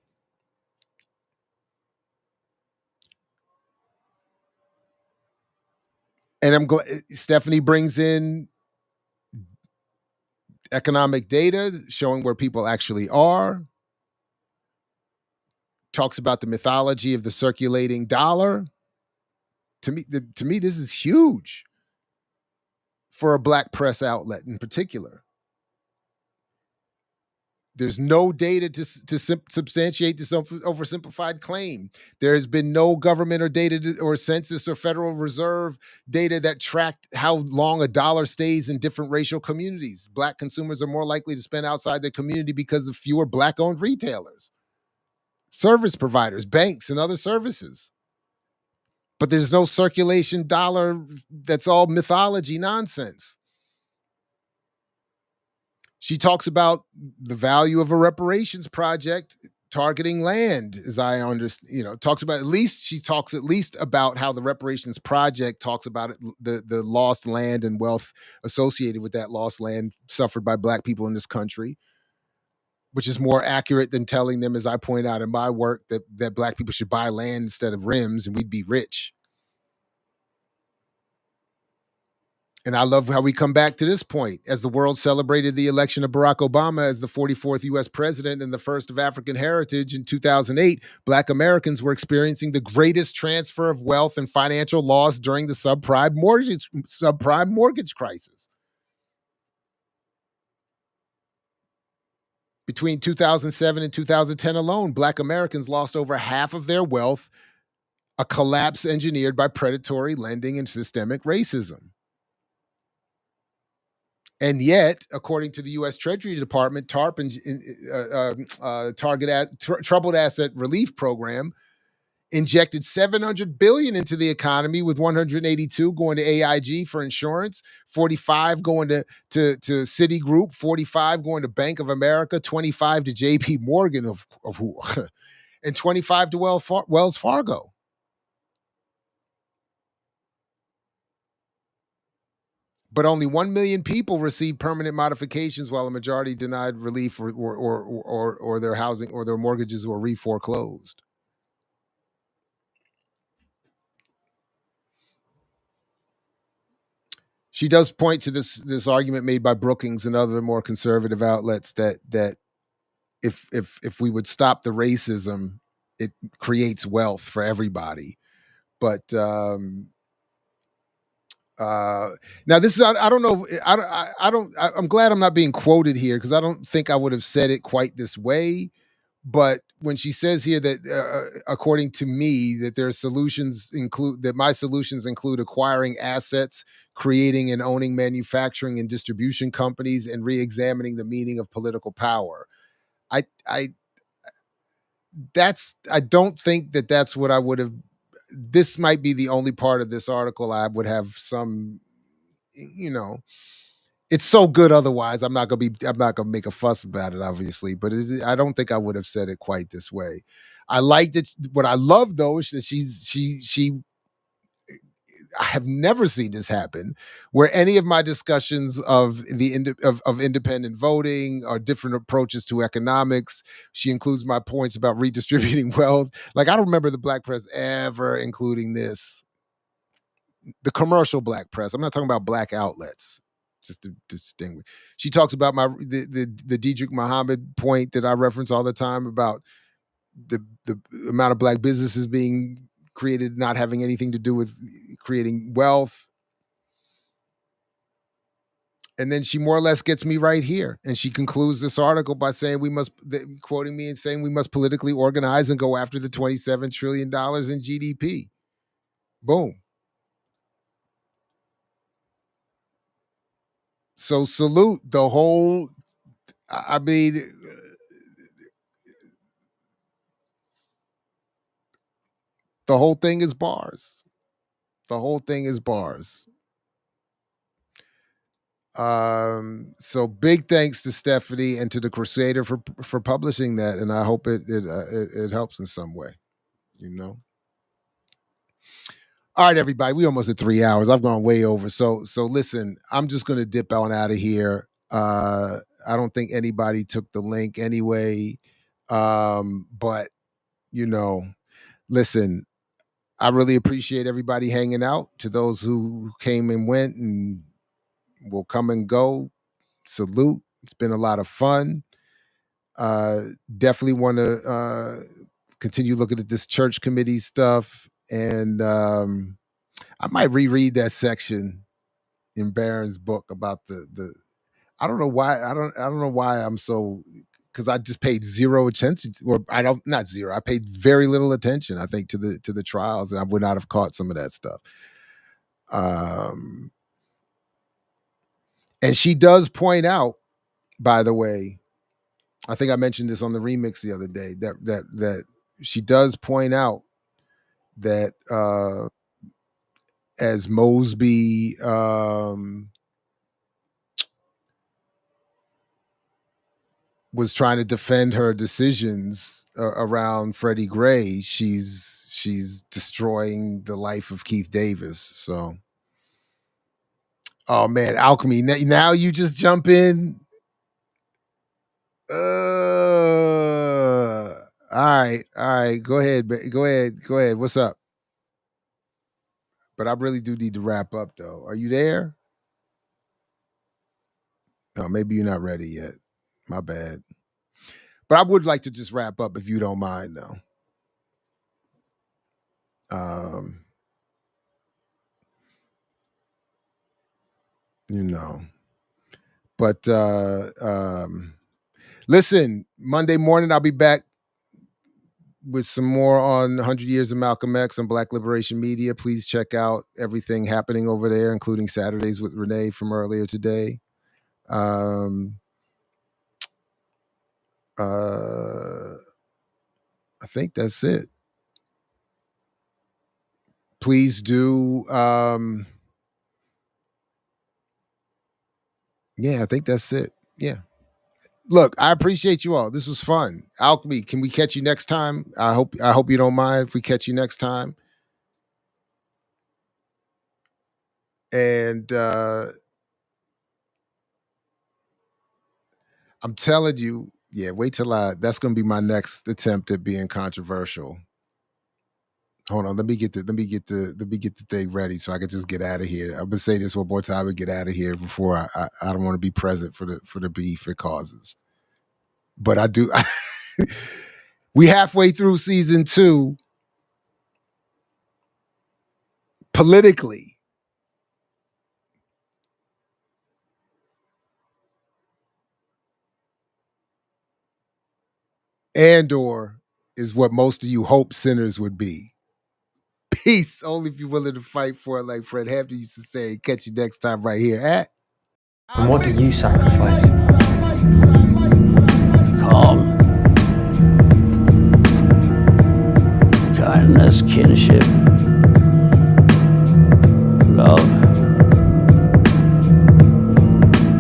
And I'm glad Stephanie brings in economic data showing where people actually are. Talks about the mythology of the circulating dollar. To me, this is huge for a Black press outlet in particular. There's no data to substantiate this oversimplified claim. There has been no government or data or census or Federal Reserve data that tracked how long a dollar stays in different racial communities. Black consumers are more likely to spend outside their community because of fewer Black-owned retailers, service providers, banks, and other services. But there's no circulation dollar. That's all mythology nonsense. She talks about the value of a reparations project targeting land, as I understand, talks about she talks at least about how the reparations project talks about it, the lost land and wealth associated with that lost land suffered by Black people in this country, which is more accurate than telling them, as I point out in my work, that Black people should buy land instead of rims and we'd be rich. And I love how we come back to this point. As the world celebrated the election of Barack Obama as the 44th U.S. president and the first of African heritage in 2008, Black Americans were experiencing the greatest transfer of wealth and financial loss during the subprime mortgage crisis. Between 2007 and 2010 alone, Black Americans lost over half of their wealth, a collapse engineered by predatory lending and systemic racism. And yet, according to the U.S. Treasury Department, TARP and Troubled Asset Relief Program injected $700 billion into the economy, with 182 going to AIG for insurance, 45 going to Citigroup, 45 going to Bank of America, 25 to JP Morgan of who, and 25 to Wells Fargo. But only 1 million people received permanent modifications, while a majority denied relief or their housing or their mortgages were re-foreclosed. She does point to this argument made by Brookings and other more conservative outlets that if we would stop the racism, it creates wealth for everybody. But now this is, I don't know. I'm glad I'm not being quoted here, because I don't think I would have said it quite this way. But when she says here that, according to me, that their solutions include, that my solutions include acquiring assets, creating and owning manufacturing and distribution companies, and re-examining the meaning of political power. I don't think that that's what I would have. This might be the only part of this article I would have some, it's so good otherwise. I'm not gonna make a fuss about it, obviously, but I don't think I would have said it quite this way. I liked it. What I love though is that she I have never seen this happen, where any of my discussions of of independent voting or different approaches to economics, she includes my points about redistributing wealth. Like, I don't remember the Black press ever including this. The commercial Black press. I'm not talking about Black outlets, just to distinguish. She talks about the Diedrich Muhammad point that I reference all the time about the amount of Black businesses being created not having anything to do with creating wealth. And then she more or less gets me right here. And she concludes this article by saying quoting me and saying we must politically organize and go after the $27 trillion in GDP. Boom. So salute the whole, I mean, the whole thing is bars. The whole thing is bars. So big thanks to Stephanie and to the Crusader for publishing that, and I hope it helps in some way. All right, everybody, we almost at 3 hours. I've gone way over. So listen, I'm just gonna dip on out of here. I don't think anybody took the link anyway. But listen, I really appreciate everybody hanging out. To those who came and went and will come and go, salute. It's been a lot of fun. Definitely want to continue looking at this church committee stuff, and I might reread that section in Barron's book about the. I don't know why. I don't know why I'm so, because I just paid zero attention, or not zero. I paid very little attention, I think, to the trials, and I would not have caught some of that stuff. And she does point out, by the way, I think I mentioned this on the remix the other day, that she does point out that as Mosby was trying to defend her decisions around Freddie Gray, she's destroying the life of Keith Davis. So, oh man, Alchemy. Now you just jump in. All right. Go ahead. What's up? But I really do need to wrap up, though. Are you there? No, maybe you're not ready yet. My bad. But I would like to just wrap up if you don't mind, though. But listen, Monday morning I'll be back with some more on 100 Years of Malcolm X and Black Liberation Media. Please check out everything happening over there, including Saturdays with Renee from earlier today. I think that's it. Please do. Yeah, I think that's it. Yeah. Look, I appreciate you all. This was fun. Alchemy, can we catch you next time? I hope you don't mind if we catch you next time. And I'm telling you, yeah, wait till that's gonna be my next attempt at being controversial. Hold on, let me get the thing ready so I can just get out of here. I'm gonna say this one more time and get out of here before I don't want to be present for the beef it causes. But I do. We halfway through season 2. Politically, Andor is what most of you hope sinners would be. Peace, only if you're willing to fight for it, like Fred Hampton used to say. Catch you next time right here at. And what do you sacrifice? Calm, kindness, kinship, love.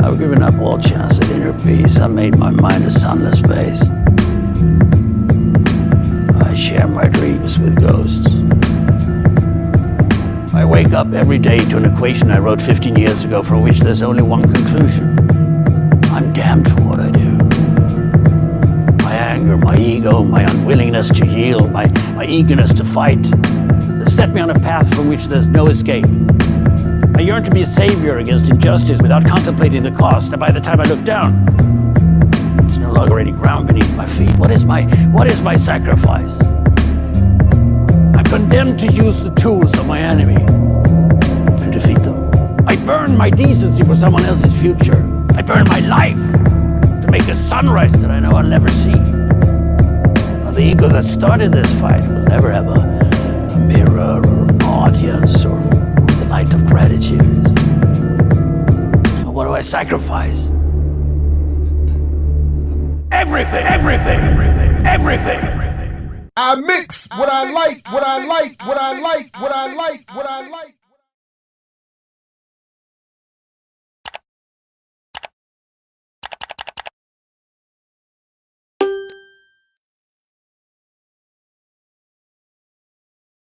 I've given up all chance at inner peace. I made my mind a sunless space. I share my dreams with ghosts. I wake up every day to an equation I wrote 15 years ago for which there's only one conclusion. I'm damned for what I do. My anger, my ego, my unwillingness to yield, my eagerness to fight, that set me on a path from which there's no escape. I yearn to be a savior against injustice without contemplating the cost, and by the time I look down, there's no longer any ground beneath my feet. What is my sacrifice? I'm condemned to use the tools of my enemy to defeat them. I burn my decency for someone else's future. I burn my life to make a sunrise that I know I'll never see. Now, the ego that started this fight will never have a mirror or an audience or the light of gratitude. So what do I sacrifice? Everything. I mix what I like.